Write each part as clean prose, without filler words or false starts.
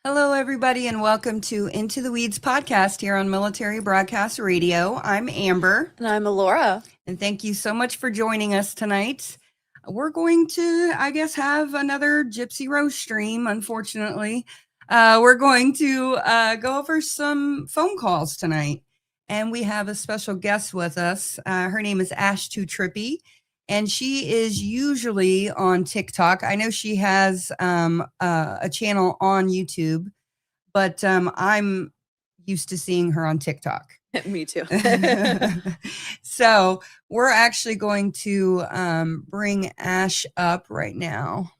Hello, everybody, and welcome to Into the Weeds podcast here on Military Broadcast Radio. I'm Amber. And I'm Alora. And thank you so much for joining us tonight. We're going to, have another Gypsy Rose stream, unfortunately. We're going to go over some phone calls tonight. And we have a special guest with us. Her name is Ashtotrippy. And she is usually on TikTok. I know she has a channel on YouTube, but I'm used to seeing her on TikTok. Me too. So we're actually going to bring Ash up right now.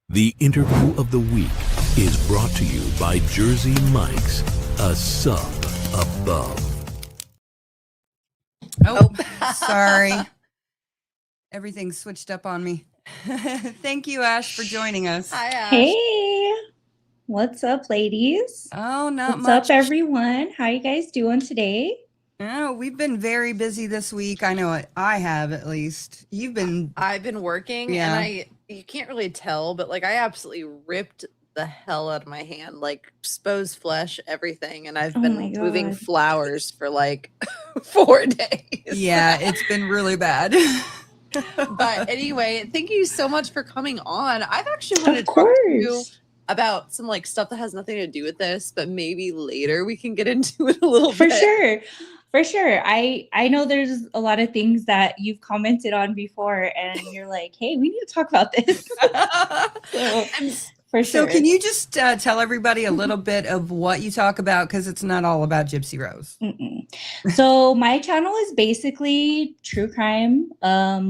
The interview of the week is brought to you by Jersey Mike's, a sub above. Oh, sorry. Everything switched up on me. Thank you, Ash, for joining us. Hi, Ash. Hey, what's up, ladies? Oh, not what's much. What's up, everyone? How you guys doing today? Oh, we've been very busy this week. I know it. I have, at least. I've been working, and you can't really tell, but like I absolutely ripped the hell out of my hand, like exposed flesh, everything, and I've been moving flowers for like 4 days. Yeah, it's been really bad. But anyway, thank you so much for coming on. I've actually wanted to talk to you about some like stuff that has nothing to do with this, but maybe later we can get into it a little bit. For sure. I know there's a lot of things that you've commented on before, and you're like, hey, we need to talk about this. For sure. So can you just tell everybody a little bit of what you talk about? Because it's not all about Gypsy Rose. So my channel is basically true crime.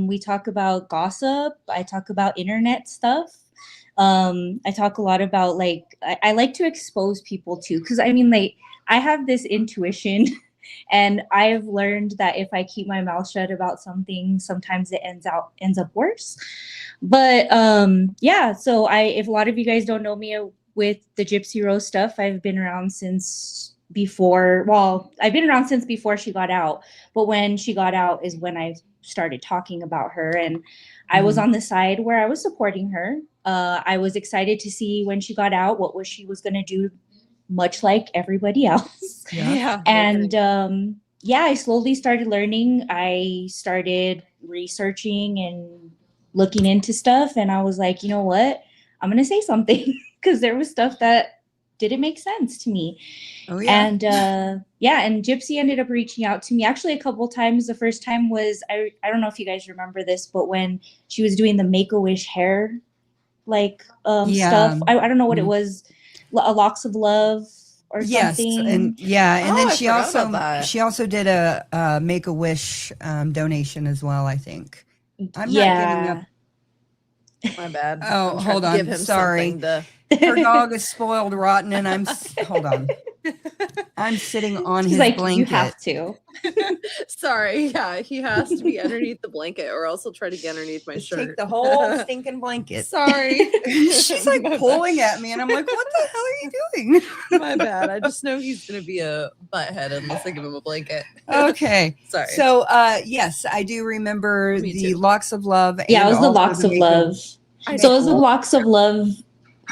We talk about gossip. I talk about internet stuff. I talk a lot about I like to expose people too. Because I mean, I have this intuition. And I've learned that if I keep my mouth shut about something, sometimes it ends up worse. But so if a lot of you guys don't know me with the Gypsy Rose stuff, I've been around since before. Well, I've been around since before she got out. But when she got out is when I started talking about her, and I was on the side where I was supporting her. I was excited to see when she got out she was going to do, much like everybody else. Yeah. And I slowly started learning. I started researching and looking into stuff, and I was like, you know what? I'm going to say something, because there was stuff that didn't make sense to me. Oh, yeah. And and Gypsy ended up reaching out to me actually a couple times. The first time was, I don't know if you guys remember this, but when she was doing the Make-A-Wish hair stuff, I don't know what it was, a Locks of Love or something. And then she also did a Make-A-Wish donation as well, I think. I'm not giving up. My bad. Oh, hold on. Sorry. Her dog is spoiled rotten, and hold on. I'm sitting on his blanket. You have to. Sorry. Yeah, he has to be underneath the blanket, or else he'll try to get underneath my shirt. Take the whole stinking blanket. Sorry. She's like pulling at me, and I'm like, what the hell are you doing? My bad. I just know he's going to be a butthead unless I give him a blanket. Okay. Sorry. So, yes, I do remember the Locks of Love. Yeah, it was the Locks of Love. So it was the Locks of Love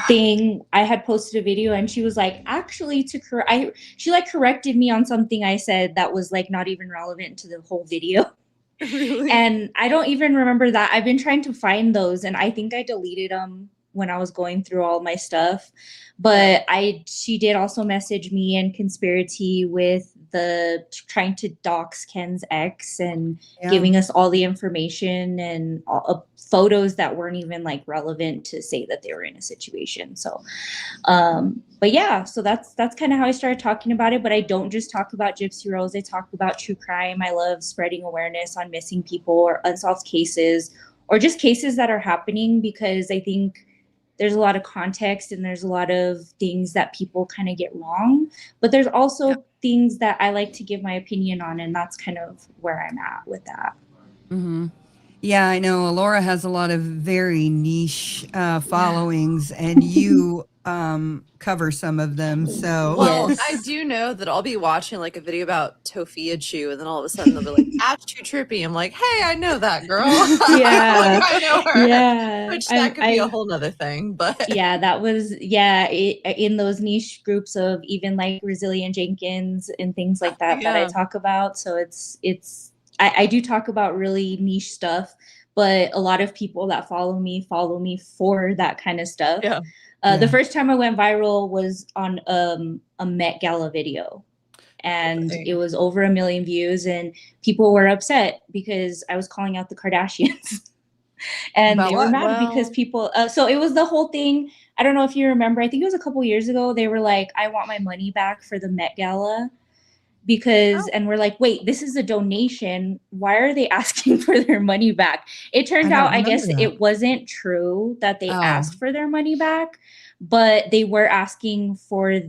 thing. I had posted a video, and she was like, actually, she corrected me on something I said that was not even relevant to the whole video. Really? And I don't even remember that. I've been trying to find those, and I think I deleted them when I was going through all my stuff. But she did also message me and Conspiracy with trying to dox Ken's ex and giving us all the information and photos that weren't even relevant to say that they were in a situation. So, so that's kind of how I started talking about it. But I don't just talk about Gypsy Rose. I talk about true crime. I love spreading awareness on missing people or unsolved cases, or just cases that are happening, because I think there's a lot of context and there's a lot of things that people kind of get wrong, but there's also things that I like to give my opinion on. And that's kind of where I'm at with that. Mm-hmm. Yeah, I know Alora has a lot of very niche followings, and you cover some of them. So well, Yes. I do know that I'll be watching like a video about Tofia Chew, and then all of a sudden they'll be like Ashtotrippy. I'm like, hey, I know that girl. Yeah. I know her. Yeah. Which that could be a whole nother thing, but yeah, that was in those niche groups of even like Resilient Jenkins and things like that that I talk about. So I do talk about really niche stuff, but a lot of people that follow me for that kind of stuff. Yeah. The first time I went viral was on a Met Gala video, and it was over 1 million views, and people were upset because I was calling out the Kardashians. And About they were what? mad because people so it was the whole thing. I don't know if you remember, I think it was a couple years ago, they were like, I want my money back for the Met Gala because and we're like, wait, this is a donation, why are they asking for their money back? It turned out, I guess it wasn't true that they asked for their money back, but they were asking for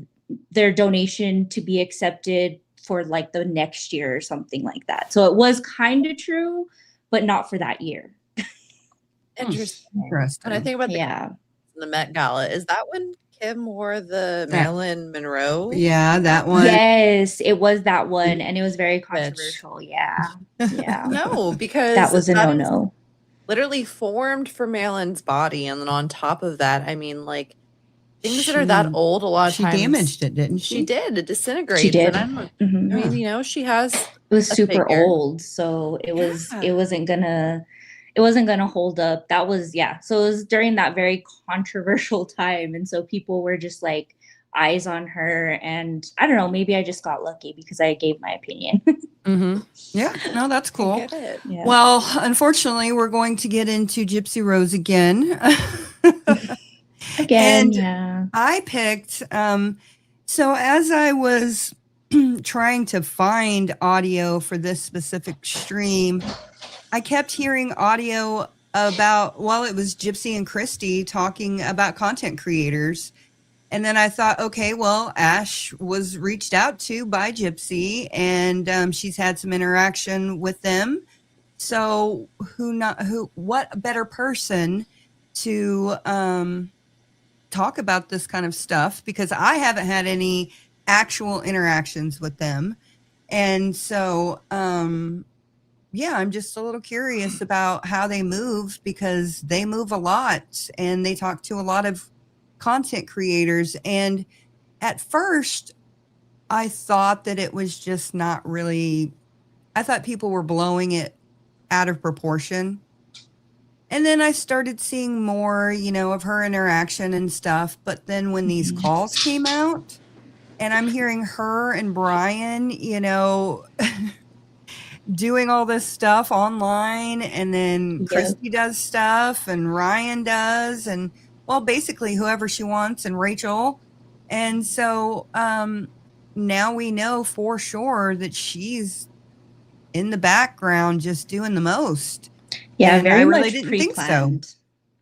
their donation to be accepted for like the next year or something like that. So it was kind of true, but not for that year. Interesting. When I think about the Met Gala, is that when Kim wore the Marilyn Monroe? Yeah, that one. Yes, it was that one, and it was very controversial. Yeah. No, because that was a no-no. Literally formed for Marilyn's body, and then on top of that, I mean, like things that are that old, a lot of times she damaged it, didn't she? She did. It disintegrated. She did. I mean, you know, she has. It was super old, so it wasn't gonna hold up. That was so it was during that very controversial time, and so people were just like eyes on her, and I don't know, maybe I just got lucky because I gave my opinion. Yeah, no, that's cool. Yeah. Well, unfortunately, we're going to get into Gypsy Rose again. And I picked so as I was trying to find audio for this specific stream, I kept hearing audio about, well, it was Gypsy and Christy talking about content creators. And then I thought, okay, well, Ash was reached out to by Gypsy, and she's had some interaction with them. So what better person to talk about this kind of stuff, because I haven't had any actual interactions with them. And so, I'm just a little curious about how they move, because they move a lot and they talk to a lot of content creators. And at first I thought that it was just not really, I thought people were blowing it out of proportion. And then I started seeing more, of her interaction and stuff. But then when these calls came out and I'm hearing her and Brian, doing all this stuff online, and then Christy does stuff and Ryan does, and well, basically whoever she wants, and Rachel. And so now we know for sure that she's in the background just doing the most. Yeah, and very I really much didn't pre-planned.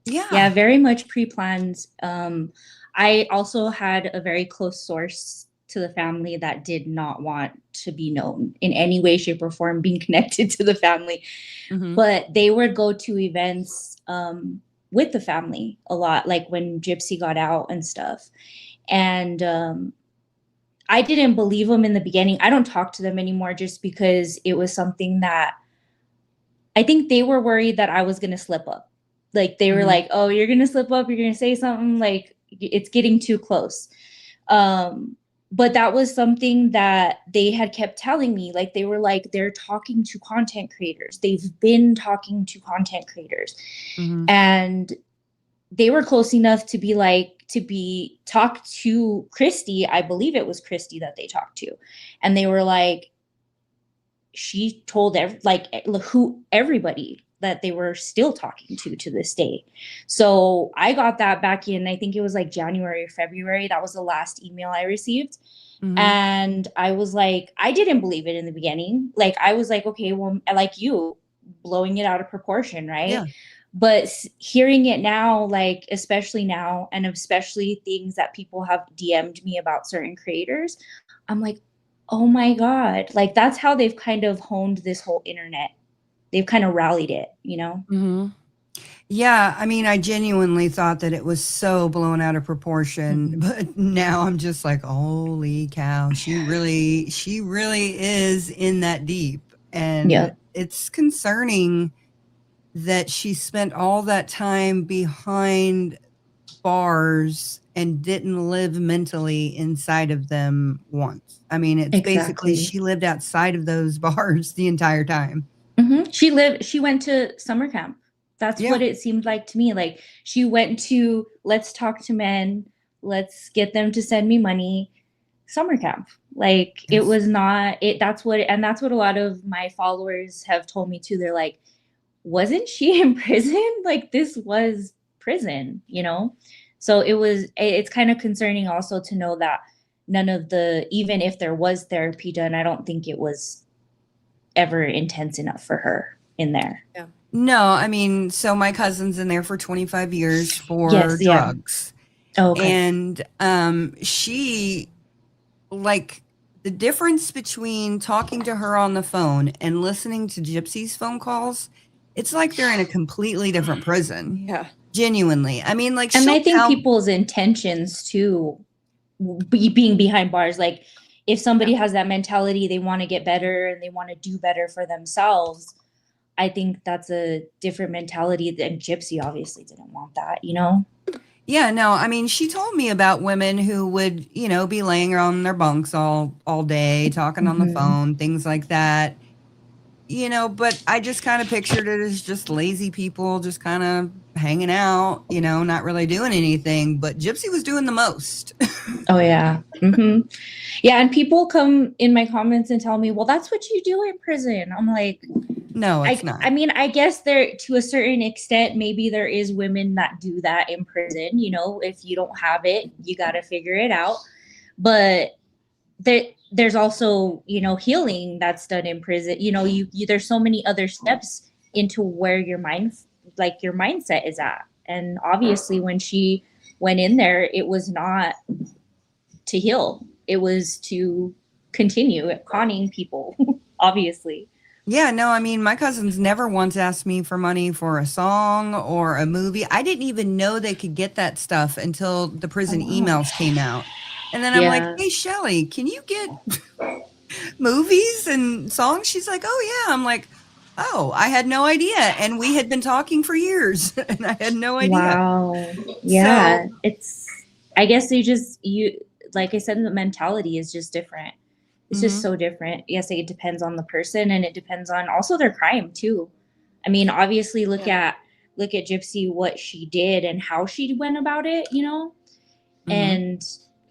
think so. Yeah, very much pre-planned. I also had a very close source to the family that did not want to be known in any way, shape, or form being connected to the family. But they would go to events with the family a lot, like when Gypsy got out and stuff. And I didn't believe them in the beginning. I don't talk to them anymore just because it was something that I think they were worried that I was going to slip up. Like they were like, oh, you're going to slip up. You're going to say something, like it's getting too close. But that was something that they had kept telling me. Like they were like, they're talking to content creators. They've been talking to content creators. And they were close enough to be talked to Christy. I believe it was Christy that they talked to. And they were like, she told everybody that they were still talking to this day. So I got that back in, I think it was like January or February. That was the last email I received. And I was like, I didn't believe it in the beginning. Like, I was like, okay, well, like you blowing it out of proportion, right? Yeah. But hearing it now, like, especially now, and especially things that people have DM'd me about certain creators, I'm like, oh my God, like that's how they've kind of honed this whole internet. They've kind of rallied it, Yeah, I mean, I genuinely thought that it was so blown out of proportion, but now I'm just like, holy cow, she really is in that deep. And Yep. it's concerning that she spent all that time behind bars and didn't live mentally inside of them once. I mean, it's basically Exactly. she lived outside of those bars the entire time. She went to summer camp. That's Yeah. what it seemed like to me. Like she went to let's talk to men, let's get them to send me money, summer camp. Like it Yes. was not it that's what a lot of my followers have told me too. They're like, wasn't she in prison? Like this was prison, you know? So it's kind of concerning also to know that none of the, even if there was therapy done, I don't think it was ever intense enough for her in there. Yeah. No, I mean, so my cousin's in there for 25 years for Yes, yeah. drugs. Oh, okay. And she, like, the difference between talking to her on the phone and listening to Gypsy's phone calls, it's like they're in a completely different prison. Yeah. Genuinely. I mean, like, and I think tell people's intentions too, being behind bars, like if somebody has that mentality, they want to get better and they want to do better for themselves. I think that's a different mentality than Gypsy obviously didn't want that, you know? Yeah, no, I mean, she told me about women who would, you know, be laying on their bunks all day, talking on the phone, things like that. You know, but I just kind of pictured it as just lazy people just kind of hanging out, you know, not really doing anything. But Gypsy was doing the most. Oh, yeah. Yeah, and people come in my comments and tell me, well, that's what you do in prison. I'm like, no, it's not. I mean, I guess there, to a certain extent, maybe there is women that do that in prison. You know, if you don't have it, you got to figure it out. But there's also, you know, healing that's done in prison. You know, you there's so many other steps into where your mindset is at. And obviously when she went in there, it was not to heal. It was to continue conning people, obviously. Yeah, no, I mean, my cousins never once asked me for money for a song or a movie. I didn't even know they could get that stuff until the prison emails came out. And then I'm like, hey, Shelly, can you get movies and songs? She's like, oh, yeah. I'm like, oh, I had no idea. And we had been talking for years and I had no idea. Wow. Yeah. So, I guess you, like I said, the mentality is just different. It's just so different. Yes, it depends on the person and it depends on also their crime too. I mean, obviously look at Gypsy, what she did and how she went about it, you know? And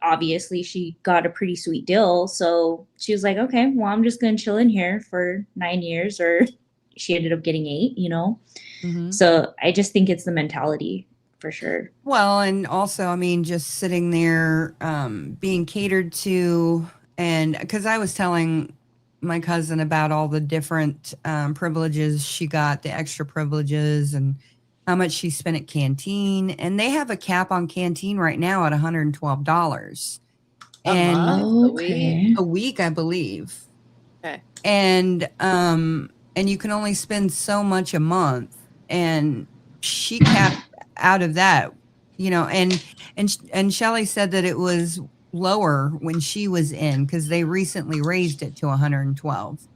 obviously she got a pretty sweet deal. So she was like, okay, well, I'm just going to chill in here for 9 years, or she ended up getting 8, you know? So I just think it's the mentality for sure. Well, and also, I mean, just sitting there being catered to, and because I was telling my cousin about all the different privileges she got, the extra privileges, and how much she spent at Canteen. And they have a cap on Canteen right now at $112. And a week, I believe. Okay. And you can only spend so much a month. And she capped out of that, you know, and Shelly said that it was lower when she was in because they recently raised it to 112.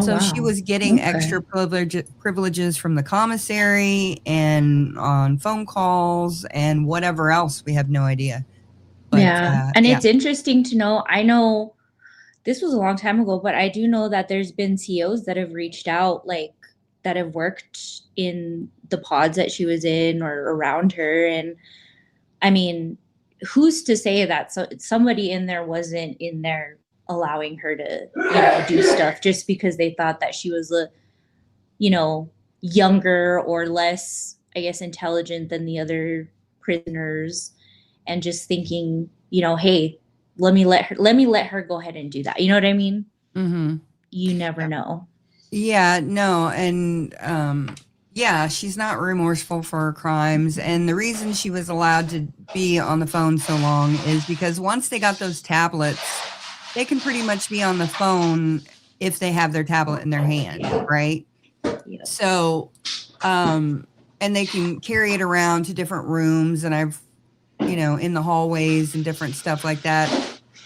So she was getting extra privileges from the commissary and on phone calls and whatever else. We have no idea. But, and it's interesting to know. I know this was a long time ago, but I do know that there's been CEOs that have reached out, like that have worked in the pods that she was in or around her. And I mean, who's to say that somebody in there wasn't in there allowing her to, you know, do stuff just because they thought that she was you know, younger or less, I guess, intelligent than the other prisoners, and just thinking, you know, hey, let me let her go ahead and do that. You know what I mean? You never know. Yeah, no. And yeah, she's not remorseful for her crimes. And the reason she was allowed to be on the phone so long is because once they got those tablets, they can pretty much be on the phone if they have their tablet in their hand, right? Yeah. So and they can carry it around to different rooms. And I've, in the hallways and different stuff like that.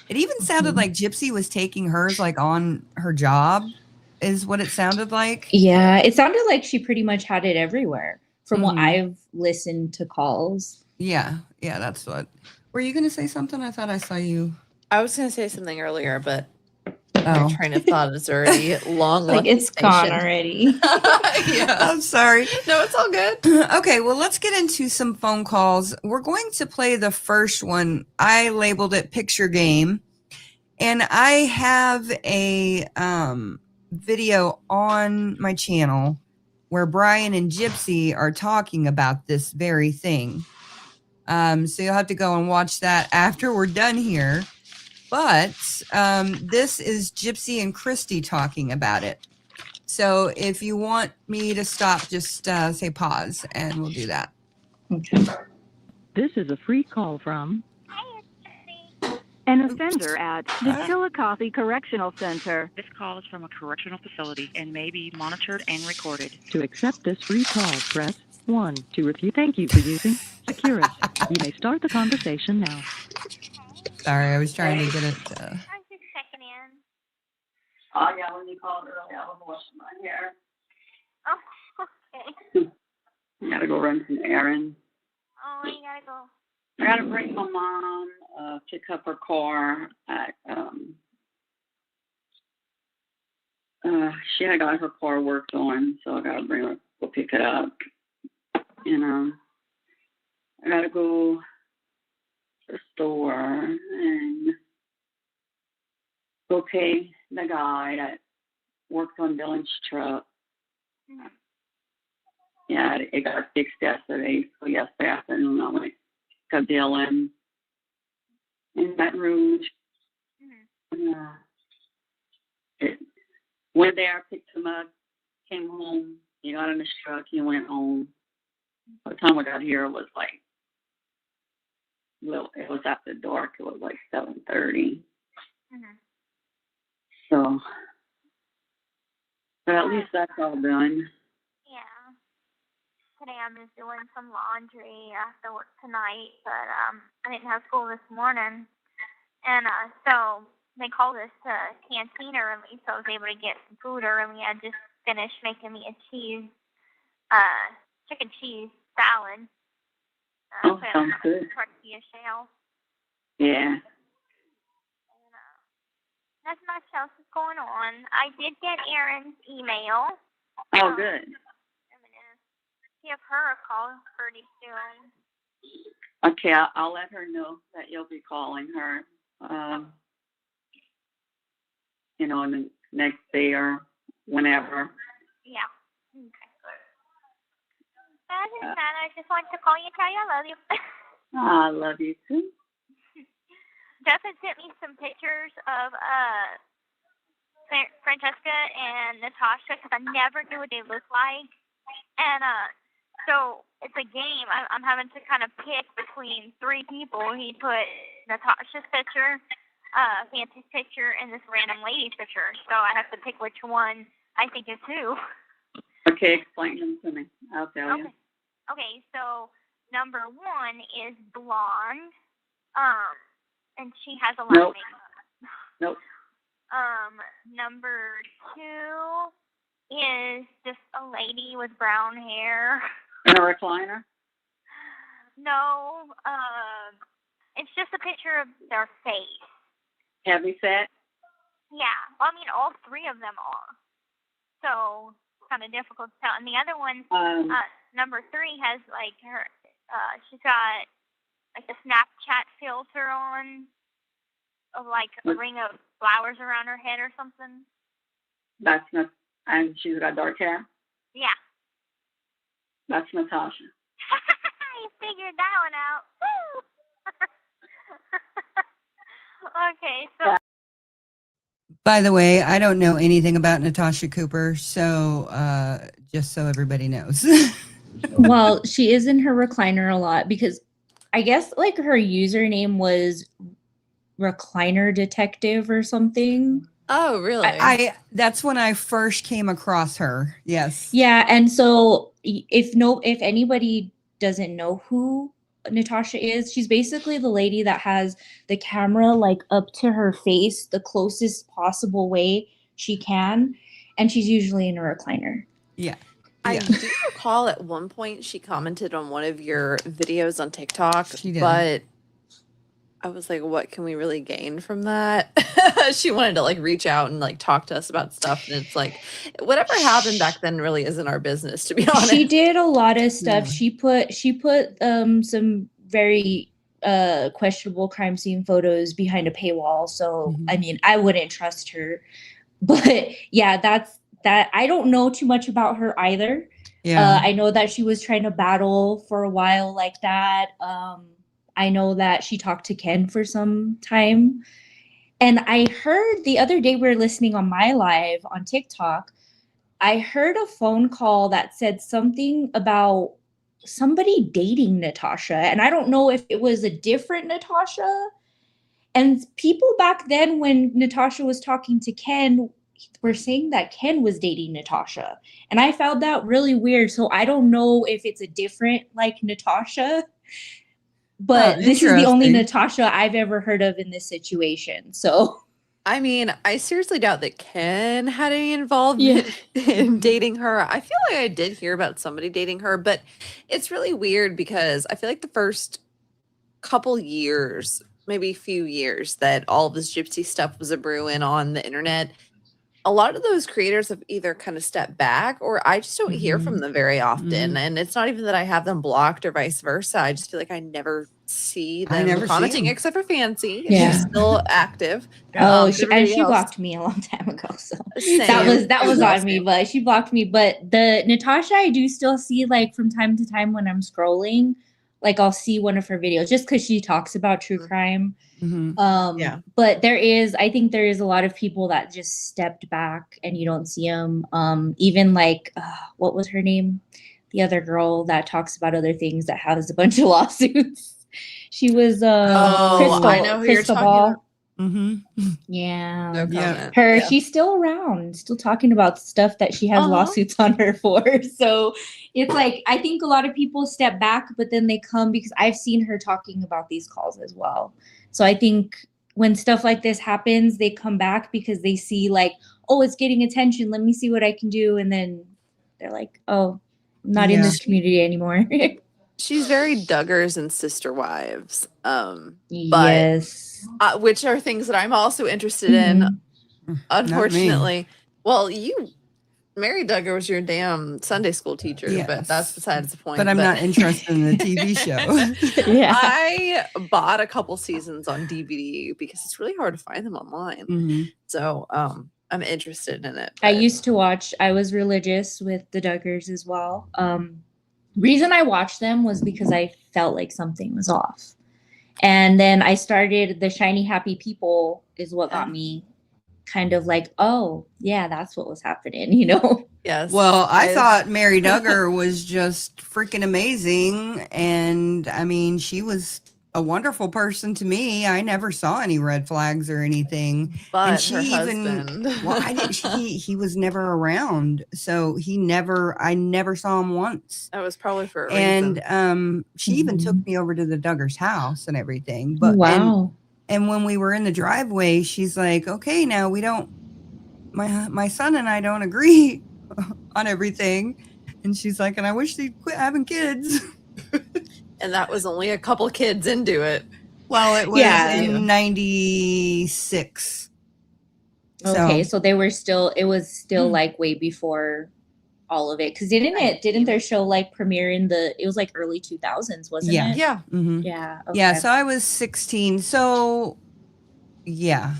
It even sounded like Gypsy was taking hers like on her job, is what it sounded like. Yeah, it sounded like she pretty much had it everywhere from what I've listened to calls. Yeah, that's what. Were you going to say something? I thought I saw you. I was going to say something earlier, but my train of thought is already long. Like it's gone already. Yeah, I'm sorry. No, it's all good. Okay, well, let's get into some phone calls. We're going to play the first one. I labeled it Picture Game. And I have a video on my channel where Brian and Gypsy are talking about this very thing. So you'll have to go and watch that after we're done here. But this is Gypsy and Christy talking about it. So if you want me to stop, just say pause and we'll do that. Okay. This is a free call from an offender at the Chillicothe Correctional Center. This call is from a correctional facility and may be monitored and recorded. To accept this free call, press 1. To refuse, thank you for using Securus. You may start the conversation now. Sorry, I was trying to get it. I was just checking in. Oh, yeah, when you called early, I was washing my hair. Oh, okay. I gotta go run some errands. Oh, you gotta go. I gotta bring my mom, pick up her car at, she had got her car worked on, so I gotta bring her, go pick it up. And, I gotta go to the store and go pay the guy that worked on Dylan's truck. Mm-hmm. Yeah, it got fixed yesterday, so yesterday afternoon I went to Dylan in Baton Rouge. Mm-hmm. Went there, picked him up, came home. He got in his truck, he went home. By the time I got here, it was like, well, it was after dark. It was like 7:30. Mm-hmm. So, but at least that's all done. Yeah. Today I'm just doing some laundry after work tonight, but I didn't have school this morning, and so they called us to canteen early, so I was able to get some food early. I just finished making me a chicken cheese salad. Oh, sounds good. Tortilla shell. Yeah. And, nothing much else is going on. I did get Erin's email. Oh, good. I'm gonna give her a call pretty soon. Okay, I'll let her know that you'll be calling her. In the next day or whenever. Yeah. Okay. Other than that, I just wanted to call you and tell you I love you. I love you too. Justin sent me some pictures of Francesca and Natasha because I never knew what they looked like. And so it's a game. I'm having to kind of pick between three people. He put Natasha's picture, Fancy's picture, and this random lady's picture. So I have to pick which one I think is who. Okay, explain them to me. I'll tell you. Okay, so number one is blonde, and she has a lot of makeup. Nope. Number two is just a lady with brown hair. In a recliner? No, it's just a picture of their face. Heavy set? Yeah, well, I mean, all three of them are. So it's kind of difficult to tell. And the other one, number three, has like her. She's got like a Snapchat filter on, of like a ring of flowers around her head or something. That's not. And she's got dark hair? Yeah. That's Natasha. You figured that one out. Woo! Okay, so. By the way, I don't know anything about Natasha Cooper, so just so everybody knows. Well, she is in her recliner a lot because I guess like her username was Recliner Detective or something. Oh, really? That's when I first came across her. Yes. Yeah, and so if anybody doesn't know who Natasha is, she's basically the lady that has the camera like up to her face the closest possible way she can, and she's usually in a recliner. Yeah. I do recall at one point she commented on one of your videos on TikTok, but I was like, what can we really gain from that? She wanted to like reach out and like talk to us about stuff. And it's like, whatever happened back then really isn't our business, to be honest. She did a lot of stuff. Yeah. She put some very questionable crime scene photos behind a paywall. So, I mean, I wouldn't trust her. But yeah, that. I don't know too much about her either. Yeah. I know that she was trying to battle for a while like that. I know that she talked to Ken for some time. And I heard the other day we were listening on my live on TikTok, I heard a phone call that said something about somebody dating Natasha. And I don't know if it was a different Natasha. And people back then when Natasha was talking to Ken were saying that Ken was dating Natasha. And I found that really weird. So I don't know if it's a different like Natasha. But this is the only Natasha I've ever heard of in this situation. So, I mean, I seriously doubt that Ken had any involvement in dating her. I feel like I did hear about somebody dating her, but it's really weird because I feel like the first couple years, maybe few years that all of this gypsy stuff was a brewing on the internet, a lot of those creators have either kind of stepped back or I just don't hear from them very often. And it's not even that I have them blocked or vice versa. I just feel like I never see them commenting except for Fancy. Yeah. She's still active. Oh, she blocked me a long time ago. So that was on me, but she blocked me. But the Natasha I do still see like from time to time when I'm scrolling, like I'll see one of her videos just because she talks about true crime. But I think there is a lot of people that just stepped back and you don't see them. Even like, what was her name? The other girl that talks about other things that has a bunch of lawsuits. She was Crystal. I know who Crystal you're Ball. talking about. Yeah. No comment. She's still around, still talking about stuff that she has lawsuits on her for. So it's like, I think a lot of people step back, but then they come because I've seen her talking about these calls as well. So I think when stuff like this happens, they come back because they see like, oh, it's getting attention. Let me see what I can do. And then they're like, oh, I'm not in this community anymore. She's very Duggars and Sister Wives. Yes. Which are things that I'm also interested in. Unfortunately. Well, Mary Duggar was your damn Sunday school teacher, but that's besides the point. But I'm not interested in the TV show. I bought a couple seasons on DVD because it's really hard to find them online. So I'm interested in it. I used to watch, I was religious with the Duggars as well. Reason I watched them was because I felt like something was off. And then I started the Shiny Happy People is what got me kind of like, oh, yeah, that's what was happening, you know? Yes. Well, I thought Mary Duggar was just freaking amazing. And I mean, she was a wonderful person to me. I never saw any red flags or anything. But and she her even, husband. well, he was never around. So I never saw him once. That was probably for a reason. And she even took me over to the Duggars' house and everything. But wow. And when we were in the driveway, she's like, okay, now my son and I don't agree on everything. And she's like, and I wish they'd quit having kids. And that was only a couple kids into it. Well, it was in 96. Okay, so they were it was still like way before all of it. Because didn't their show like premiere it was like early 2000s, wasn't it? Yeah. Mm-hmm. Yeah. Okay. Yeah, so I was 16. So, yeah.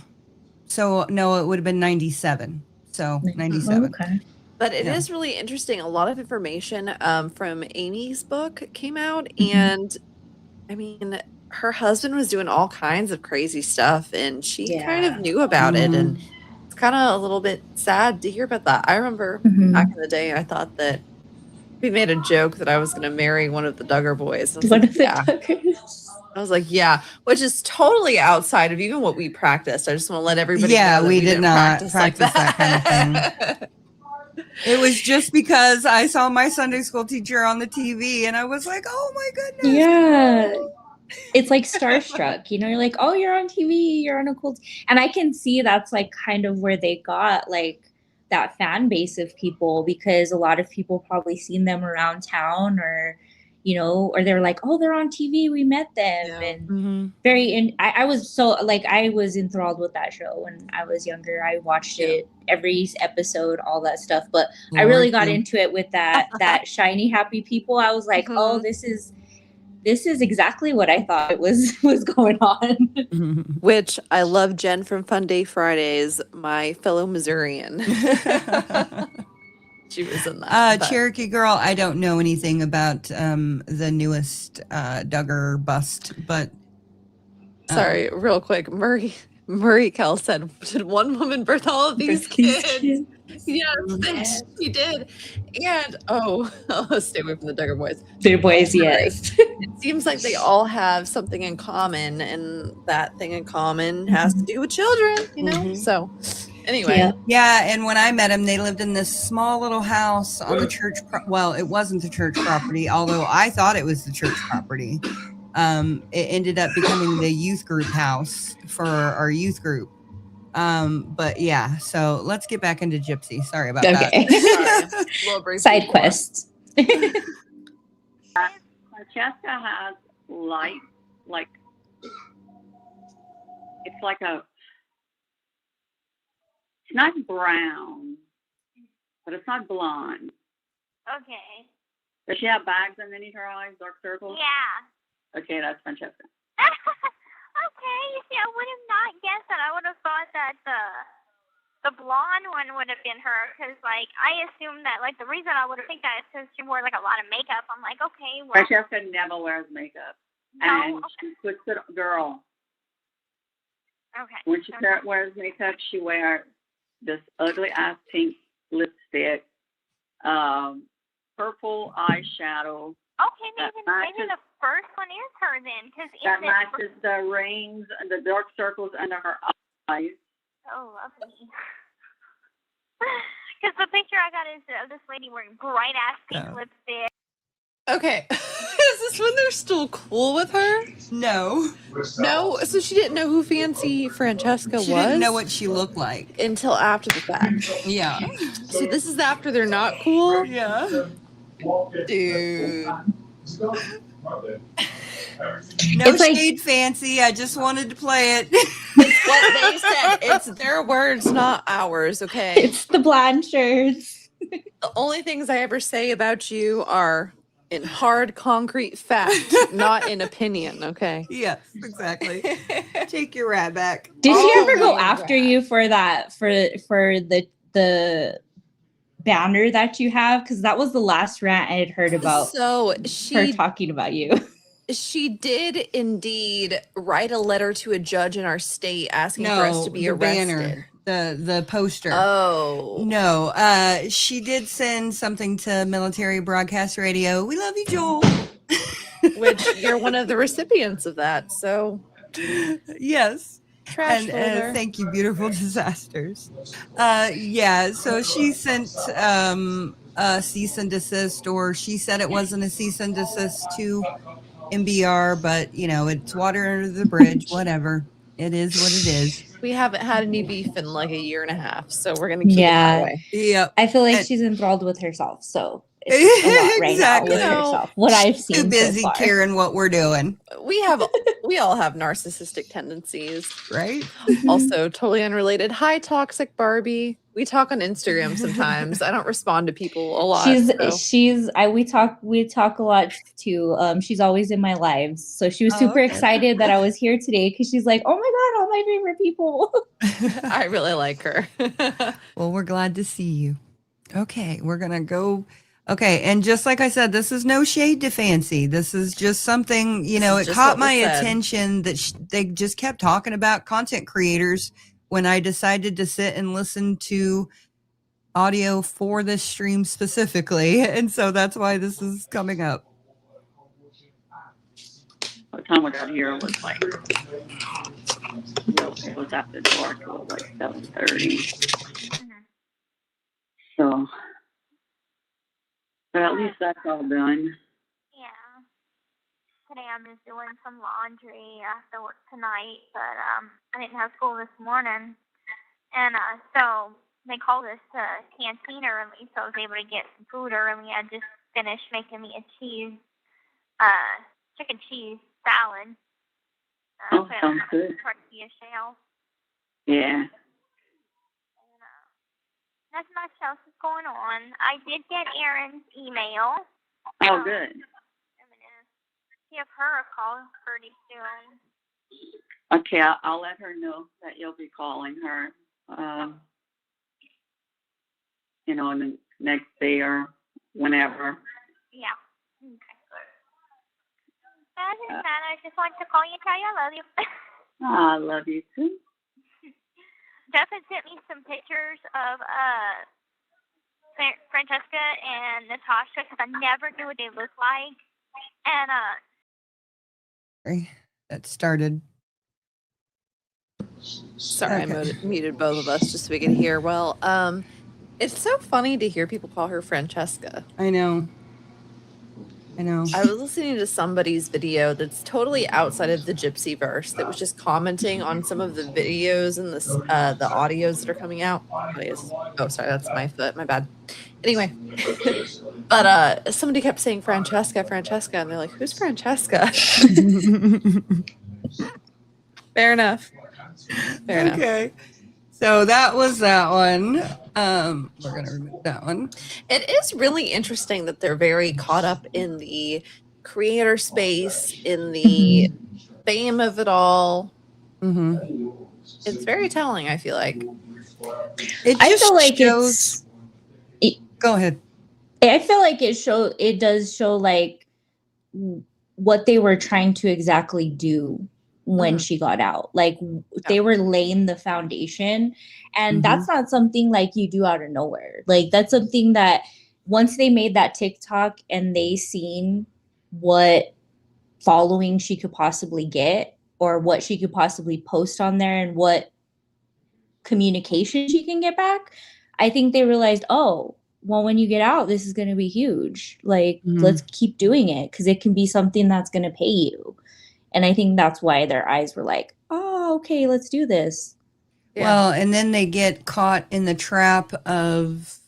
So, no, it would have been 97. So, 97. Okay. But it is really interesting. A lot of information from Amy's book came out. And, I mean, her husband was doing all kinds of crazy stuff. And she kind of knew about it. And it's kind of a little bit sad to hear about that. I remember back in the day, I thought that we made a joke that I was going to marry one of the Duggar boys. Duggars? I was like, yeah, which is totally outside of even what we practiced. I just want to let everybody know that we did didn't not practice like that kind of thing. It was just because I saw my Sunday school teacher on the TV and I was like, oh my goodness. Yeah. It's like starstruck, you know, you're like, oh, you're on TV, you're on a cool and I can see that's like kind of where they got like that fan base of people, because a lot of people probably seen them around town, or you know, or they're like, oh, they're on TV, we met them. Yeah. And I was so like, I was enthralled with that show when I was younger. I watched it every episode, all that stuff, but I really got into it with that shiny happy people. I was like, oh, this is exactly what I thought it was going on. Which I love Jen from Fun Day Fridays, my fellow Missourian. She was in that. Cherokee Girl, I don't know anything about the newest Duggar bust, but sorry, real quick. Murray Kell said, did one woman birth all of these kids? Yes, she did. And I'll stay away from the Duggar boys. Duggar boys, yes. It seems like they all have something in common, and that thing in common has to do with children, you know? So anyway. Yeah, and when I met him, they lived in this small little house on the church. Well, it wasn't the church property, although I thought it was the church property. It ended up becoming the youth group house for our youth group. But yeah, so let's get back into Gypsy. Sorry about that. Side quests. Francesca has light, like it's like it's not brown, but it's not blonde. Okay. Does she have bags underneath her eyes, dark circles? Yeah. Okay, that's Francesca. Okay, you see, I would have not guessed that. I would have thought that the blonde one would have been her, because, like, I assumed that, like, the reason I would have think that is because she wore, like, a lot of makeup. I'm like, okay, well. Francesca never wears makeup. No? And Okay. she puts it, girl. Okay. When she wears makeup, she wears this ugly-ass pink lipstick, purple eyeshadow. Okay, maybe the first one is her then, because that matches the rings and the dark circles under her eyes. Oh, lovely. Because the picture I got is of this lady wearing bright ass pink lipstick. Okay, is this when they're still cool with her? No. No, so she didn't know who Fancy Francesca was? She didn't know what she looked like. Until after the fact. Yeah. So this is after they're not cool? Yeah. Dude. No shade, Fancy. I just wanted to play it. It's what they said. It's their words, not ours, okay? It's the Blanchards. The only things I ever say about you are in hard, concrete fact, not in opinion, okay? Yes, exactly. Take your rat back. Did she ever go after you for that, for the banner that you have? Because that was the last rant I had heard about. So her talking about you. She did indeed write a letter to a judge in our state asking for us to be arrested. Banner, the poster. Oh. No, she did send something to Military Broadcast Radio. We love you, Joel. Which you're one of the recipients of that, so. Yes. Trash and thank you, beautiful disasters. Yeah, so she sent a cease and desist, or she said it wasn't a cease and desist to MBR, but you know, it's water under the bridge, whatever. It is what it is. We haven't had any beef in like a year and a half, so we're gonna keep it that way. Yeah. I feel like she's enthralled with herself, so it's a lot right now with herself. What I've seen. Too busy so far. caring what we're doing. We all have narcissistic tendencies. Right? Also, totally unrelated. Hi, Toxic Barbie. We talk on Instagram sometimes. I don't respond to people a lot. We talk a lot too. She's always in my lives. So she was super excited that I was here today because she's like, oh my God, all my favorite people. I really like her. Well, we're glad to see you. Okay, we're going to go. Okay, and just like I said, this is no shade to Fancy. This is just something, you know, it caught my attention that they just kept talking about content creators when I decided to sit and listen to audio for this stream specifically. And so that's why this is coming up. By the time I got here, it was like, it was after dark. It was like 7:30. So But at least that's all done. Yeah. Today I'm just doing some laundry after work tonight, but I didn't have school this morning, and so they called us to canteen early, so I was able to get some food early. I just finished making me a chicken cheese salad. Oh, sounds good. Tortilla shell. Yeah. And, nothing much else is going on. I did get Erin's email. Oh, good. I'm gonna give her a call pretty soon. Okay, I'll let her know that you'll be calling her. In the next day or whenever. Yeah. Okay. Other than that, I just wanted to call you and tell you I love you. I love you too. Jeff had sent me some pictures of Francesca and Natasha because I never knew what they looked like. And that started. Sorry, I muted both of us just so we could hear. Well, it's so funny to hear people call her Francesca. I know. I was listening to somebody's video that's totally outside of the Gypsy verse that was just commenting on some of the videos and the audios that are coming out. Oh, sorry, that's my foot. My bad. Anyway, but somebody kept saying Francesca, Francesca, and they're like, "Who's Francesca?" Fair enough. Fair enough. Okay. So that was that one. We're going to remove that one. It is really interesting that they're very caught up in the creator space, in the fame of it all. Mm-hmm. It's very telling, I feel like. I feel like shows... Go ahead. I feel like it does show like what they were trying to exactly do when she got out. Like they were laying the foundation, and that's not something like you do out of nowhere. Like that's something that once they made that TikTok and they seen what following she could possibly get or what she could possibly post on there and what communication she can get back, I think they realized, oh, well, when you get out, this is going to be huge. Like, let's keep doing it because it can be something that's going to pay you. And I think that's why their eyes were like, oh, okay, let's do this. Yeah. Well, and then they get caught in the trap of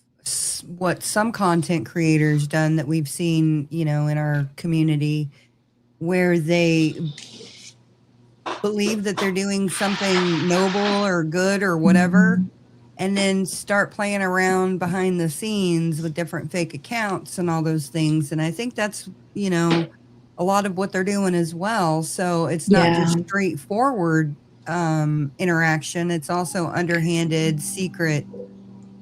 what some content creators done that we've seen, in our community, where they believe that they're doing something noble or good or whatever, and then start playing around behind the scenes with different fake accounts and all those things. And I think that's, a lot of what they're doing as well. So it's not just straightforward interaction. It's also underhanded, secret.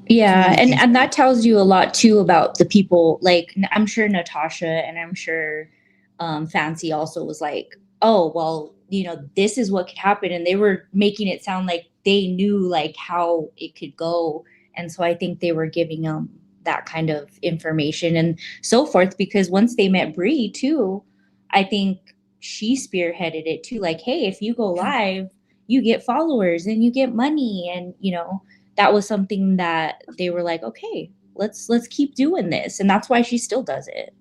Yeah. And that tells you a lot too about the people. Like I'm sure Natasha and I'm sure Fancy also was like, oh, well, this is what could happen. And they were making it sound like they knew like how it could go. And so I think they were giving them that kind of information and so forth, because once they met Bree too, I think she spearheaded it too. Like, hey, if you go live, you get followers and you get money. And, that was something that they were like, okay, let's keep doing this. And that's why she still does it.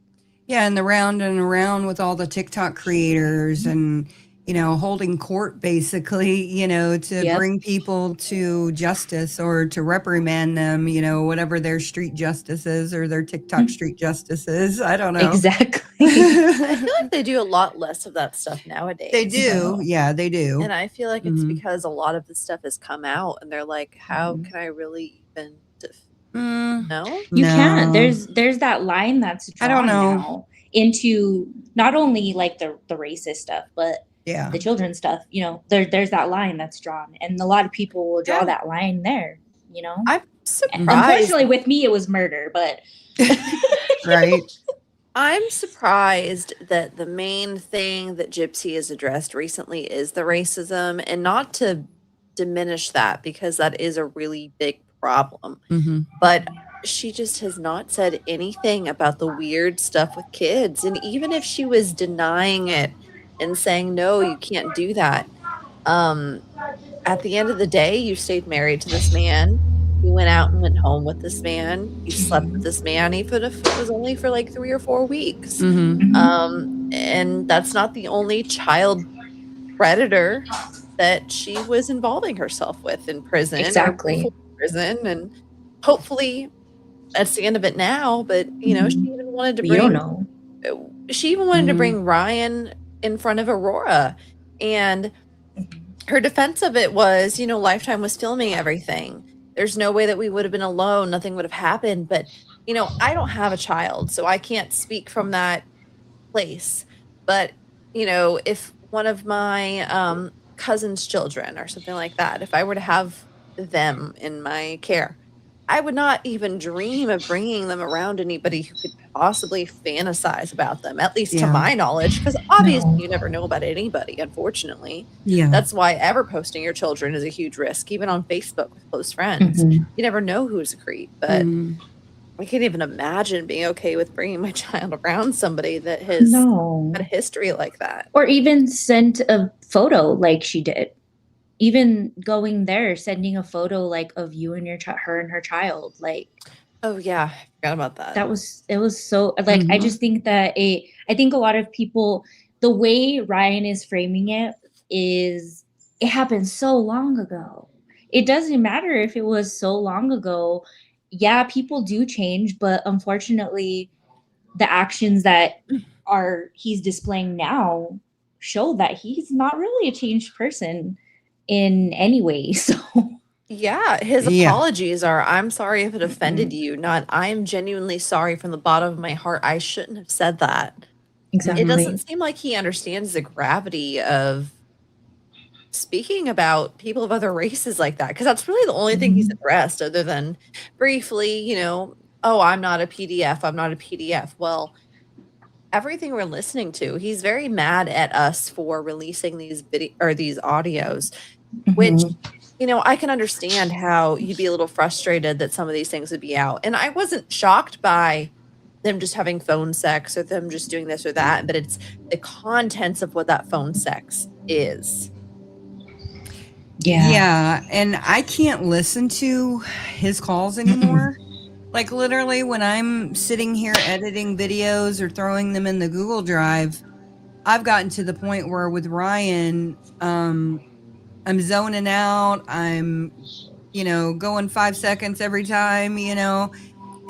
Yeah. And the round and around with all the TikTok creators and, holding court basically, to bring people to justice or to reprimand them, whatever their street justice is or their TikTok street justice is. I don't know. Exactly. I feel like they do a lot less of that stuff nowadays. They do. Yeah, they do. And I feel like it's because a lot of the stuff has come out and they're like, how can I really even no? You can't. There's that line that's drawn I don't know. now into not only like the racist stuff, but the children's stuff, there's that line that's drawn, and a lot of people will draw that line there, I'm surprised. Unfortunately, with me, it was murder, but right. I'm surprised that the main thing that Gypsy has addressed recently is the racism, and not to diminish that because that is a really big problem. But she just has not said anything about the weird stuff with kids. And even if she was denying it and saying, no, you can't do that. At the end of the day, you stayed married to this man. He went out and went home with this man. He slept with this man, even if it was only for like 3 or 4 weeks. And that's not the only child predator that she was involving herself with in prison. Exactly. Or before prison, and hopefully that's the end of it now. But you know, she even wanted to We bring. don't know. She even wanted to bring Ryan in front of Aurora, and her defense of it was, you know, Lifetime was filming everything. There's no way that we would have been alone. Nothing would have happened. But, you know, I don't have a child, so I can't speak from that place. But, you know, if one of my cousin's children or something like that, if I were to have them in my care, I would not even dream of bringing them around anybody who could possibly fantasize about them, at least to my knowledge, because obviously you never know about anybody, unfortunately. That's why ever posting your children is a huge risk, even on Facebook with close friends. You never know who's a creep, but I can't even imagine being okay with bringing my child around somebody that has had a history like that. Or even sent a photo like she did. Even going there, sending a photo like of you and her and her child, like. Oh yeah, I forgot about that. It was so like I just think that I think a lot of people, the way Ryan is framing it is it happened so long ago. It doesn't matter if it was so long ago. Yeah, people do change, but unfortunately, the actions that he's displaying now show that he's not really a changed person in any way. So yeah, his apologies are, I'm sorry if it offended you, not I'm genuinely sorry from the bottom of my heart. I shouldn't have said that. Exactly. It doesn't seem like he understands the gravity of speaking about people of other races like that, because that's really the only thing he's addressed, other than briefly, you know, oh, I'm not a PDF. I'm not a PDF. Well, everything we're listening to, he's very mad at us for releasing these these audios, which, you know, I can understand how you'd be a little frustrated that some of these things would be out. And I wasn't shocked by them just having phone sex or them just doing this or that, but it's the contents of what that phone sex is. Yeah. And I can't listen to his calls anymore. Like literally when I'm sitting here editing videos or throwing them in the Google Drive, I've gotten to the point where with Ryan, I'm zoning out. I'm, you know, going 5 seconds every time, you know.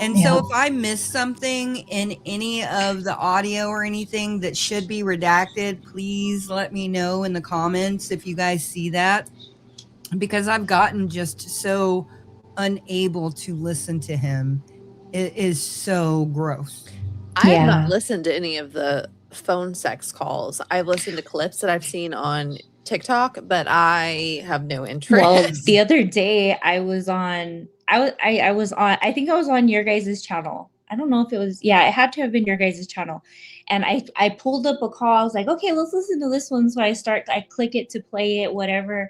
And so if I miss something in any of the audio or anything that should be redacted, please let me know in the comments if you guys see that. Because I've gotten just so unable to listen to him. It is so gross. I have not listened to any of the phone sex calls. I've listened to clips that I've seen on TikTok, but I have no interest. Well, the other day I was on I think I was on your guys' channel. I don't know if it was, it had to have been your guys' channel. And I pulled up a call. I was like, okay, let's listen to this one. So I click it to play it, whatever.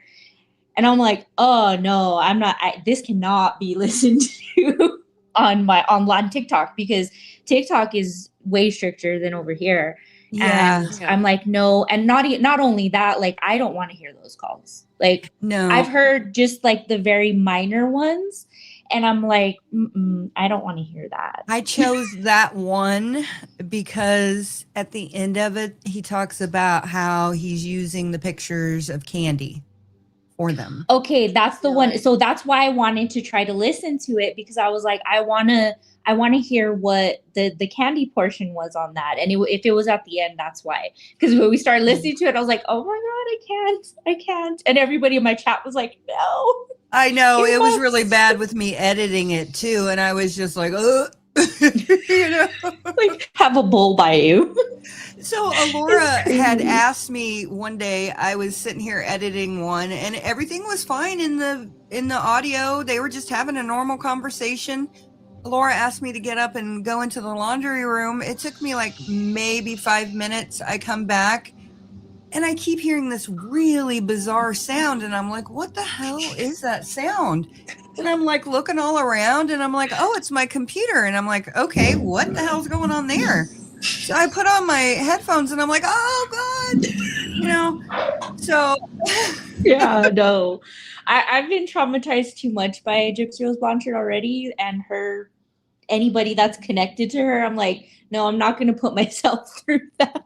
And I'm like, oh no, I'm not, this cannot be listened to on TikTok, because TikTok is way stricter than over here. And I'm like, no. And not only that, like, I don't want to hear those calls. Like, no, I've heard just like the very minor ones. And I'm like, I don't want to hear that. I chose that one because at the end of it, he talks about how he's using the pictures of Candy for them. Okay, that's the one. So that's why I wanted to try to listen to it, because I was like, I want to hear what the Candy portion was on that. And if it was at the end, that's why. Because when we started listening to it, I was like, oh my God, I can't. And everybody in my chat was like, no. I know, it was really bad with me editing it too. And I was just like, oh, you know, like have a bowl by you. So Alora had asked me one day, I was sitting here editing one and everything was fine in the audio. They were just having a normal conversation. Alora asked me to get up and go into the laundry room. It took me like maybe 5 minutes. I come back and I keep hearing this really bizarre sound. And I'm like, what the hell is that sound? And I'm like looking all around and I'm like, oh, it's my computer. And I'm like, okay, what the hell's going on there? So I put on my headphones and I'm like, oh God, you know, so. Yeah, no, I've been traumatized too much by Gypsy Rose Blanchard already, and anybody that's connected to her, I'm like, no, I'm not going to put myself through that.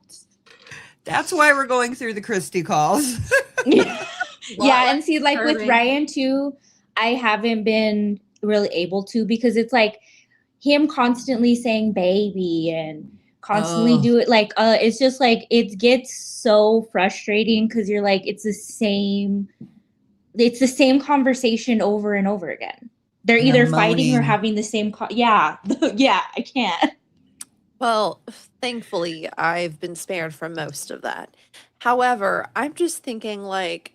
That's why we're going through the Christy calls. Yeah, and see, like with Ryan too, I haven't been really able to, because it's like him constantly saying baby and constantly do it, like it's just like it gets so frustrating, because you're like, it's the same conversation over and over again. They're either fighting or having the same yeah I can't. Well, thankfully I've been spared from most of that. However, I'm just thinking, like,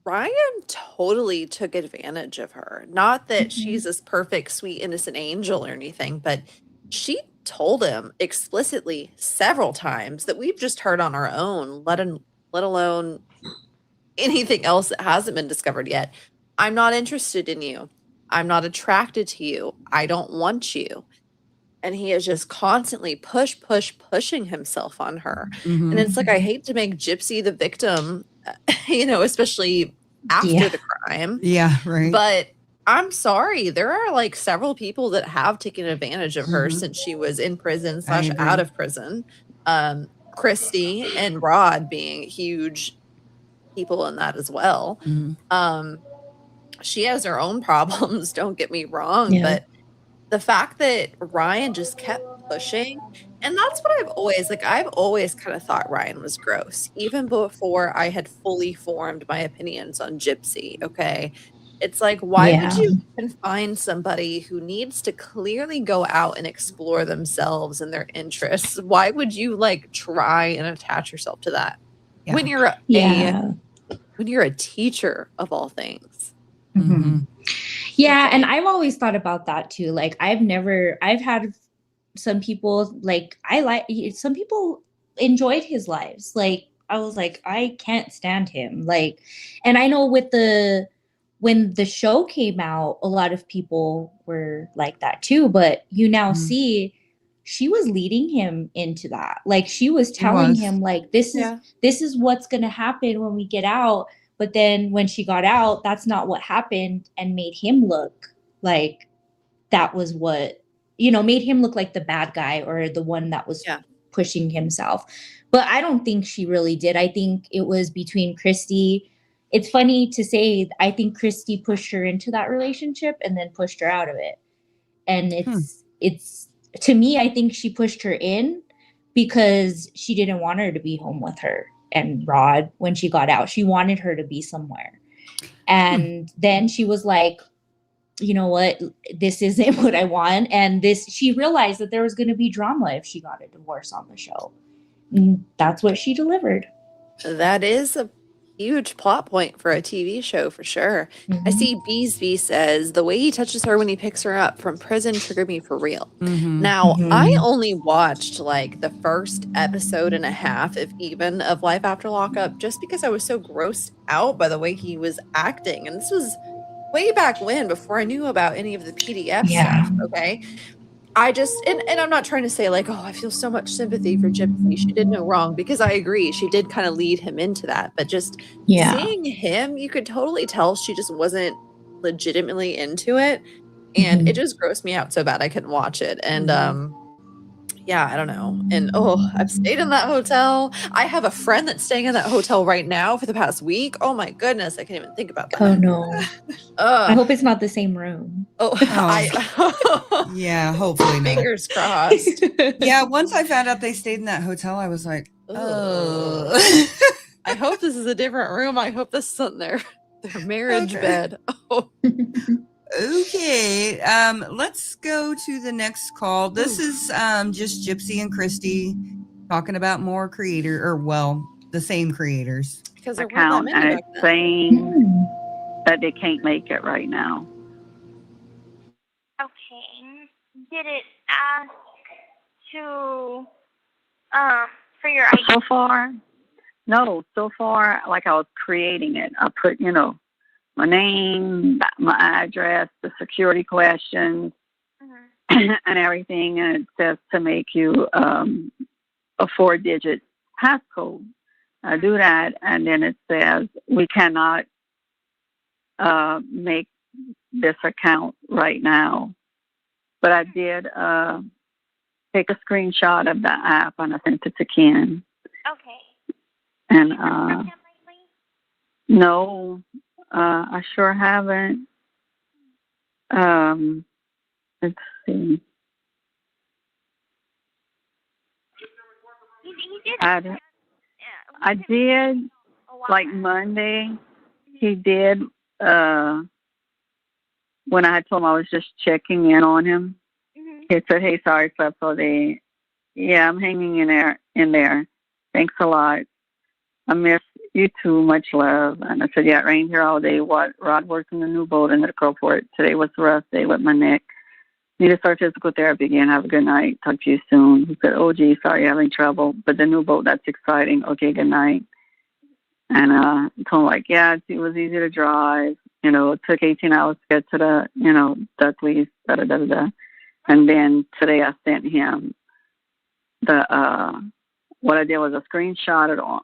Ryan totally took advantage of her. Not that she's this perfect, sweet, innocent angel or anything, but she told him explicitly several times that we've just heard on our own, let alone anything else that hasn't been discovered yet. I'm not interested in you. I'm not attracted to you. I don't want you. And he is just constantly pushing himself on her. And it's like, I hate to make Gypsy the victim, especially after the crime. Yeah, right. But I'm sorry. There are like several people that have taken advantage of her since she was in prison / out of prison. Christy and Rod being huge people in that as well. She has her own problems, don't get me wrong, but the fact that Ryan just kept pushing, and that's what I've always kind of thought Ryan was gross, even before I had fully formed my opinions on Gypsy. Okay. It's like, why would you even find somebody who needs to clearly go out and explore themselves and their interests? Why would you like try and attach yourself to that when you're when you're a teacher of all things? Yeah, and I've always thought about that too. Like, I've had some people, like, some people enjoyed his lives. Like, I was like, I can't stand him. Like, and I know when the show came out, a lot of people were like that too, but you now see she was leading him into that. Like, she was telling him, like, this is what's going to happen when we get out. But then when she got out, that's not what happened, and made him look like that was what, made him look like the bad guy or the one that was pushing himself. But I don't think she really did. I think it was between Christy. It's funny to say, I think Christy pushed her into that relationship and then pushed her out of it. And it's to me, I think she pushed her in because she didn't want her to be home with her and Rod when she got out. She wanted her to be somewhere. And then she was like, you know what, this isn't what I want. And she realized that there was going to be drama if she got a divorce on the show. And that's what she delivered. That is a huge plot point for a TV show for sure. I see Beesby says, the way he touches her when he picks her up from prison triggered me for real. Now, I only watched like the first episode and a half, if even, of Life After Lockup, just because I was so grossed out by the way he was acting. And this was way back when, before I knew about any of the PDF stuff. Okay. I just, and I'm not trying to say like, oh, I feel so much sympathy for Gypsy. She did no wrong, because I agree. She did kind of lead him into that. But just seeing him, you could totally tell she just wasn't legitimately into it. And it just grossed me out so bad I couldn't watch it. And I don't know. And I've stayed in that hotel. I have a friend that's staying in that hotel right now for the past week. Oh my goodness, I can't even think about that. Oh no. I hope it's not the same room. Yeah, hopefully not. Fingers crossed. Yeah, once I found out they stayed in that hotel, I was like, oh. I hope this is a different room. I hope this isn't their marriage bed. Okay, let's go to the next call. This is just Gypsy and Christy talking about more the same creators. Because account, and it's saying that they can't make it right now. Okay. Did it ask to for your ID? So far, like I was creating it. I put, my name, my address, the security questions, and everything. And it says to make you a 4-digit passcode. I do that, and then it says we cannot make this account right now. But I did take a screenshot of the app and I sent it to Ken. Okay. And Have you heard from him lately? no, I sure haven't. Let's see. He did. I did, like Monday, he did, when I had told him I was just checking in on him. Mm-hmm. He said, hey, sorry, slept all day. Yeah, I'm hanging in there. Thanks a lot. I miss you too. Much love. And I said, yeah, it rained here all day. Rod worked in the new boat in the Crowport. Today was a rough day with my neck. Need to start physical therapy again. Have a good night. Talk to you soon. He said, oh, gee, sorry you're having trouble. But the new boat, that's exciting. Okay, good night. And I told him, like, yeah, it was easy to drive. You know, it took 18 hours to get to the, Duckleys, da-da-da-da-da. And then today I sent him what I did was a screenshot of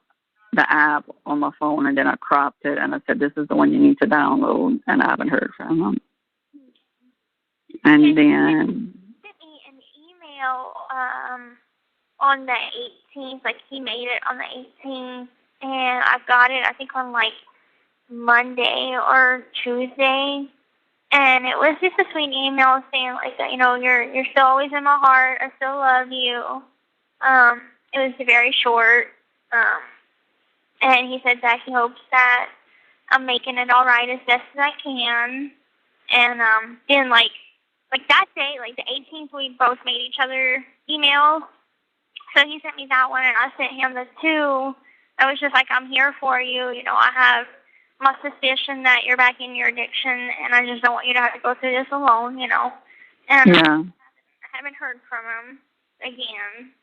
the app on my phone, and then I cropped it, and I said, this is the one you need to download, and I haven't heard from him. And then sent me an email on the 18th, like he made it on the 18th, and I got it, I think, on like Monday or Tuesday, and it was just a sweet email saying like, you're still always in my heart. I still love you. It was very short, and he said that he hopes that I'm making it all right as best as I can, and then like that day, like the 18th, we both made each other emails. So he sent me that one, and I sent him the two. I was just like, I'm here for you. I have my suspicion that you're back in your addiction, and I just don't want you to have to go through this alone, And yeah. I haven't heard from him again.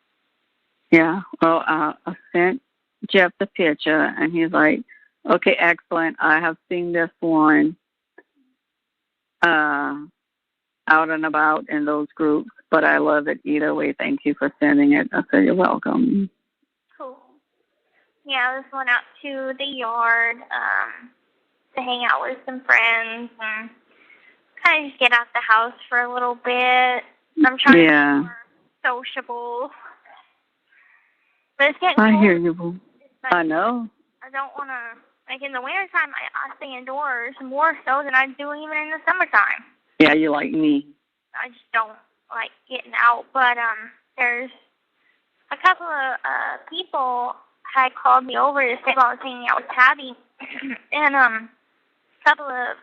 Yeah. Well, I sent Jeff the picture, and he's like, okay, excellent. I have seen this one out and about in those groups, but I love it either way. Thank you for sending it. I said, you're welcome. Cool. Yeah, I just went out to the yard to hang out with some friends and kind of just get out the house for a little bit. I'm trying to be more sociable. But it's getting cold. I hear you, boo. Like, I know. I don't want to, like in the wintertime, I stay indoors more so than I do even in the summertime. Yeah, you're like me. I just don't like getting out. But there's a couple of people had called me over to say I was hanging out with Tabby, and a couple of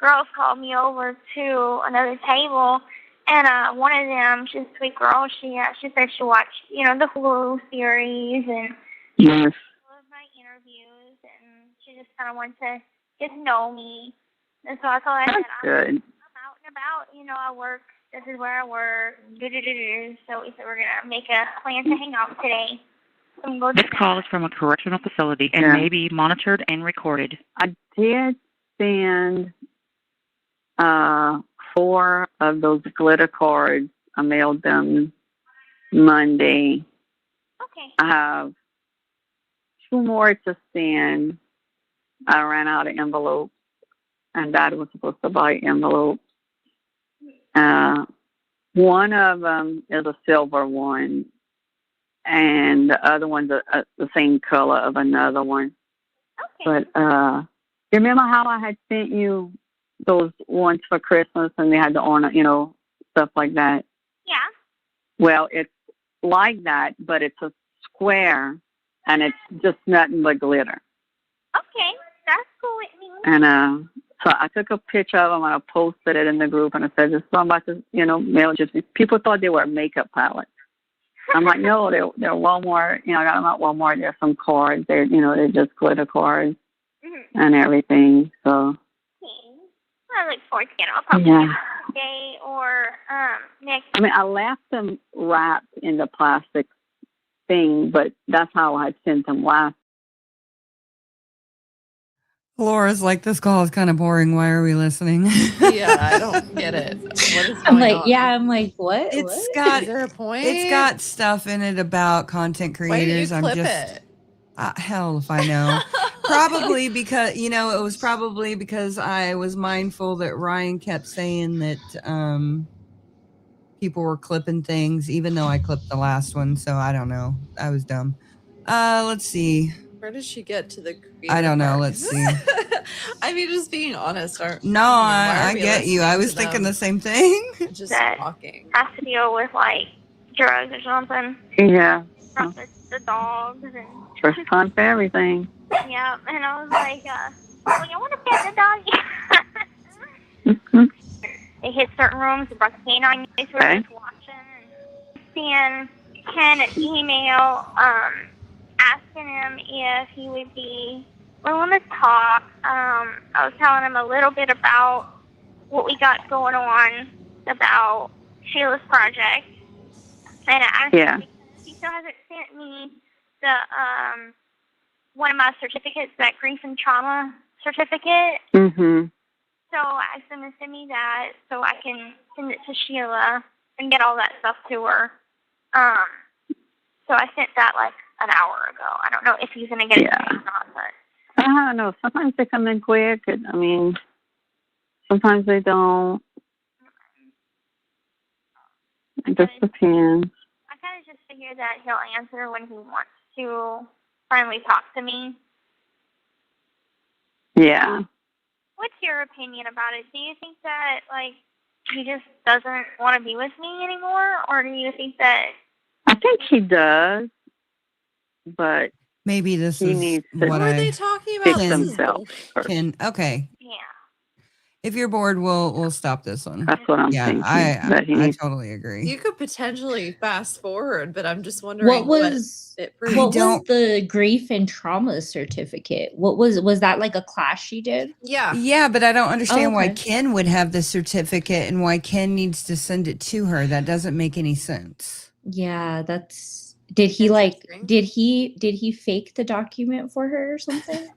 girls called me over to another table, and one of them, she's a sweet girl. She said she watched the Hulu series and yes. all of my interviews, and she just kind of wanted to get to know me. And so I told her, That's good. I'm out and about. I work. This is where I work. So we said we're gonna make a plan to hang out today. This call is from a correctional facility and may be monitored and recorded. I did send 4 of those glitter cards. I mailed them Monday. Okay. I have 2 more to send. I ran out of envelopes, and Dad was supposed to buy envelopes. One of them is a silver one, and the other one's the same color of another one. Okay. But remember how I had sent you those ones for Christmas, and they had the ornament, stuff like that? Yeah. Well, it's like that, but it's a square, and it's just nothing but glitter. Okay, that's cool with me. And so I took a picture of them, and I posted it in the group, and I said, "This is about to, mail Gypsy." People thought they were makeup palettes. I'm like, no, they're Walmart. I got them at Walmart. There's some cards. They're just glitter cards and everything. So. I look forward to getting them. I'll probably get them today or next. I mean, I left them wrapped in the plastic thing, but that's how I sent them last. Laura's like, this call is kind of boring. Why are we listening? Yeah, I don't get it. What is I'm going like, on? yeah, I'm like, what? It's What? got Is there a point? It's got stuff in it about content Why didn't you creators. clip it? Hell if I know. Probably because, it was probably because I was mindful that Ryan kept saying that people were clipping things, even though I clipped the last one. So I don't know. I was dumb. Let's see. Where did she get to the I don't know. part? Let's see. I mean, just being honest. No, I get you. I was thinking the same thing. Just that talking. Has to deal with like drugs or something. Yeah. From the dogs and. First time for everything. Yeah, and I was like, well, you want to pet the dog? They hit certain rooms, they brought the canine, they were just watching. And seeing Ken an email asking him if he would be willing to talk. I was telling him a little bit about what we got going on about Sheila's project. And he still hasn't sent me the one of my certificates, that grief and trauma certificate. Mm-hmm. So I asked him to send me that so I can send it to Sheila and get all that stuff to her. So I sent that like an hour ago. I don't know if he's going to get it today or not, but. I don't know. Sometimes they come in quick. I mean, sometimes they don't. It just depends. I kind of just figure that he'll answer when he wants to finally talk to me. Yeah. What's your opinion about it? Do you think that, like, he just doesn't want to be with me anymore? Or do you think that... I think he does, but maybe this he is needs to what What are they talking about? fix himself first. Okay. Yeah. If you're bored, we'll stop this one. That's what I'm thinking. I totally agree. You could potentially fast forward, but I'm just wondering What was the grief and trauma certificate? What was that, like a class she did? Yeah, but I don't understand why Ken would have the certificate and why Ken needs to send it to her. That doesn't make any sense. Yeah, did he fake the document for her or something?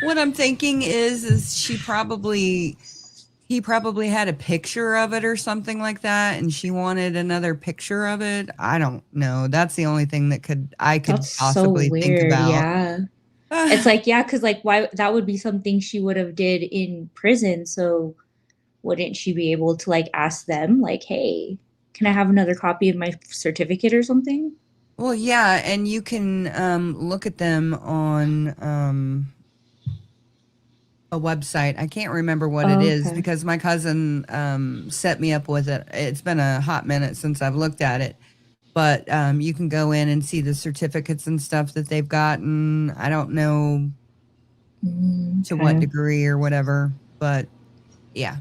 What I'm thinking is he probably had a picture of it or something like that, and she wanted another picture of it. I don't know. That's the only thing that I could possibly think about. Yeah. It's like, because like why that would be something she would have did in prison. So wouldn't she be able to like ask them like, hey, can I have another copy of my certificate or something? Well, yeah, and you can look at them on a website. I can't remember what it is because my cousin set me up with it. It's been a hot minute since I've looked at it, but you can go in and see the certificates and stuff that they've gotten. I don't know to what degree or whatever, but yeah.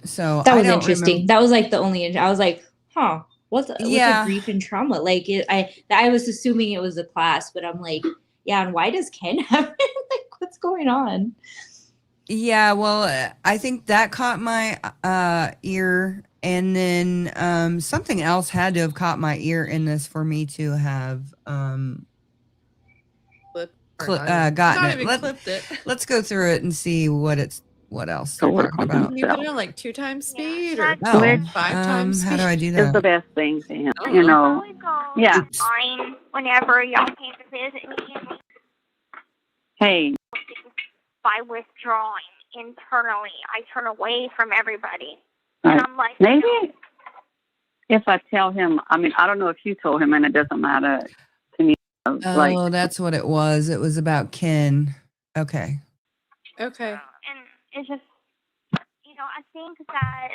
So that was interesting. That was like the only. I was like, huh. What's a grief and trauma? Like I was assuming it was a class, but I'm like, yeah. And why does Ken have it? Like, what's going on? Yeah, well, I think that caught my ear, and then something else had to have caught my ear in this for me to have gotten it. Let's go through it and see what else they're talking about. Can you put it on like 2 times speed or 5 times speed? How do I do that? It's the best thing to him, you know. Yeah. Fine whenever y'all came to visit me. Hey. By withdrawing internally, I turn away from everybody. Right. And I'm like, maybe if I tell him, I mean, I don't know if you told him, and it doesn't matter to me. Oh, that's what it was. It was about Ken. Okay. And it's just, I think that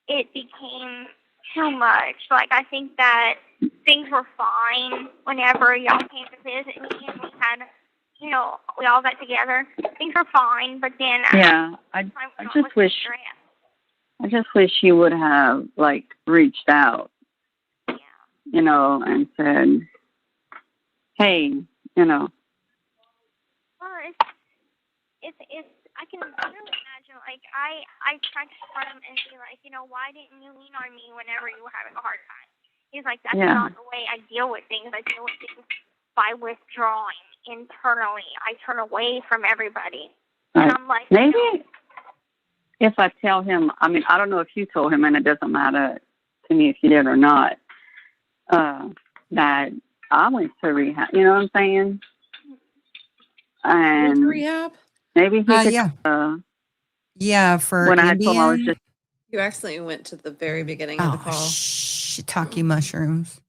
it became too much. Like, I think that things were fine whenever y'all came to visit me and we had, we all got together. Things were fine, but then I just wish he would have like reached out, and said, hey, Well, it's I can really imagine, like, I tried to confront him and be like, why didn't you lean on me whenever you were having a hard time? He's like, that's not the way I deal with things. I deal with things by withdrawing internally. I turn away from everybody. And I'm like, maybe if I tell him, I mean, I don't know if you told him, and it doesn't matter to me if you did or not, that I went to rehab. You know what I'm saying? And rehab? maybe he could. Yeah, for when I told him I was just. You accidentally went to the very beginning of the call. Shiitake mushrooms.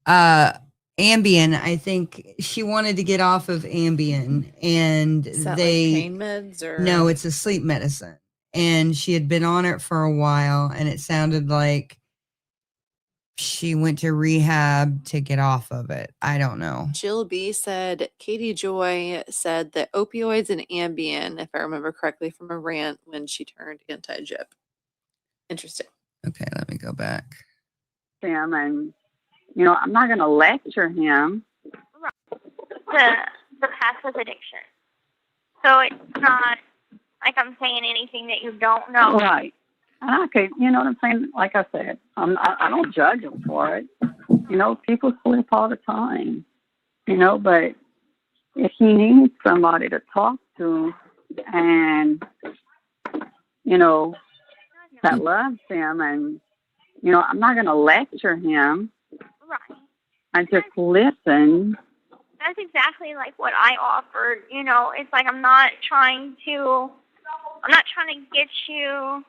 Ambien, I think she wanted to get off of Ambien, and Is that they like pain meds or no, it's a sleep medicine, and she had been on it for a while, and it sounded like she went to rehab to get off of it. I don't know. Jill B said Katie Joy said that opioids and Ambien, if I remember correctly from a rant when she turned anti-Gyp. Interesting. Okay, let me go back. Him, and I'm not going to lecture him. The passive addiction. So it's not like I'm saying anything that you don't know. Right. And I could, you know what I'm saying? Like I said, I don't judge him for it. People slip all the time. But if he needs somebody to talk to, and that loves him, and I'm not going to lecture him. Right. I just listen. That's exactly like what I offered. It's like I'm not trying to get you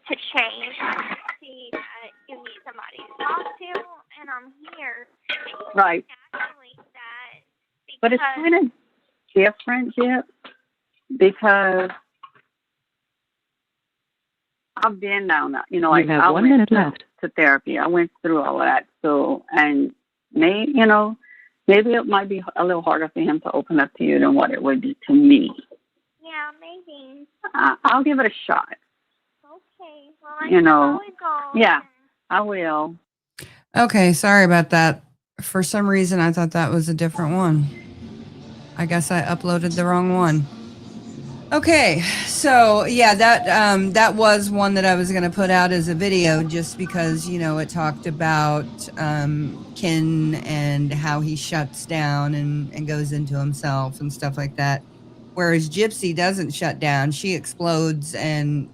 to change. See that you need somebody to talk to, and I'm here. Right. But it's kind of different, Gyp, because I've been down that. You have 1 minute left to therapy. I went through all that. So, and maybe it might be a little harder for him to open up to you than what it would be to me. Yeah, maybe. I'll give it a shot. Okay. Well, I know how it goes. Yeah, I will. Okay, sorry about that. For some reason, I thought that was a different one. I guess I uploaded the wrong one. Okay, so yeah, that was one that I was going to put out as a video just because, it talked about Ken and how he shuts down and goes into himself and stuff like that. Whereas Gypsy doesn't shut down. She explodes and,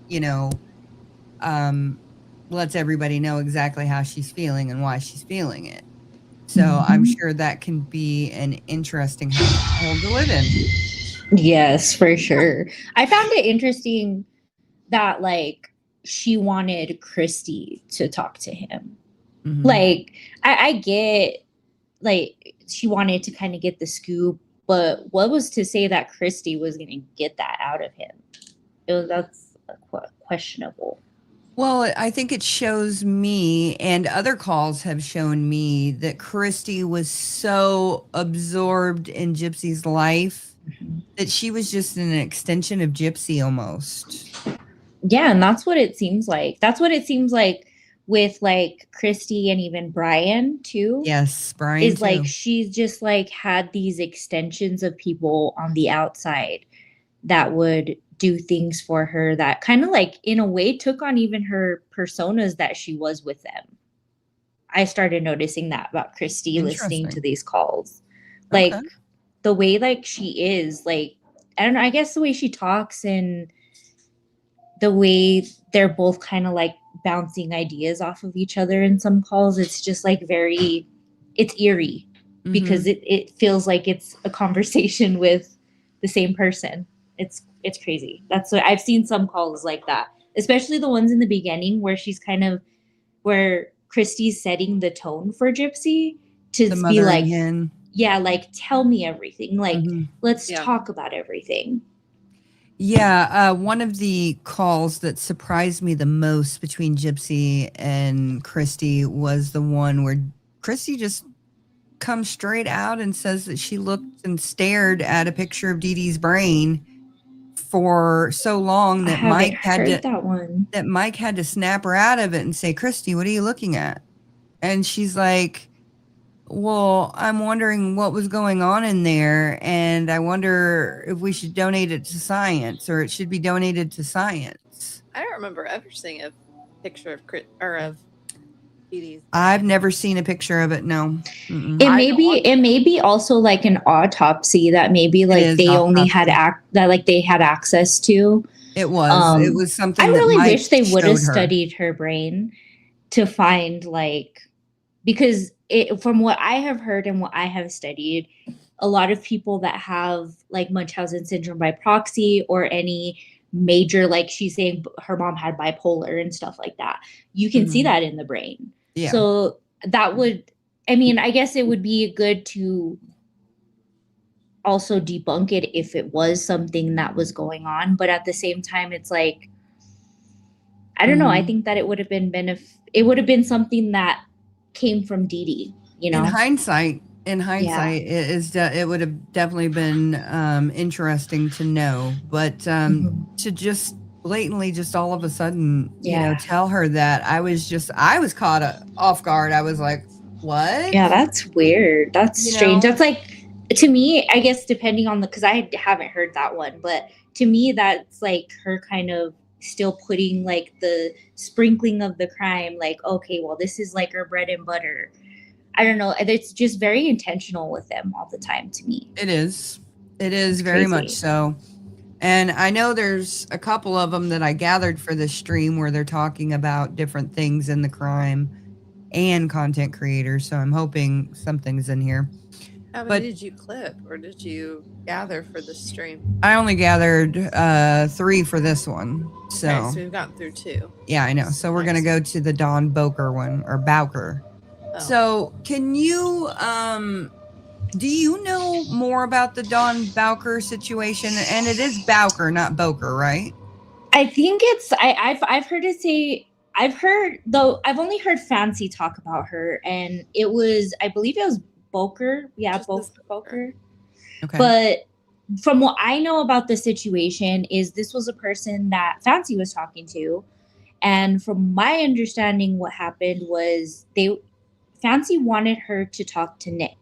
lets everybody know exactly how she's feeling and why she's feeling it. So I'm sure that can be an interesting household to live in. Yes, for sure. I found it interesting that she wanted Christy to talk to him. Mm-hmm. I get she wanted to kind of get the scoop, but what was to say that Christy was going to get that out of him? That's questionable. Well, I think it shows me, and other calls have shown me, that Christy was so absorbed in Gypsy's life that she was just an extension of Gypsy almost. Yeah, and that's what it seems like. That's what it seems like with Christy and even Brian too. Yes, Brian is too. She's just had these extensions of people on the outside that would do things for her that kind of in a way took on even her personas that she was with them. I started noticing that about Christy listening to these calls. Okay. The way she is, I don't know, I guess the way she talks and the way they're both kind of bouncing ideas off of each other in some calls, it's just it's eerie because it feels like it's a conversation with the same person. It's crazy. That's what I've seen some calls like that, especially the ones in the beginning where she's where Christy's setting the tone for Gypsy to be hen. Yeah, tell me everything. Let's talk about everything. Yeah, one of the calls that surprised me the most between Gypsy and Christy was the one where Christy just comes straight out and says that she looked and stared at a picture of Dee Dee's brain for so long that Mike had to snap her out of it and say, "Christy, what are you looking at?" And she's like, "Well, I'm wondering what was going on in there, and I wonder if we should donate it to science, or it should be donated to science." I don't remember ever seeing a picture of Dee Dee's. I've never seen a picture of it. No. Mm-mm. It may be also an autopsy that maybe they only had they had access to. It was something. I really wish they would have studied her brain to find because from what I have heard and what I have studied, a lot of people that have like Munchausen syndrome by proxy or any major, like she's saying her mom had bipolar and stuff like that, you can see that in the brain. Yeah. So that would, I mean, I guess it would be good to also debunk it if it was something that was going on. But at the same time, it's like, I don't know. I think that it would have been it would have been something that came from Dee Dee, you know. In hindsight, it would have definitely been interesting to know, but to just blatantly, just all of a sudden, you know, tell her that, I was caught off guard. I was like, what? Yeah, that's weird. That's strange. That's like, to me, I guess depending on because I haven't heard that one, but to me, that's like her kind of still putting like the sprinkling of the crime, like, okay, well, this is like her bread and butter. I don't know. It's just very intentional with them all the time to me. It is very much so. And I know there's a couple of them that I gathered for this stream where they're talking about different things in the crime and content creators. So I'm hoping something's in here. How many did you clip or did you gather for the stream? I only gathered 3 for this one. So, okay, so we've gotten through 2. Yeah, I know. So we're going to go to the Don Boker one, or Bowker. Oh. So can you, do you know more about the Don Bowker situation? And it is Bowker, not Boker, right? I think it's, I've heard it say, I've only heard Fancy talk about her, and it was, I believe it was Boker. Yeah, Boker. Okay. But from what I know about the situation is this was a person that Fancy was talking to. And from my understanding, what happened was Fancy wanted her to talk to Nick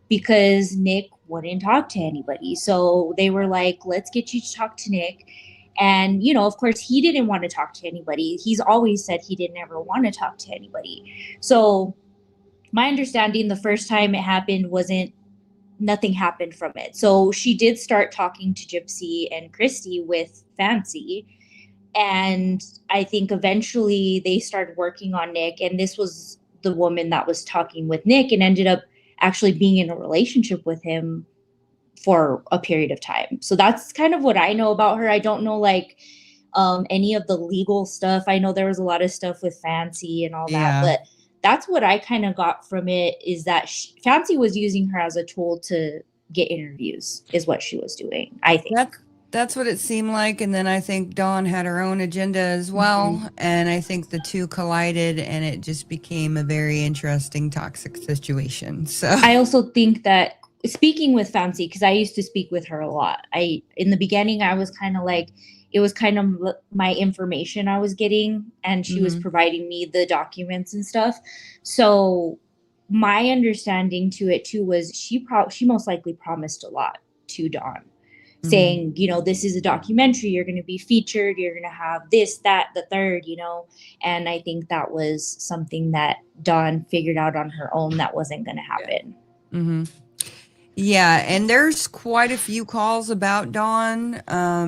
because Nick wouldn't talk to anybody. So they were like, let's get you to talk to Nick. And, you know, of course, he didn't want to talk to anybody. He's always said he didn't ever want to talk to anybody. So my understanding, the first time it happened nothing happened from it. So she did start talking to Gypsy and Christy with Fancy. And I think eventually they started working on Nick. And this was the woman that was talking with Nick and ended up actually being in a relationship with him for a period of time. So that's kind of what I know about her. I don't know like any of the legal stuff. I know there was a lot of stuff with Fancy and all that, but that's what I kind of got from it, is that Fancy was using her as a tool to get interviews, is what she was doing, I think. That's what it seemed like. And then I think Dawn had her own agenda as well. And I think the two collided and it just became a very interesting, toxic situation. So I also think that speaking with Fancy, because I used to speak with her a lot. In the beginning, I was kind of like, it was kind of my information I was getting, and she was providing me the documents and stuff. So my understanding to it too was she most likely promised a lot to Dawn, saying, you know, this is a documentary, you're going to be featured, you're going to have this, that, the third, you know. And I think that was something that Dawn figured out on her own that wasn't going to happen. Yeah, and there's quite a few calls about Dawn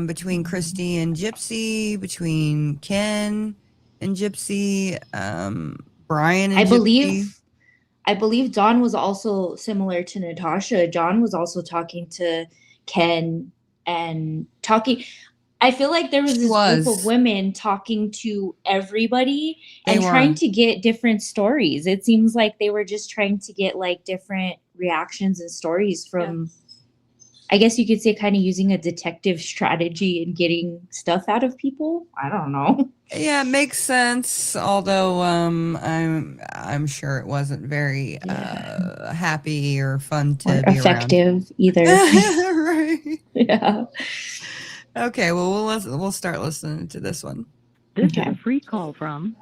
between Christy and Gypsy, between Ken and Gypsy, Brian and Gypsy. I believe Dawn was also similar to Natasha. Dawn was also talking to Ken and talking. I feel like there was this group of women talking to everybody and trying to get different stories. It seems like they were just trying to get like different reactions and stories from, I guess you could say, kind of using a detective strategy and getting stuff out of people. I don't know. Yeah, it makes sense. Although I'm sure it wasn't very happy or fun to be effective around. Either. Right. Yeah. Okay, well we'll start listening to this one. This is a free call from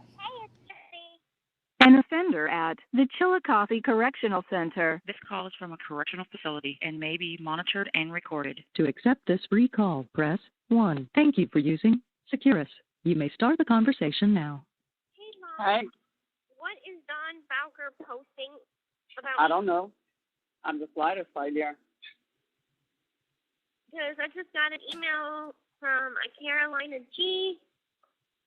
an offender at the Chillicothe Correctional Center. This call is from a correctional facility and may be monitored and recorded. To accept this free call, press 1. Thank you for using Securus. You may start the conversation now. Hey, Mom. Hi. What is Don Bowker posting about? I don't know. I'm the flight there. Because I just got an email from a Carolina G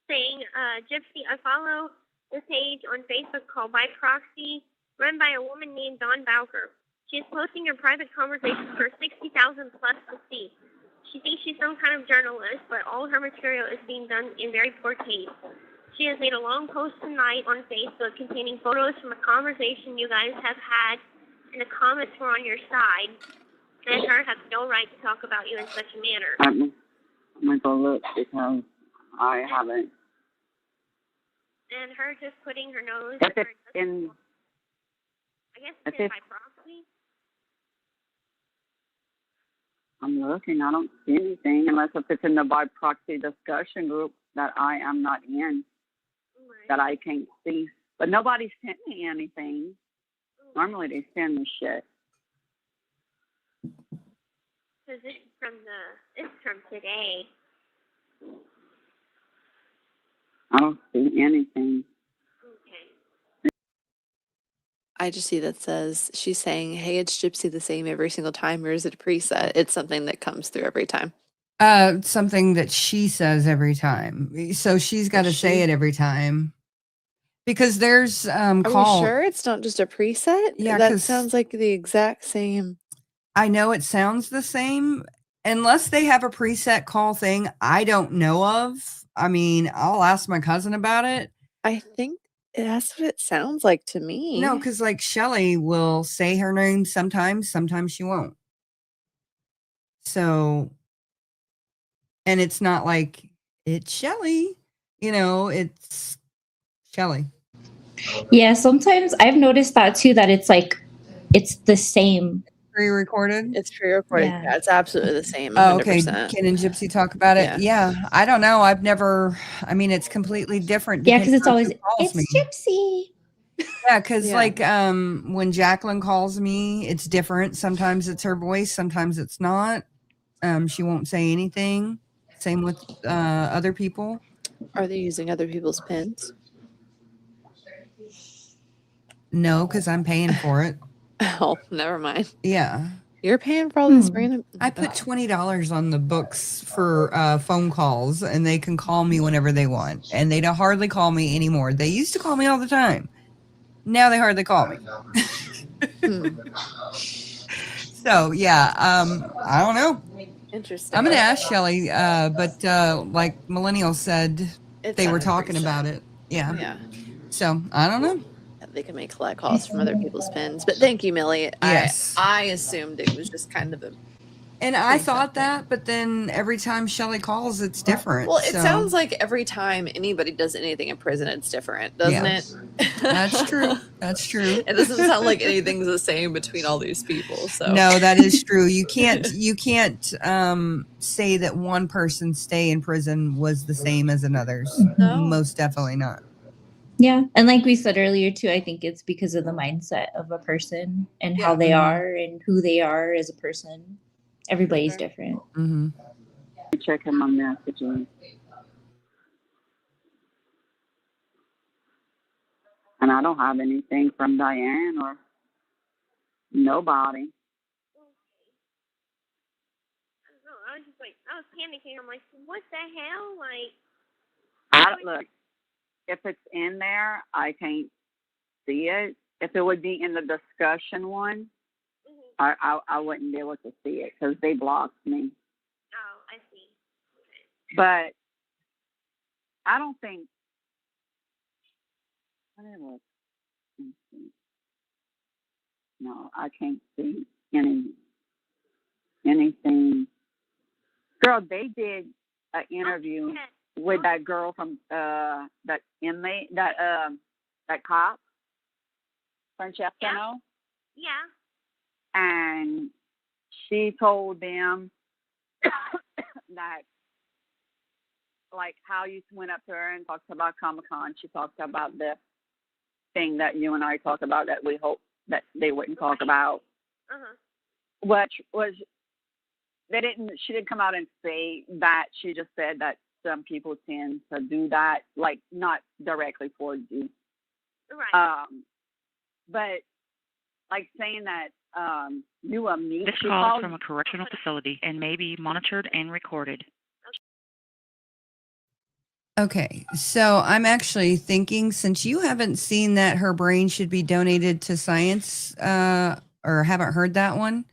saying, Gypsy, I follow the page on Facebook called By Proxy, run by a woman named Dawn Bowker. She is posting her private conversations for 60,000 plus to see. She thinks she's some kind of journalist, but all her material is being done in very poor taste. She has made a long post tonight on Facebook containing photos from a conversation you guys have had, and the comments were on your side, and her have no right to talk about you in such a manner. I'm going to go look because I haven't. And her just putting her nose If it's in, I guess if it's in it's, by proxy. I'm looking. I don't see anything unless if it's in the by proxy discussion group that I am not in, that I can't see. But nobody sent me anything. Normally they send me shit. Because this is from today. I don't see anything. Okay. I just see that says she's saying, "Hey, it's Gypsy the same every single time," or is it a preset? It's something that comes through every time. Something that she says every time. So she's got to say it every time. Because there's Are we sure it's not just a preset? Yeah, that 'cause sounds like the exact same. I know it sounds the same. Unless they have a preset call thing I don't know of. I mean, I'll ask my cousin about it. I think that's what it sounds like to me. No, because like Shelly will say her name sometimes she won't. So, and it's not like it's Shelly, it's Shelly. Yeah, sometimes I've noticed that too, that it's like, it's the same. Pre-recorded? It's pre-recorded. Yeah. Yeah, it's absolutely the same. Oh, 100%. okay. Ken and Gypsy talk about it. Yeah. I don't know. It's completely different. Yeah, because it's depending on always, who calls it's me. Gypsy. Yeah, because when Jacqueline calls me, it's different. Sometimes it's her voice, sometimes it's not. She won't say anything. Same with other people. Are they using other people's pins? No, because I'm paying for it. Oh, never mind. Yeah. You're paying for all this random. I put $20 on the books for phone calls, and they can call me whenever they want. And they don't hardly call me anymore. They used to call me all the time. Now they hardly call me. So yeah, I don't know. Interesting. I'm gonna ask Shelly, but like Millennial said, they were talking about it. Yeah. Yeah. So I don't know. They can make collect calls from other people's pins. But thank you, Millie. Yes. I assumed it was just kind of a. And I thought that, but then every time Shelly calls, it's different. Well, it sounds like every time anybody does anything in prison, it's different, doesn't it? That's true. That's true. It doesn't sound like anything's the same between all these people. So no, that is true. You can't say that one person's stay in prison was the same as another's. No. Most definitely not. Yeah. And like we said earlier too, I think it's because of the mindset of a person and how they are and who they are as a person. Everybody's different. Mm-hmm. Checking my messages. And I don't have anything from Diane or nobody. I was just like, I was panicking. I'm like, what the hell? Look, if it's in there, I can't see it. If it would be in the discussion one, I wouldn't be able to see it because they blocked me. Oh, I see. Okay. But I don't think. Whatever. No, I can't see anything. Girl, they did an interview with that girl from that inmate, that cop, Francesco. Yeah. And she told them that, like, how you went up to her and talked about Comic-Con. She talked about the thing that you and I talked about that we hope that they wouldn't talk about. Which was, she didn't come out and say that. She just said that some people tend to do that, like, not directly towards you. Right. But, like, saying that you and me. This call is from a correctional facility and may be monitored and recorded. Okay, so I'm actually thinking, since you haven't seen that her brain should be donated to science, or haven't heard that one,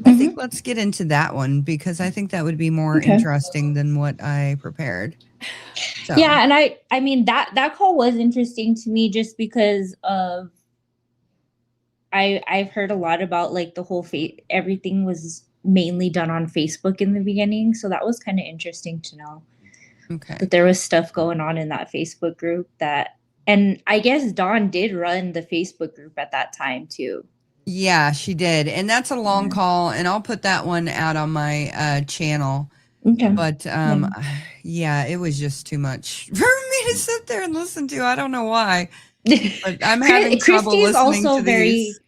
I think let's get into that one because I think that would be more interesting than what I prepared. So. Yeah, and I mean that call was interesting to me just because of I've heard a lot about like the whole everything was mainly done on Facebook in the beginning, so that was kind of interesting to know. Okay. That there was stuff going on in that Facebook group and I guess Dawn did run the Facebook group at that time too. Yeah, she did. And that's a long call, and I'll put that one out on my channel. Okay. But yeah, it was just too much for me to sit there and listen to. I don't know why. But I'm having trouble listening to these.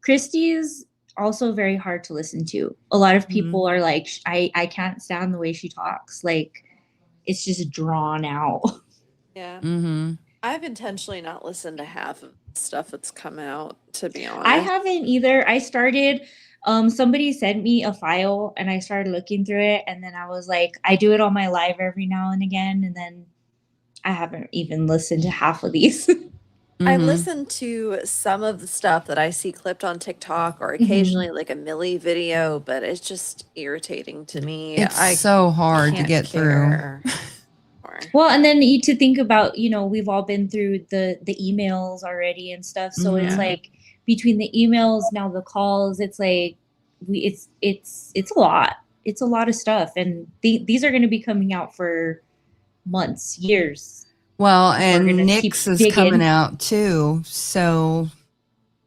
Christy is also very hard to listen to. A lot of people are like, I can't stand the way she talks. Like, it's just drawn out. Yeah. Mm-hmm. I've intentionally not listened to half of the stuff that's come out, to be honest. I haven't either. I started, somebody sent me a file and I started looking through it. And then I was like, I do it on my live every now and again. And then I haven't even listened to half of these. I listen to some of the stuff that I see clipped on TikTok or occasionally like a Millie video, but it's just irritating to me. It's so hard to get through. Well, and then to think about, we've all been through the emails already and stuff. So it's like between the emails, now the calls, it's like it's a lot. It's a lot of stuff. And these are going to be coming out for months, years. Well, and Nick's is coming out too. So.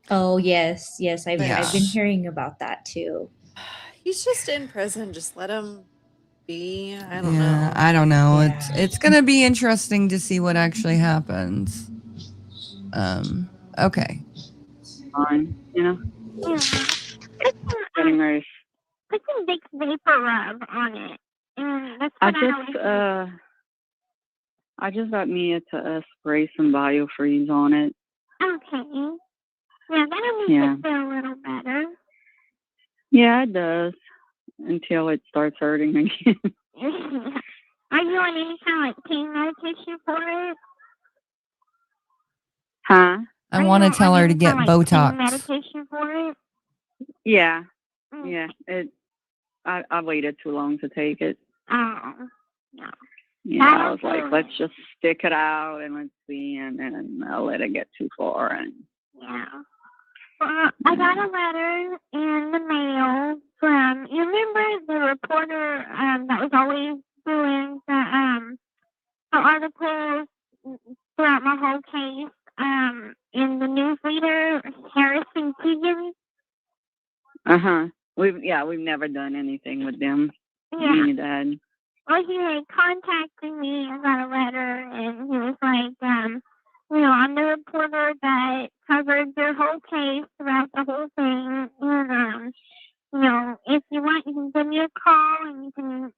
Oh, yes. I've been hearing about that too. He's just in prison. Just let him be. I don't know. Yeah. It's going to be interesting to see what actually happens. Okay. Fine, Yeah. Getting nice. Put some Vicks Vapor Rub on it. And that's what I just got Mia to spray some BioFreeze on it. Okay. Yeah, that'll make it feel a little better. Yeah, it does. Until it starts hurting again. Are you on any kind of pain medication for it? Huh? I want to tell her to get Botox. Pain medication for it? Yeah. Yeah. I waited too long to take it. Oh. No. Yeah, I was like, let's just stick it out and let's see, and then I'll let it get too far. And yeah. Well, I got a letter in the mail from, you remember the reporter that was always doing the articles throughout my whole case in the newsletter, Harrison Keegan? We've never done anything with them. Yeah. Me and Dad. Well, he had contacted me and got a letter, and he was like, I'm the reporter that covered your whole case throughout the whole thing, and, if you want, you can give me a call, and you can,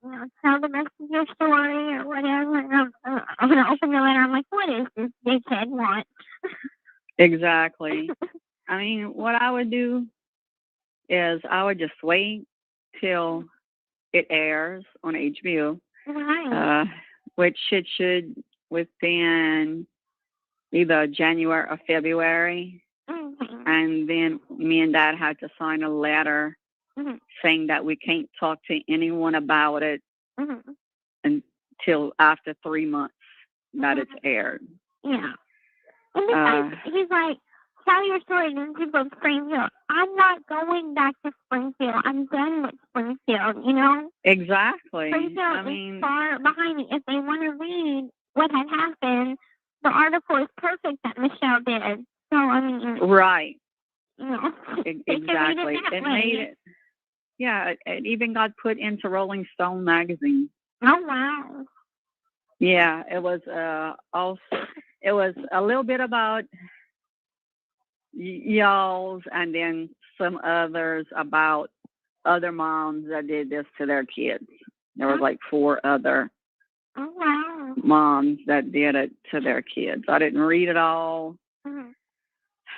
tell the rest of your story or whatever, and I'm going to open the letter. I'm like, what is this dickhead want? Exactly. I mean, what I would do is I would just wait till it airs on HBO, right. which it should within either January or February. And then me and Dad had to sign a letter saying that we can't talk to anyone about it until after 3 months that it's aired. Yeah. And besides, he's like, tell your story to people in Springfield. I'm not going back to Springfield. I'm done with Springfield, Exactly. Springfield is far behind me. If they want to read what had happened, the article is perfect that Michelle did. So, I mean... Right. Exactly. It made it... Yeah, it even got put into Rolling Stone magazine. Oh, wow. Yeah, it was also... It was a little bit about... y'all's, and then some others about other moms that did this to their kids. There was like 4 other moms that did it to their kids. I didn't read it all.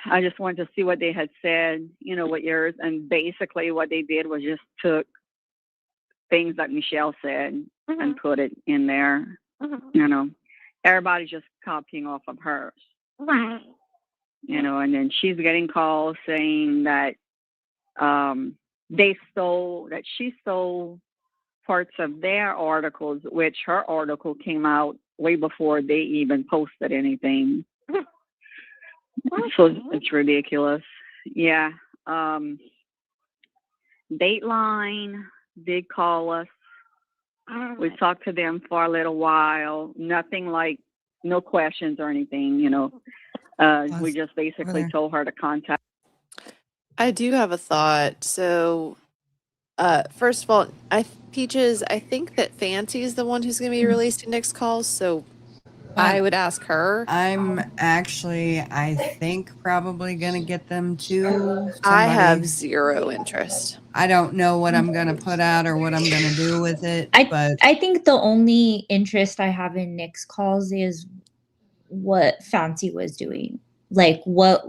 I just wanted to see what they had said, what yours, and basically what they did was just took things that Michelle said and put it in there, everybody's just copying off of hers. Right. You know, and then she's getting calls saying that she stole parts of their articles, which her article came out way before they even posted anything. So it's ridiculous. Yeah. Dateline did call us. We talked to them for a little while. Nothing like, no questions or anything, you know. We just basically told her to contact. I do have a thought. So, first of all, Peaches, I think that Fancy is the one who's going to be releasing Nick's calls. So I would ask her. I'm actually, I think, probably going to get them to I somebody. have zero interest. I don't know what I'm going to put out or what I'm going to do with it. But I think the only interest I have in Nick's calls is what Fancy was doing. Like what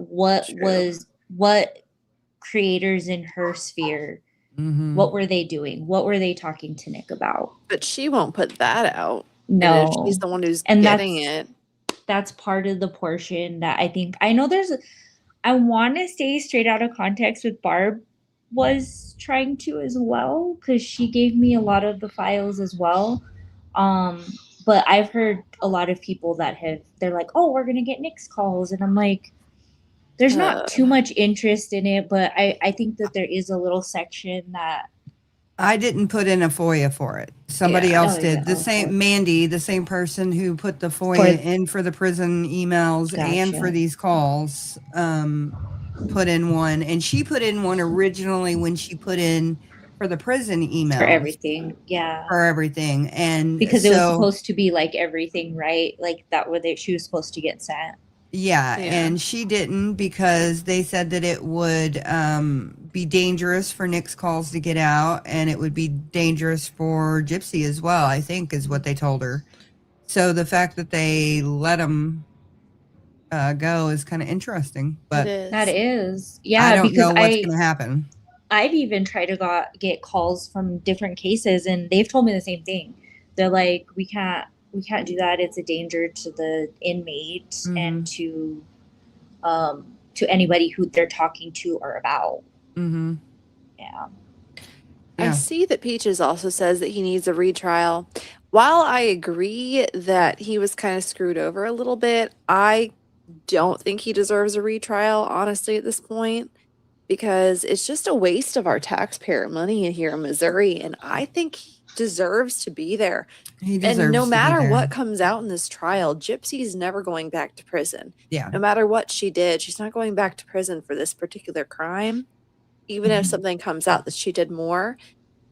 creators in her sphere, what were they doing? What were they talking to Nick about? But she won't put that out. No. And if she's the one who's getting it. That's part of the portion that I think, I know I want to say straight out of context with Barb was trying to as well, because she gave me a lot of the files as well. But I've heard a lot of people that they're like, oh, we're going to get Nick's calls. And I'm like, there's not too much interest in it, but I think that there is a little section that I didn't put in a FOIA for it. Somebody else did. Mandy, the same person who put the FOIA in for the prison emails and for these calls, put in one. And she put in one originally when she put in for the prison emails. For everything, yeah. For everything. And because it was supposed to be like everything, right? Like that she was supposed to get sent. Yeah, and she didn't because they said that it would be dangerous for Nick's calls to get out, and it would be dangerous for Gypsy as well, I think, is what they told her. So the fact that they let them go is kind of interesting. But that is. Yeah, I don't know what's going to happen. I've even tried to get calls from different cases, and they've told me the same thing. They're like, we can't do that. It's a danger to the inmate and to anybody who they're talking to or about. Yeah. I see that Peaches also says that he needs a retrial. While I agree that he was kind of screwed over a little bit, I don't think he deserves a retrial, honestly, at this point, because it's just a waste of our taxpayer money here in Missouri, and I think he deserves to be there. And no matter what comes out in this trial, Gypsy's never going back to prison. Yeah. No matter what she did, she's not going back to prison for this particular crime. Even if something comes out that she did more,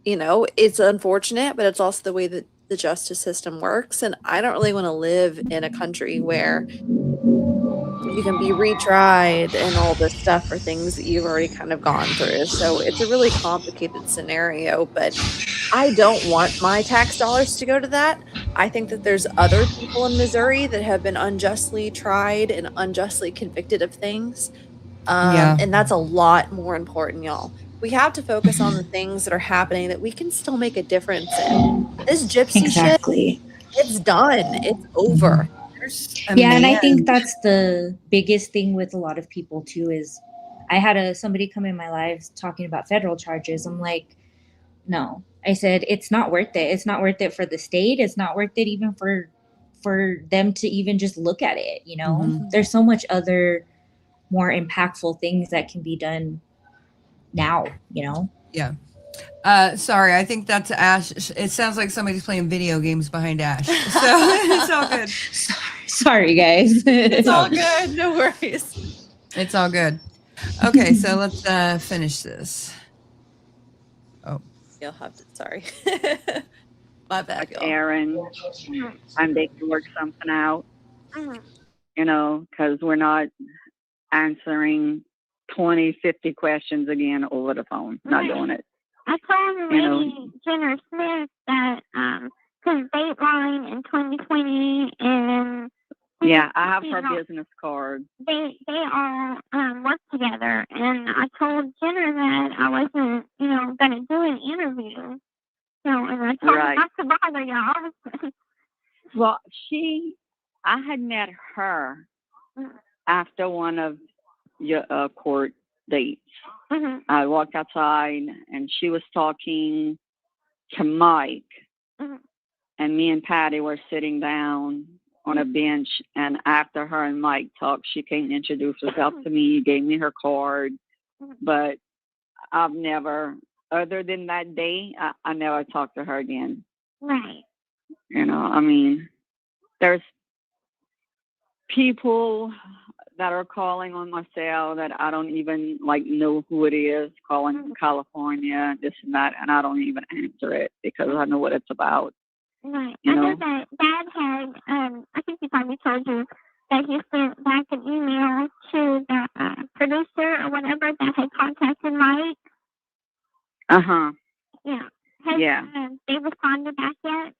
you know, it's unfortunate, but it's also the way that the justice system works. And I don't really want to live in a country where you can be retried and all this stuff for things that you've already kind of gone through. So it's a really complicated scenario, but I don't want my tax dollars to go to that. I think that there's other people in Missouri that have been unjustly tried and unjustly convicted of things. And that's a lot more important, y'all. We have to focus on the things that are happening that we can still make a difference in. This Gypsy shit, it's done. It's over. And I think that's the biggest thing with a lot of people too is I had somebody come in my life talking about federal charges. I'm like, no. I said, it's not worth it. It's not worth it for the state. It's not worth it even for them to even just look at it, you know? There's so much other more impactful things that can be done now, you know? Yeah. Sorry, I think that's Ash. It sounds like somebody's playing video games behind Ash. So it's all good. Sorry, guys. It's all good. No worries. It's all good. Okay, so let's finish this. Oh. You'll have to, sorry. My bad, y'all. Aaron, they can work something out, you know, because we're not answering 20, 50 questions again over the phone. Not doing it. I told Lady Jenner Smith that because Dateline in 2020 and yeah, I have her business card. They all work together, and I told Jenner that I wasn't, you know, going to do an interview. So, and I told her not to bother y'all. Well, she I had met her after one of your court dates. I walked outside and she was talking to Mike, and me and Patty were sitting down on a bench, and after her and Mike talked, she came and introduced herself to me, gave me her card, but I've never, other than that day, I never talked to her again. Right. You know, I mean, there's people that are calling on my cell that I don't even know who it is, calling from California, this and that, and I don't even answer it because I know what it's about. Right. You I know know that Dad had, I think he probably told you that he sent back an email to the producer or whatever that had contacted Mike. Uh-huh. Yeah. Has they responded back yet?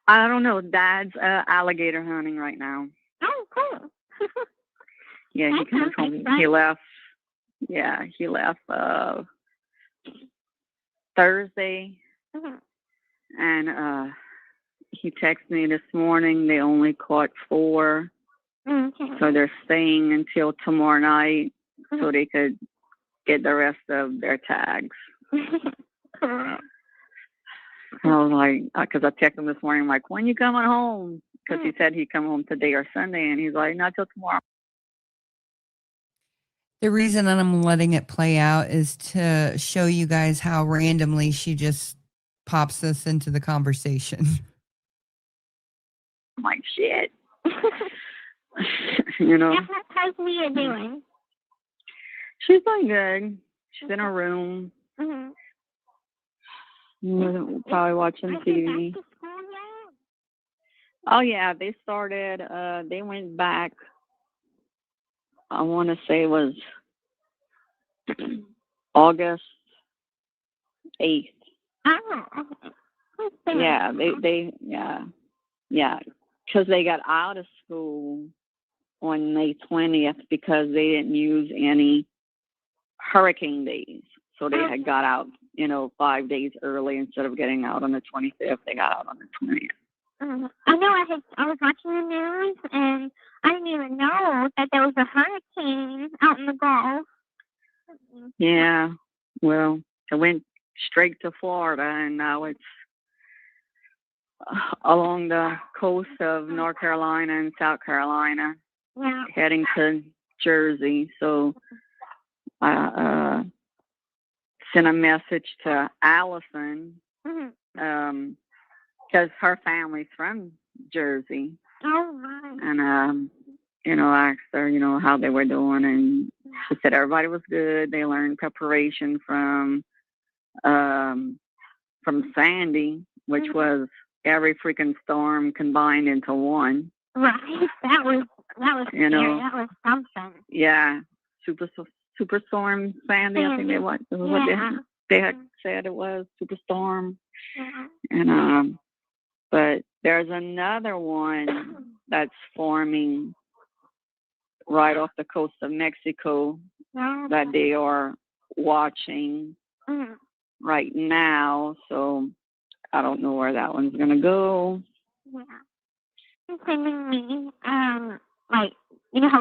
I don't know. Dad's alligator hunting right now. Oh, cool. Yeah, he comes home. He left. Yeah, he left Thursday, and he texted me this morning. They only caught 4, so they're staying until tomorrow night so they could get the rest of their tags. I was like, because I texted him this morning, I'm like, when you coming home? Because he said he'd come home today or Sunday, and he's like, not till tomorrow. The reason that I'm letting it play out is to show you guys how randomly she just pops us into the conversation. I'm like, shit. You know? How's Mia doing? She's doing good. She's in her room. Probably watching TV. Oh, yeah, they started, they went back, I want to say it was August 8th. Oh, okay. Yeah, because they got out of school on May 20th because they didn't use any hurricane days. So they had got out, 5 days early. Instead of getting out on the 25th, they got out on the 20th. I know I was watching the news, and I didn't even know that there was a hurricane out in the Gulf. Yeah, well, it went straight to Florida, and now it's along the coast of North Carolina and South Carolina, heading to Jersey. So I sent a message to Allison, because her family's from Jersey. Oh, right. And, asked her, how they were doing. And she said everybody was good. They learned preparation from Sandy, which was every freaking storm combined into one. Right. That was scary. That was something. Yeah. Superstorm Sandy, I think what they had said it was, Superstorm. And but there's another one that's forming right off the coast of Mexico that they are watching right now. So I don't know where that one's gonna go. Yeah. It's sending me how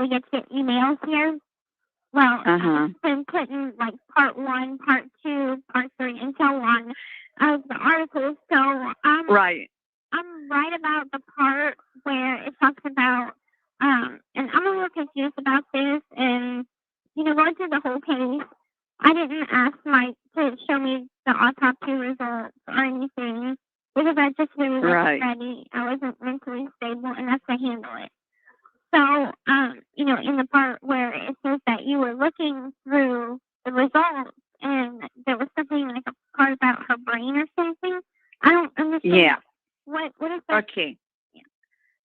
we get the emails here. Well, I've been putting part 1, part 2, part 3, and so on of the articles. So I'm right about the part where it talks about, and I'm a little confused about this. And going through the whole case, I didn't ask Mike to show me the autopsy results or anything because I just really wasn't ready. I wasn't mentally stable enough to handle it. So, in the part where it says that you were looking through the results and there was something like a part about her brain or something, I don't understand. Yeah. What is that? Okay. Yeah.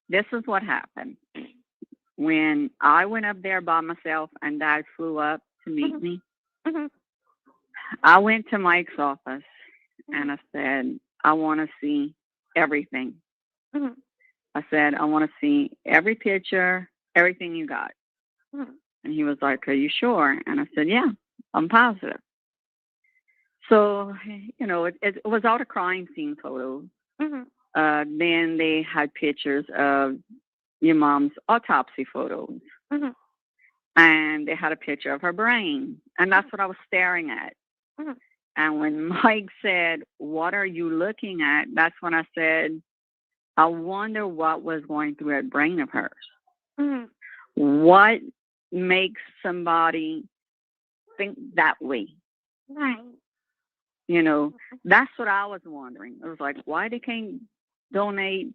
This is what happened. When I went up there by myself and Dad flew up to meet me, I went to Mike's office and I said, I want to see everything. I said, I want to see every picture, everything you got. And he was like, are you sure? And I said, yeah, I'm positive. So, it was all the crime scene photos. then they had pictures of your mom's autopsy photos. Mm-hmm. And they had a picture of her brain. And that's what I was staring at. Mm-hmm. And when Mike said, "What are you looking at?" That's when I said, I wonder what was going through that brain of hers. Mm-hmm. What makes somebody think that way? Right. You know, that's what I was wondering. It was like, why they can't donate,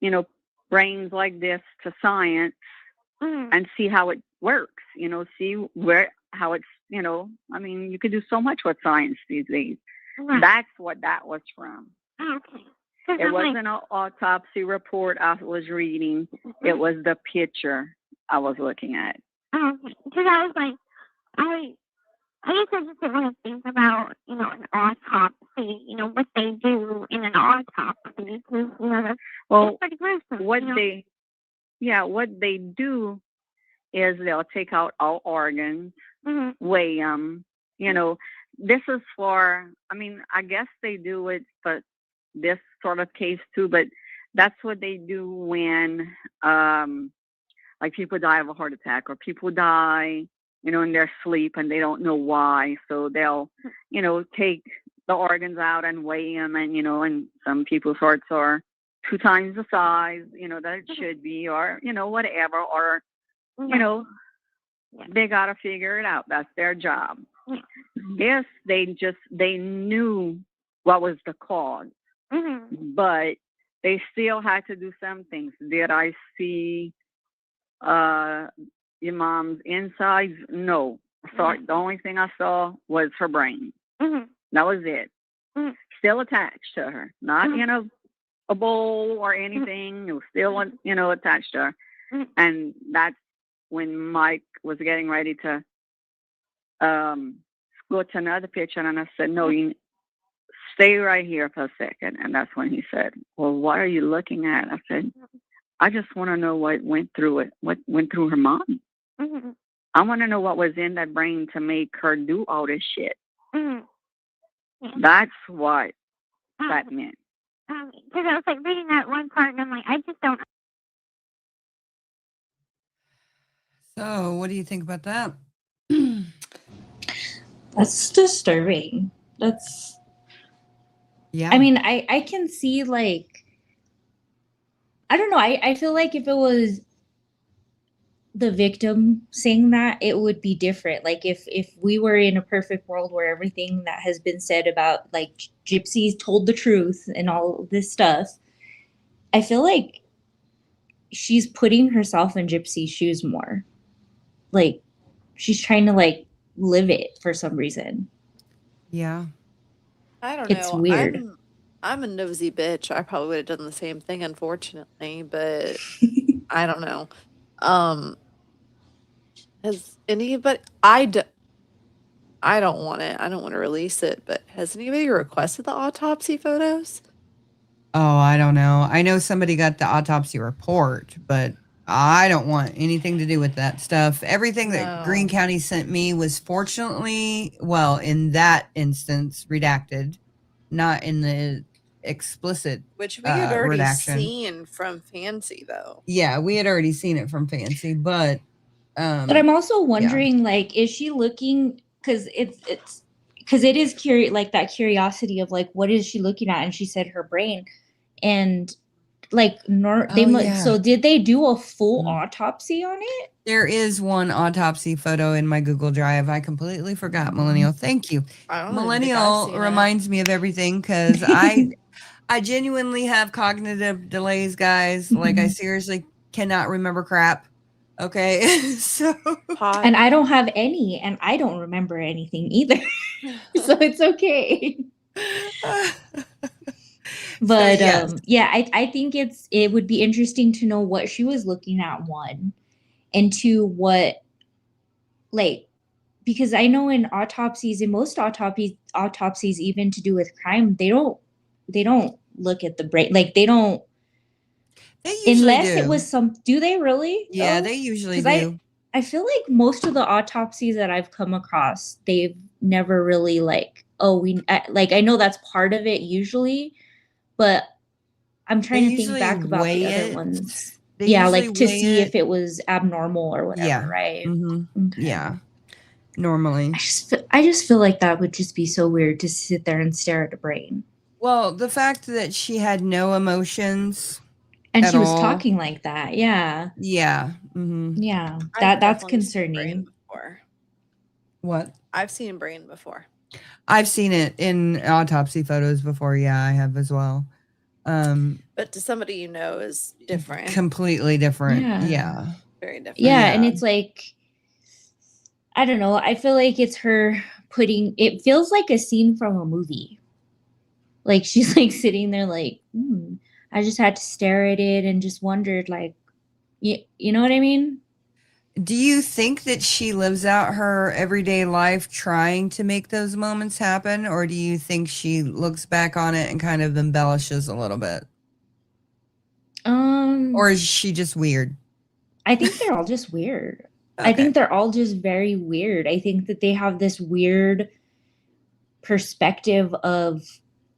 you know, brains like this to science and see how it works, you know, see how it's, you know, I mean, you could do so much with science these days. Right. That's what that was from. Okay. It wasn't an autopsy report I was reading. It was the picture I was looking at. Okay. Because I was like, I guess I just didn't want to think about, you know, an autopsy, you know, what they do in an autopsy. Because, you know, that's pretty gruesome. What they do is they'll take out all organs, weigh them. You know, this is for, I mean, I guess they do it for this sort of case too, but that's what they do when, like people die of a heart attack or people die, you know, in their sleep and they don't know why. So they'll, you know, take the organs out and weigh them, and, you know, and some people's hearts are 2 times the size, you know, that it should be, or, you know, whatever, or, you know, they got to figure it out. That's their job. Yes, they knew what was the cause, but they still had to do some things. Did I see your mom's insides? No. The only thing I saw was her brain. That was it. Still attached to her, not in a bowl or anything. It was still, you know, attached to her. And that's when Mike was getting ready to go to another picture, and I said, "No, you stay right here for a second." And that's when he said, "Well, what are you looking at?" I said, "I just want to know what went through it, what went through her mind. I want to know what was in that brain to make her do all this shit." That's what that meant. Because I was like reading that one part, and I'm like, I just don't. So, what do you think about that? That's disturbing. That's, yeah. I mean, I can see, like, I don't know. I feel like if it was the victim saying that, it would be different. Like if we were in a perfect world where everything that has been said about like gypsies told the truth and all this stuff, I feel like she's putting herself in Gypsy's shoes more. Like she's trying to like live it for some reason. Yeah. I don't know. It's weird. I'm a nosy bitch. I probably would have done the same thing, unfortunately, but I don't know. Has anybody, I don't want it. I don't want to release it, but has anybody requested the autopsy photos? Oh, I don't know. I know somebody got the autopsy report, but I don't want anything to do with that stuff. Everything that Greene County sent me was fortunately, well, in that instance, redacted, not in the explicit which we had already redaction. Seen from Fancy, though. Yeah, we had already seen it from Fancy, but I'm also wondering, like, is she looking, because it's because it is curious, like that curiosity of like, what is she looking at? And she said her brain, and like, so did they do a full autopsy on it? There is one autopsy photo in my Google Drive. I completely forgot, Millennial. Thank you. Millennial reminds me of everything because I genuinely have cognitive delays, guys. Like I seriously cannot remember crap. Okay. So and I don't have any, and I don't remember anything either. So it's okay. But so, yes. Yeah, I think it would be interesting to know what she was looking at, one, and two, what, like, because I know in autopsies, in most autopsies, even to do with crime, they don't look at the brain, like they don't. They usually unless do. It was some. Do they really? Yeah, they usually do. I feel like most of the autopsies that I've come across, they've never really like, I know that's part of it usually, but I'm trying to think back about the other ones. Yeah, like to see if it was abnormal or whatever, right? Mm-hmm. Okay. Yeah. Normally. I just feel like that would just be so weird to sit there and stare at a brain. Well, the fact that she had no emotions and she was talking like that. Yeah. Yeah. Mm-hmm. Yeah. That's concerning. What? I've seen brain before. I've seen it in autopsy photos before. Yeah, I have as well. But to somebody you know is different. Completely different. Yeah. Very different. Yeah, and it's like, I don't know. I feel like it's her it feels like a scene from a movie. Like she's like sitting there like, I just had to stare at it and just wondered like, you know what I mean? Do you think that she lives out her everyday life trying to make those moments happen? Or do you think she looks back on it and kind of embellishes a little bit? Or is she just weird? I think they're all just weird. Okay. I think they're all just very weird. I think that they have this weird perspective of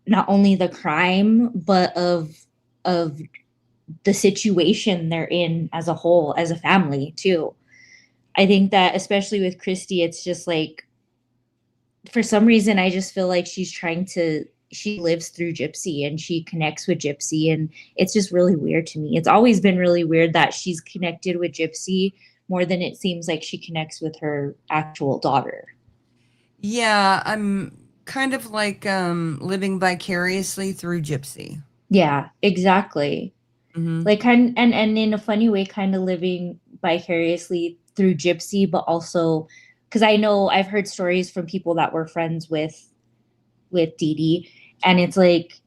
not only the crime, but of the situation they're in as a whole, as a family too. I think that especially with Christy, it's just like, for some reason, I just feel like she lives through Gypsy and she connects with Gypsy. And it's just really weird to me. It's always been really weird that she's connected with Gypsy more than it seems like she connects with her actual daughter. Yeah, I'm kind of like living vicariously through Gypsy. Yeah, exactly. Mm-hmm. Like and in a funny way, kind of living vicariously through Gypsy, but also because I know I've heard stories from people that were friends with Dee Dee, and it's like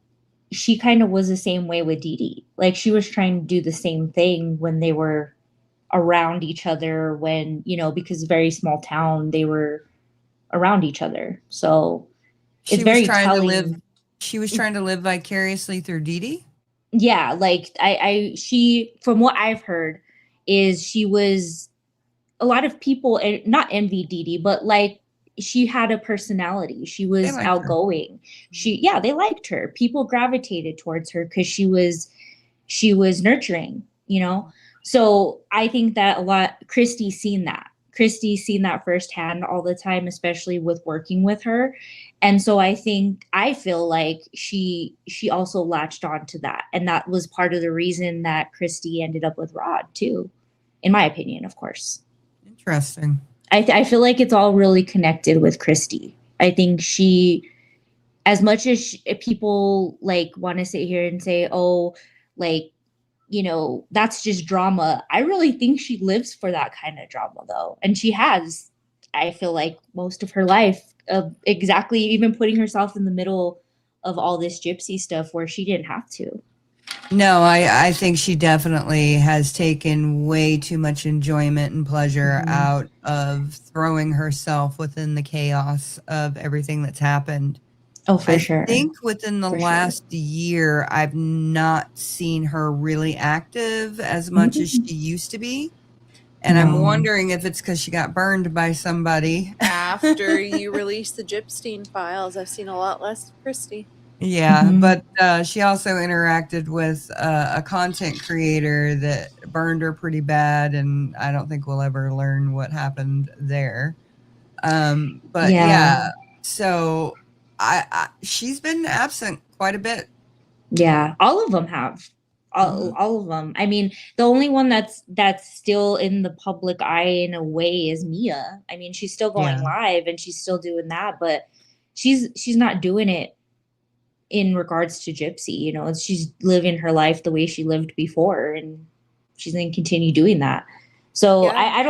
she kind of was the same way with Dee Dee. Like she was trying to do the same thing when they were around each other, when, because very small town, they were around each other. So it's very telling. She was trying to live vicariously through Dee Dee? Yeah, like she, from what I've heard, is she was, a lot of people not envy Dee Dee, but like she had a personality. She was outgoing. Her. They liked her. People gravitated towards her because she was nurturing, So I think that Christy's seen that. Christy's seen that firsthand all the time, especially with working with her. And so I feel like she also latched on to that. And that was part of the reason that Christy ended up with Rod too, in my opinion, of course. Interesting. I feel like it's all really connected with Christy. I think she, as much as people like want to sit here and say, oh, like, that's just drama. I really think she lives for that kind of drama though. And she has, I feel like, most of her life of exactly even putting herself in the middle of all this Gypsy stuff where she didn't have to. No, I think she definitely has taken way too much enjoyment and pleasure out of throwing herself within the chaos of everything that's happened. Oh, for sure. I think within the last year, I've not seen her really active as much as she used to be. And I'm wondering if it's because she got burned by somebody. After you release the Gypstein files, I've seen a lot less of Christy. Yeah, but she also interacted with a content creator that burned her pretty bad, and I don't think we'll ever learn what happened there. But yeah, so she's been absent quite a bit. Yeah, all of them have. All of them. I mean, the only one that's still in the public eye in a way is Mia. I mean, she's still going live and she's still doing that, but she's not doing it in regards to Gypsy. She's living her life the way she lived before, and she's going to continue doing that. So I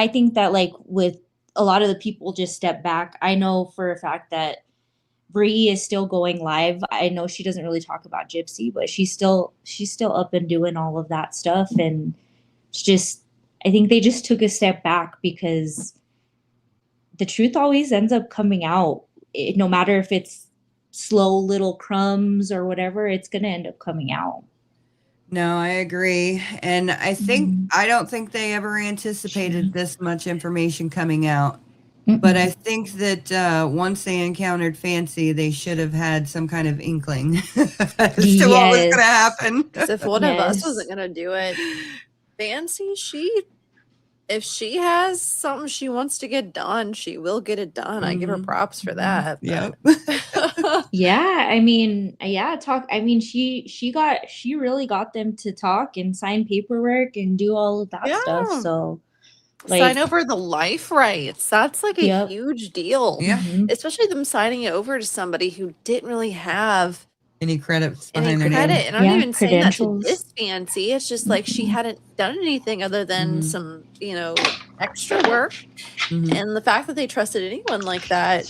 think that like with a lot of the people just step back. I know for a fact that Bree is still going live. I know she doesn't really talk about Gypsy, but she's still up and doing all of that stuff. And it's just, I think they just took a step back because the truth always ends up coming out. No matter if it's slow little crumbs or whatever, it's going to end up coming out. No, I agree. And I don't think they ever anticipated this much information coming out But I think that once they encountered Fancy, they should have had some kind of inkling as to what was going to happen. Because if one of us wasn't going to do it, Fancy, if she has something she wants to get done, she will get it done. I give her props for that. Yep. Yeah, I mean, she really got them to talk and sign paperwork and do all of that stuff. So sign over the life rights. That's like a huge deal. Yeah. Especially them signing it over to somebody who didn't really have any credits behind their name. And I'm not even saying that to this Fancy. It's just like she hadn't done anything other than some, extra work. And the fact that they trusted anyone like that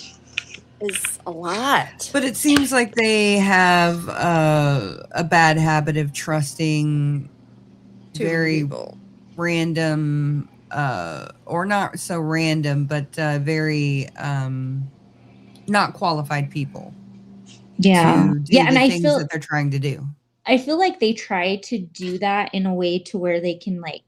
is a lot. But it seems like they have a bad habit of trusting very random or not so random, but very not qualified people. Yeah. Yeah, and I feel that they're trying to do. I feel like they try to do that in a way to where they can like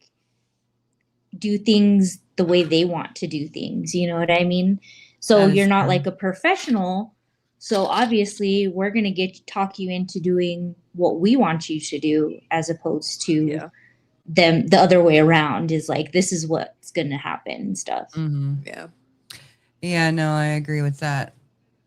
do things the way they want to do things. You know what I mean? So you're not like a professional. So obviously we're going to talk you into doing what we want you to do, as opposed to them the other way around, is like, this is what's going to happen and stuff. Yeah, no, I agree with that.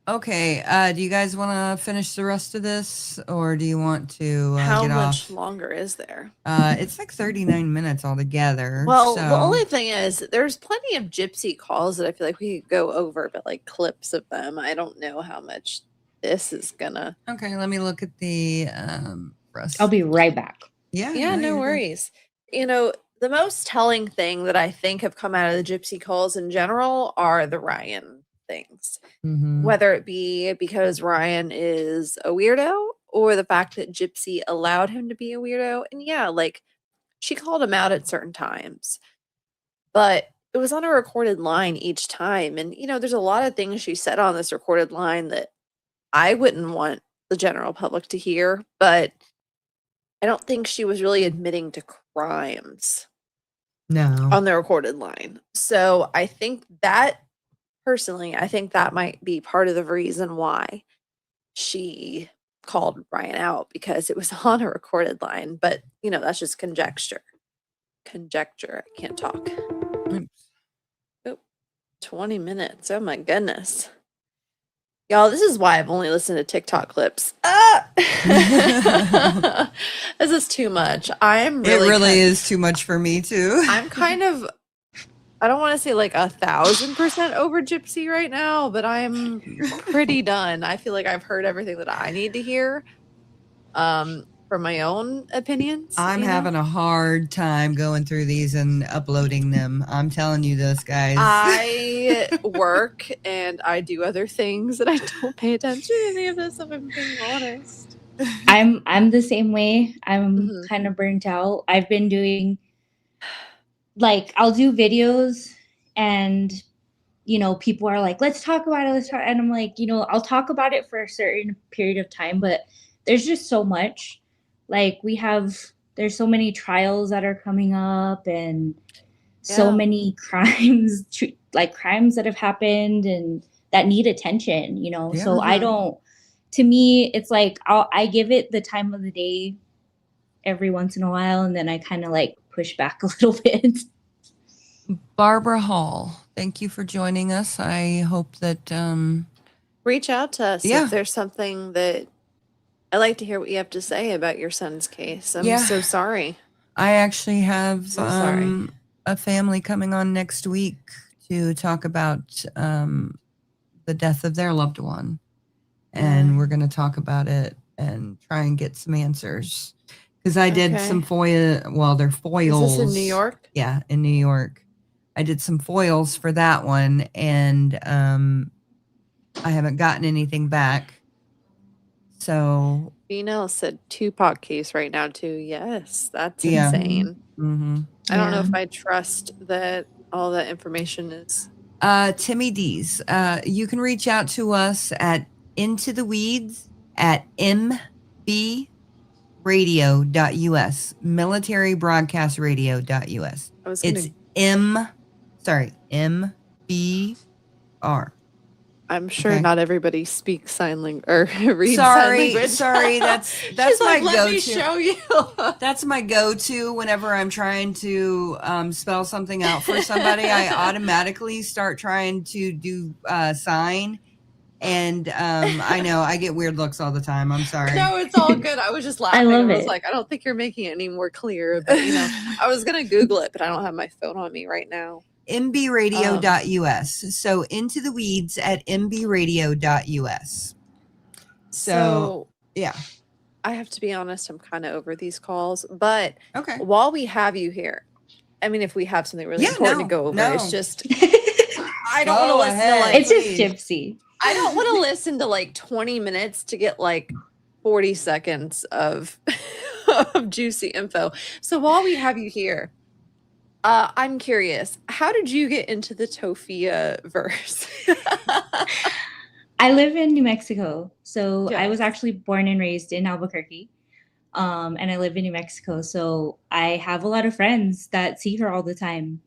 Okay, do you guys want to finish the rest of this, or do you want to How get much off? longer is there? It's like 39 minutes altogether. Well, so. the only thing is, there's plenty of Gypsy calls that I feel like we could go over, but like clips of them. I don't know how much this is gonna. Okay, let me look at the rest. I'll be right back. Yeah, no worries. The most telling thing that I think have come out of the Gypsy calls in general are the Ryan things. Whether it be because Ryan is a weirdo, or the fact that Gypsy allowed him to be a weirdo. And yeah, like she called him out at certain times, but it was on a recorded line each time. And there's a lot of things she said on this recorded line that I wouldn't want the general public to hear, but I don't think she was really admitting to crimes on the recorded line. So I think that personally, I think that might be part of the reason why she called Ryan out, because it was on a recorded line. But, that's just conjecture. I can't talk. 20 minutes. Oh, my goodness. Y'all, this is why I've only listened to TikTok clips. This is too much. It really is too much for me, too. I'm kind of... I don't want to say like 1,000% over Gypsy right now, but I'm pretty done. I feel like I've heard everything that I need to hear for my own opinions. I'm having a hard time going through these and uploading them. I'm telling you this, guys. I work and I do other things and I don't pay attention to any of this, if I'm being honest. I'm the same way. I'm kind of burnt out. I've been doing... like I'll do videos and, people are like, let's talk about it. And I'm like, I'll talk about it for a certain period of time, but there's just so much. Like there's so many trials that are coming up and so many crimes that have happened and that need attention, So to me, it's like, I give it the time of the day every once in a while. And then I kind of like push back a little bit. Barbara Hall, thank you for joining us. I hope that reach out to us if there's something that I like to hear what you have to say about your son's case. I'm so sorry. I actually have a family coming on next week to talk about the death of their loved one, and we're going to talk about it and try and get some answers. Because I did some they're foils. Is this in New York? Yeah, in New York. I did some foils for that one, and I haven't gotten anything back. So Female said Tupac case right now too. Yes, that's insane. I don't know if I trust that all that information is. Timmy D's. You can reach out to us at intotheweeds@mbradio.us, military-broadcast radio.us. It's MB are. I'm sure Okay. not everybody speaks sign language or reads sign language. Sorry, that's She's my like, let go-to. me show you. That's my go-to whenever I'm trying to spell something out for somebody. I automatically start trying to do sign, and I know I get weird looks all the time. I'm sorry. No, it's all good. I was just laughing. I love was it. like, I don't think you're making it any more clear, but I was gonna Google it, but I don't have my phone on me right now. mbradio.us. So Into the Weeds at mbradio.us. So yeah. I have to be honest, I'm kind of over these calls, but okay. While we have you here, I mean, if we have something really important to go over, it's just I don't want to listen to like it's just Gypsy. I don't want to listen to like 20 minutes to get like 40 seconds of of juicy info. So while we have you here, I'm curious, how did you get into the Tofia verse? I live in New Mexico. So Yes. I was actually born and raised in Albuquerque. And I live in New Mexico. So I have a lot of friends that see her all the time.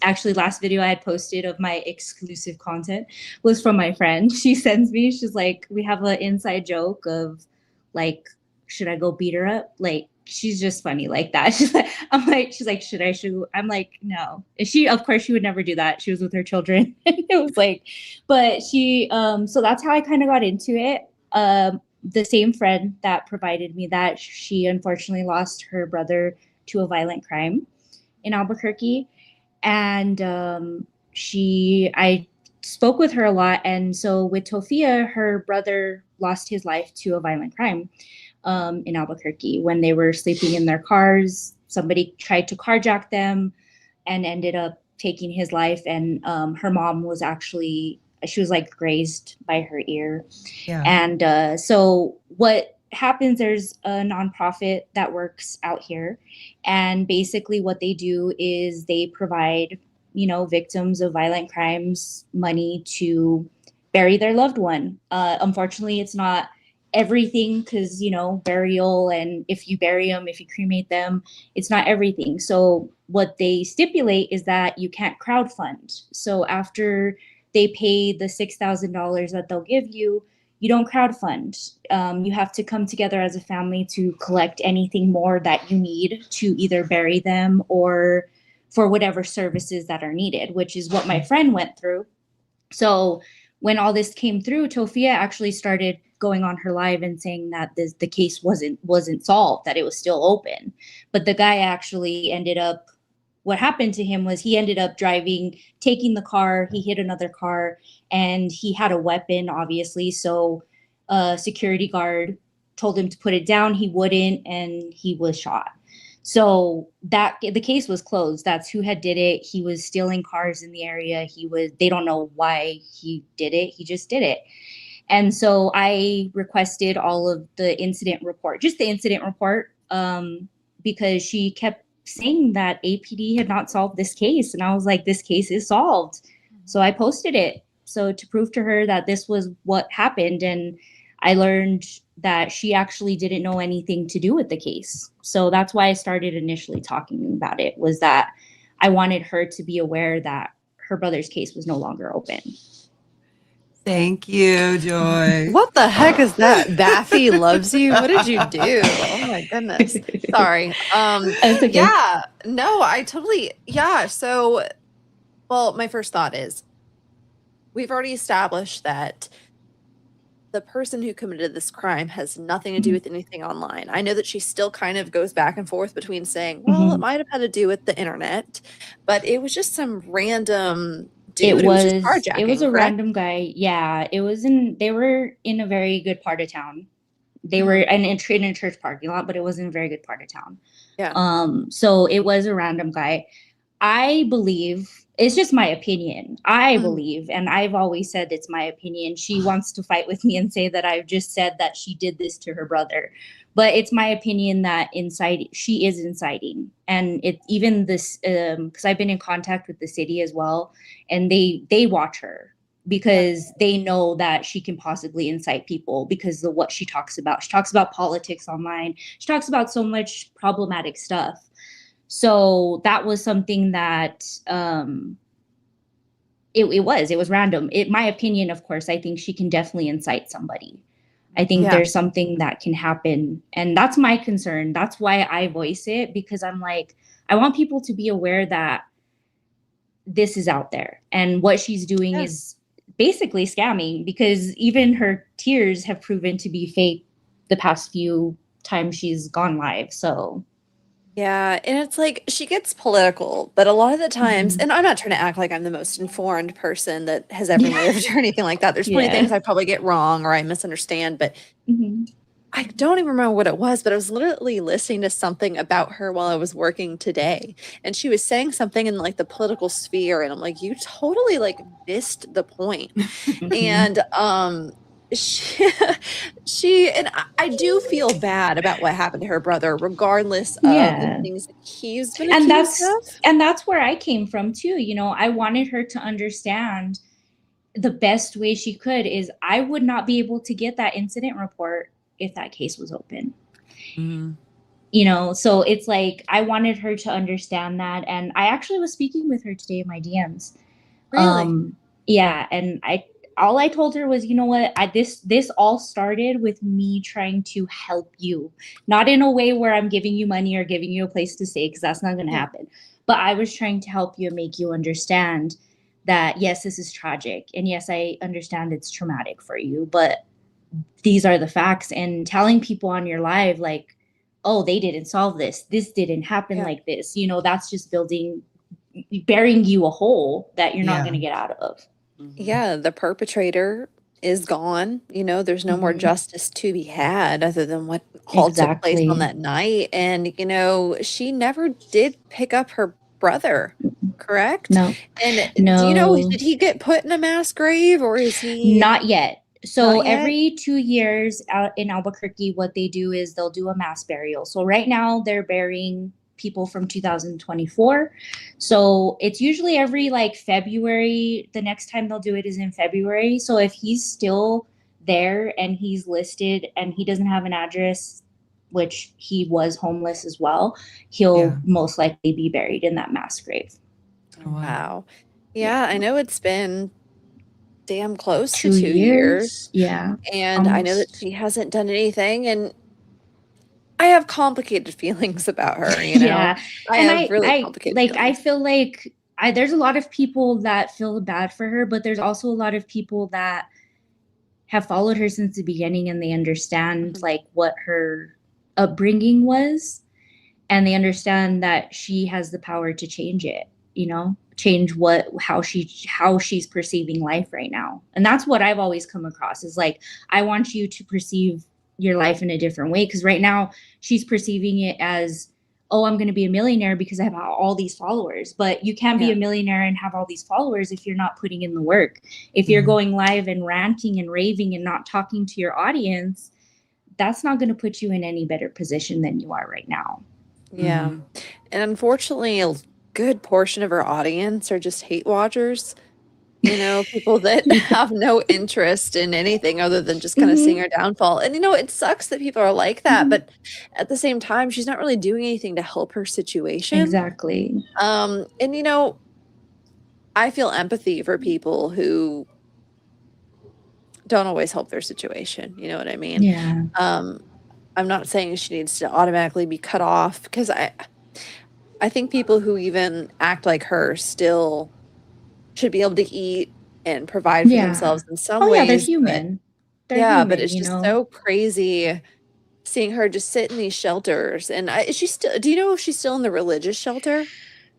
Actually, last video I had posted of my exclusive content was from my friend. She sends me, she's like, we have an inside joke of like, should I go beat her up? Like, she's just funny like that. She's like, should I shoot? I'm like, no. And she, of course, she would never do that. She was with her children. It was like, but she, so that's how I kind of got into it. The same friend that provided me that, she unfortunately lost her brother to a violent crime in Albuquerque. And I spoke with her a lot. And so with Tofia, her brother lost his life to a violent crime in Albuquerque. When they were sleeping in their cars, somebody tried to carjack them and ended up taking his life. And her mom was actually, she was like grazed by her ear. Yeah. And so what happens, there's a nonprofit that works out here. And basically what they do is they provide, victims of violent crimes money to bury their loved one. Unfortunately, it's not everything because, burial, and if you bury them, if you cremate them, it's not everything. So what they stipulate is that you can't crowdfund. So after they pay the $6,000 that they'll give you, you don't crowdfund. You have to come together as a family to collect anything more that you need to either bury them or for whatever services that are needed, which is what my friend went through. So when all this came through, Tofia actually started going on her live and saying that the case wasn't solved, that it was still open. But the guy actually ended up, what happened to him was he ended up taking the car, he hit another car, and he had a weapon, obviously. So a security guard told him to put it down. He wouldn't, and he was shot. So the case was closed. That's who had did it. He was stealing cars in the area. They don't know why he did it. He just did it. And so I requested all of the incident report, just the incident report, because she kept saying that APD had not solved this case. And I was like, this case is solved. So I posted it. So to prove to her that this was what happened. And I learned that she actually didn't know anything to do with the case. So that's why I started initially talking about it, was that I wanted her to be aware that her brother's case was no longer open. Thank you, Joy. What the heck is that? Baffy loves you. What did you do? Oh my goodness. Sorry. Okay. Yeah. No, I totally. Yeah. So, well, my first thought is, we've already established that the person who committed this crime has nothing to do with anything online. I know that she still kind of goes back and forth between saying, well, it might have had to do with the internet, but it was just some random dude. It was just carjacking, a correct? random guy. Yeah, they were in a very good part of town. They were in a church parking lot, but it wasn't a very good part of town. Yeah. So it was a random guy. I believe, it's just my opinion. I believe, and I've always said it's my opinion. She wants to fight with me and say that I've just said that she did this to her brother. But it's my opinion that she is inciting. And it even this, because I've been in contact with the city as well, and they watch her because they know that she can possibly incite people because of what she talks about. She talks about politics online. She talks about so much problematic stuff. So that was something that it was random. My opinion, of course, I think she can definitely incite somebody. I think there's something that can happen. And that's my concern. That's why I voice it, because I'm like, I want people to be aware that this is out there. And what she's doing is basically scamming, because even her tears have proven to be fake the past few times she's gone live. So yeah, and it's like she gets political, but a lot of the times, and I'm not trying to act like I'm the most informed person that has ever lived or anything like that. There's plenty of things I probably get wrong or I misunderstand, but I don't even remember what it was, but I was literally listening to something about her while I was working today, and she was saying something in like the political sphere, and I'm like, you totally like missed the point. And she and I do feel bad about what happened to her brother, regardless of the things that he's been accused of. And that's where I came from too. You know, I wanted her to understand the best way she could is I would not be able to get that incident report if that case was open. You know, so it's like I wanted her to understand that. And I actually was speaking with her today in my DMs. Really? Yeah, and all I told her was, you know what, this all started with me trying to help you, not in a way where I'm giving you money or giving you a place to stay, because that's not going to happen. But I was trying to help you and make you understand that, yes, this is tragic. And yes, I understand it's traumatic for you, but these are the facts. And telling people on your live, like, oh, they didn't solve this. This didn't happen like this. You know, that's just burying you a hole that you're not going to get out of. Yeah, the perpetrator is gone. You know, there's no more justice to be had other than what all took place on that night. And, you know, she never did pick up her brother, correct? No. And do you know, did he get put in a mass grave, or is he? Not yet. So every 2 years out in Albuquerque, what they do is they'll do a mass burial. So right now they're burying people from 2024. So it's usually every like February. The next time they'll do it is in February. So if he's still there and he's listed and he doesn't have an address, which he was homeless as well, he'll most likely be buried in that mass grave. Wow. Yeah, I know it's been damn close to 2 2 years. Yeah. And I know that she hasn't done anything, and I have complicated feelings about her, you know. Yeah. I have really complicated feelings. I feel like there's a lot of people that feel bad for her, but there's also a lot of people that have followed her since the beginning, and they understand like what her upbringing was, and they understand that she has the power to change it, you know, change how she's perceiving life right now. And that's what I've always come across is like, I want you to perceive your life in a different way, because right now she's perceiving it as, oh, I'm going to be a millionaire because I have all these followers. But you can't be a millionaire and have all these followers if you're not putting in the work. If you're going live and ranting and raving and not talking to your audience, that's not going to put you in any better position than you are right now. Yeah. And unfortunately, a good portion of our audience are just hate watchers. You know, people that have no interest in anything other than just kind of seeing her downfall. And, you know, it sucks that people are like that. But at the same time, she's not really doing anything to help her situation. Exactly. And, you know, I feel empathy for people who don't always help their situation. You know what I mean? Yeah. I'm not saying she needs to automatically be cut off, because I think people who even act like her still should be able to eat and provide for themselves in some ways. Yeah, they're human. But it's just so crazy seeing her just sit in these shelters. And is she still? Do you know if she's still in the religious shelter?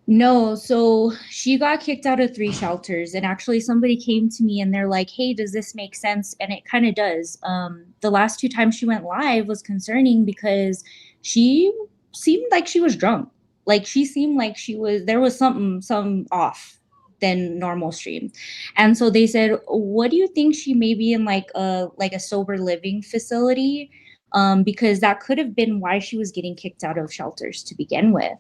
No, so she got kicked out of 3 shelters, and actually somebody came to me and they're like, hey, does this make sense? And it kind of does. The last 2 times she went live was concerning because she seemed like she was drunk. Like she seemed like there was some off than normal stream. And so they said, what do you think, she may be in like a sober living facility? Because that could have been why she was getting kicked out of shelters to begin with.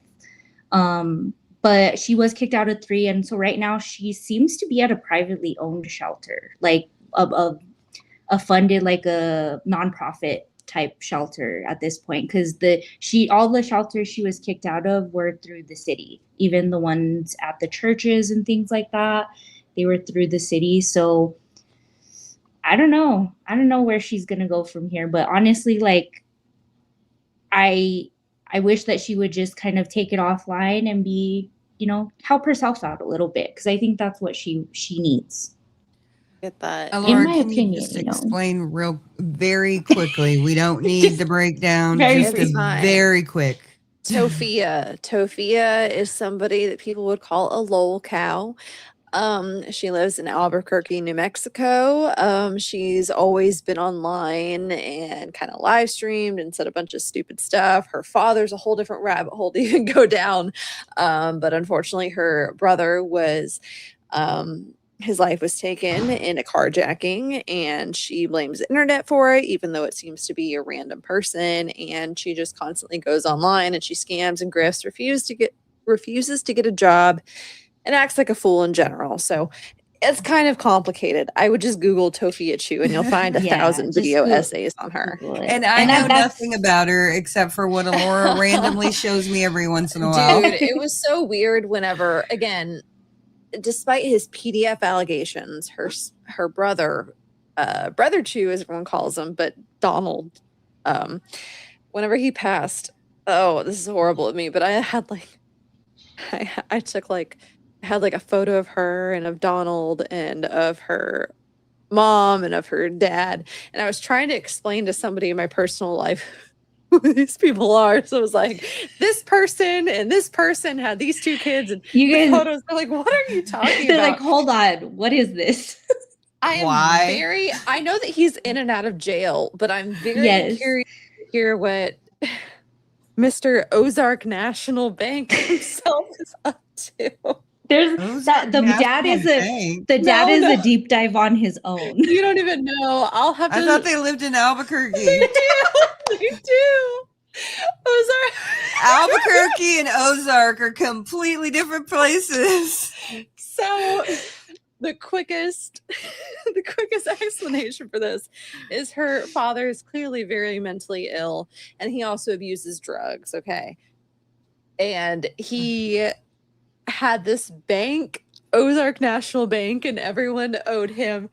But she was kicked out of 3. And so right now she seems to be at a privately owned shelter, like a funded, like a nonprofit type shelter at this point. Because all the shelters she was kicked out of were through the city, even the ones at the churches and things like that. they were through the city. So I don't know. I don't know where she's gonna go from here. But honestly, like I wish that she would just kind of take it offline and be, you know, help herself out a little bit, because I think that's what she needs. Get that. Laura, In my can opinion, you just you know. explain very quickly? We don't need the breakdown. Very Just quick. very quick. Tofia. Tofia is somebody that people would call a lol cow. She lives in Albuquerque, New Mexico. She's always been online and kind of live streamed and said a bunch of stupid stuff. Her father's a whole different rabbit hole to even go down. But unfortunately, her brother was, his life was taken in a carjacking, and she blames the internet for it, even though it seems to be a random person. And she just constantly goes online and she scams and grifts, refuses to get a job, and acts like a fool in general. So it's kind of complicated. I would just Google Tofia Chu and you'll find 1,000 video essays on her. And I know nothing about her except for what Laura randomly shows me every once in a while. Dude, it was so weird whenever, again, despite his PDF allegations, her brother, Brother Chu, as everyone calls him, but Donald, whenever he passed, oh, this is horrible of me, but I had a photo of her and of Donald and of her mom and of her dad. And I was trying to explain to somebody in my personal life who these people are. So it was like, this person and this person had these two kids, and you guys, the photos are like, what are you talking they're about? like, hold on, what is this? I know that he's in and out of jail, but I'm very curious to hear what Mr. Ozark National Bank himself is up to. There's that the dad is a deep dive on his own. You don't even know. I'll have to. I thought they lived in Albuquerque. They do. Ozark. Albuquerque and Ozark are completely different places. So the quickest explanation for this is her father is clearly very mentally ill, and he also abuses drugs. Okay. And he had this bank, Ozark National Bank, and everyone owed him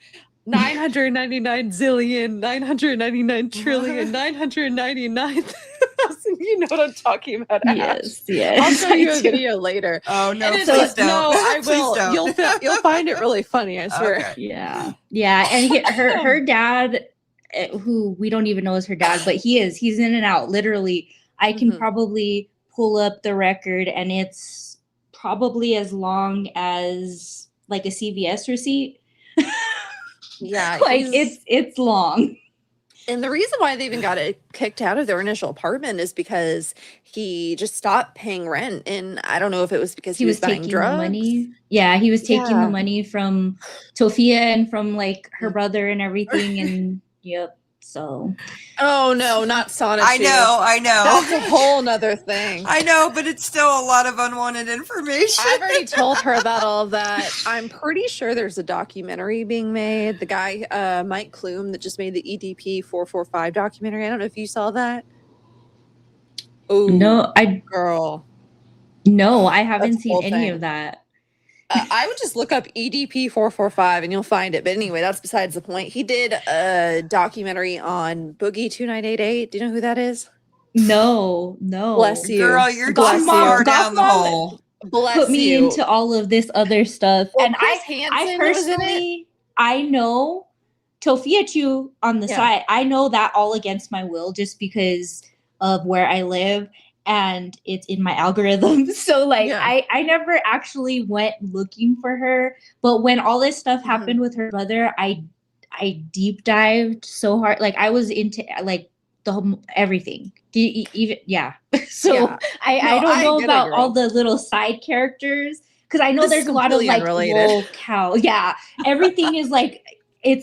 999 zillion, 999 trillion, 999,000. You know what I'm talking about, Ash? Yes. I'll show you a video later. Oh no, please don't. No, I will. Please don't. You'll find it really funny, I swear. Okay. Yeah. And her dad, who we don't even know is her dad, but he's in and out. Literally, I can probably pull up the record, and it's probably as long as like a CVS receipt. Yeah, like it's long. And the reason why they even got it kicked out of their initial apartment is because he just stopped paying rent. And I don't know if it was because he was buying taking drugs. The money. Yeah, he was taking the money from Tofia and from like her brother and everything. And yep. So. Oh no, not Sonic. I know. That's a whole nother thing. I know, but it's still a lot of unwanted information. I've already told her about all of that. I'm pretty sure there's a documentary being made. The guy, Mike Klume, that just made the EDP 445 documentary. I don't know if you saw that. Oh no, No, I haven't seen any of that. I would just look up EDP 445 and you'll find it. But anyway, that's besides the point. He did a documentary on Boogie 2988. Do you know who that is? No. Bless you. Girl, you're too far down the hole. Put me into all of this other stuff. Well, and Chris I personally, I know Tofia Chu on the side. I know that all against my will just because of where I live. And it's in my algorithm. So like I never actually went looking for her. But when all this stuff happened with her brother, I deep dived so hard. Like I was into like the whole everything. So I don't know about all the little side characters. Because I know there's a lot of like lol cow. Yeah. Everything is like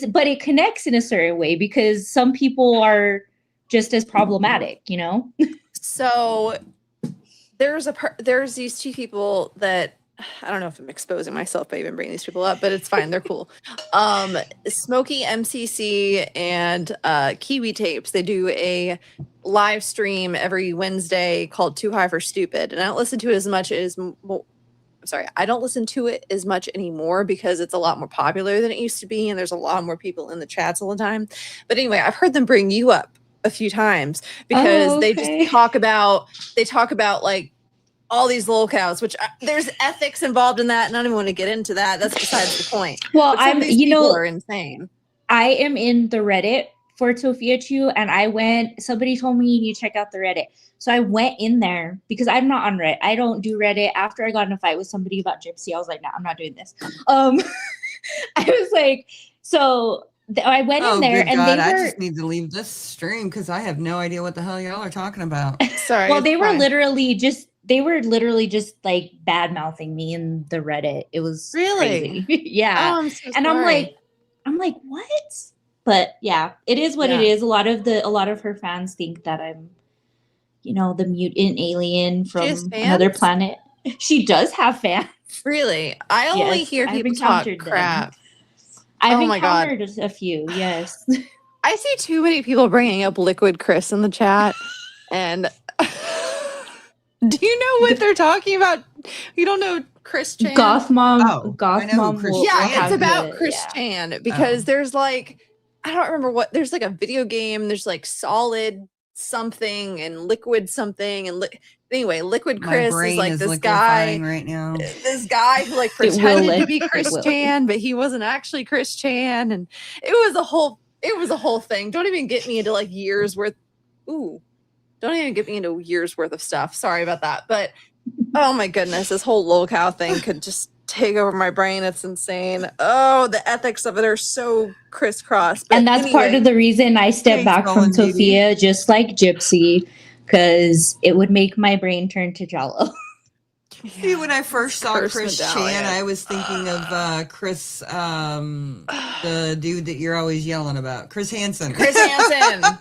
but it connects in a certain way because some people are just as problematic, you know? So there's these two people that I don't know if I'm exposing myself by even bringing these people up, but it's fine. They're cool. Smokey MCC and Kiwi Tapes. They do a live stream every Wednesday called Too High for Stupid. And I don't listen to it as much as I'm sorry, I don't listen to it as much anymore because it's a lot more popular than it used to be, and there's a lot more people in the chats all the time. But anyway, I've heard them bring you up a few times because they just talk about like all these lolcows, which there's ethics involved in that, and I don't even want to get into that. That's besides the point. Well, people are insane. I am in the Reddit for Tofia Chew, and somebody told me you check out the Reddit. So I went in there because I'm not on Reddit. I don't do Reddit. After I got in a fight with somebody about Gypsy, I was like, no, I'm not doing this. I was like, I went in there and I just need to leave this stream because I have no idea what the hell y'all are talking about. Sorry. Well, they were literally just like bad mouthing me in the Reddit. It was really crazy. Yeah. Oh, I'm so and sorry. I'm like, what? But yeah, it is what it is. A lot of her fans think that I'm, the mutant alien from another planet. She does have fans. Really? I only hear people talk crap. I've encountered a few, yes. I see too many people bringing up Liquid Chris in the chat. And do you know what they're talking about? You don't know Chris Chan? Goth Mom. It's about Chris Chan because there's like, I don't remember what, there's like a video game, there's like Solid something and Liquid something and anyway, Liquid Chris is like this guy right now. This guy who like pretended to be Chris Chan, but he wasn't actually Chris Chan, and it was a whole thing. Don't even get me into like years worth. Don't even get me into years worth of stuff. Sorry about that, but oh my goodness, this whole lolcow thing could just take over my brain. It's insane. Oh, the ethics of it are so crisscross. And that's part of the reason I stepped back from Tofia, just like Gypsy, because it would make my brain turn to Jello. See, when I first saw Chris Chan, I was thinking of Chris, the dude that you're always yelling about, Chris Hansen. Chris Hansen.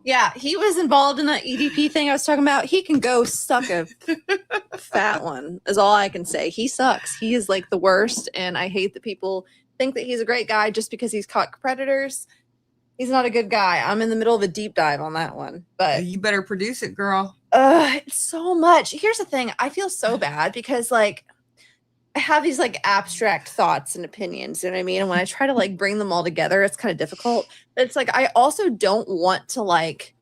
Yeah, he was involved in that EDP thing I was talking about. He can go suck a fat one, is all I can say. He sucks. He is like the worst, and I hate that people think that he's a great guy just because he's caught predators. He's not a good guy. I'm in the middle of a deep dive on that one. But you better produce it, girl. It's so much. Here's the thing. I feel so bad because like I have these like abstract thoughts and opinions, you know what I mean? And when I try to like bring them all together, it's kind of difficult. But it's like I also don't want to like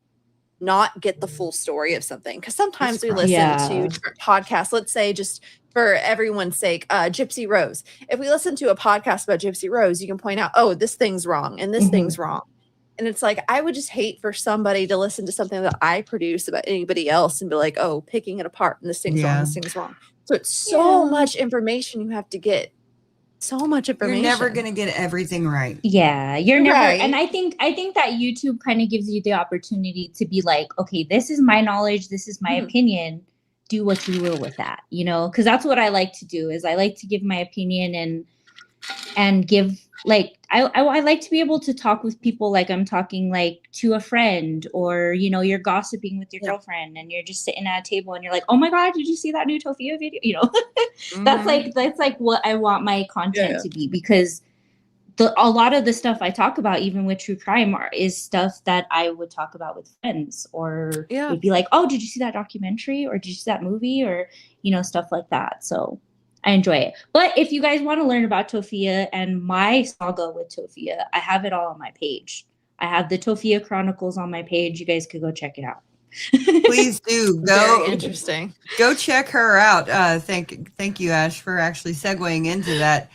not get the full story of something, because sometimes we listen to podcasts, let's say just for everyone's sake, Gypsy Rose. If we listen to a podcast about Gypsy Rose, you can point out, oh, this thing's wrong and this thing's wrong. And it's like, I would just hate for somebody to listen to something that I produce about anybody else and be like, oh, picking it apart and this thing's wrong, this thing's wrong. So it's so much information you have to get. So much information. You're never going to get everything right. Yeah, you're never. Right. And I think that YouTube kind of gives you the opportunity to be like, okay, this is my knowledge. This is my opinion. Do what you will with that, you know, because that's what I like to do is I like to give my opinion and give like I like to be able to talk with people like I'm talking like to a friend, or you know, you're gossiping with your girlfriend and you're just sitting at a table and you're like, oh my god, did you see that new Tofia video? You know, that's like what I want my content to be, because a lot of the stuff I talk about, even with true crime, is stuff that I would talk about with friends, or would be like, oh, did you see that documentary, or did you see that movie, or you know, stuff like that. So I enjoy it. But if you guys want to learn about Tofia and my saga with Tofia, I have it all on my page. I have the Tofia Chronicles on my page. You guys could go check it out. Please do. Very interesting. Go check her out. Thank you, Ash, for actually segueing into that.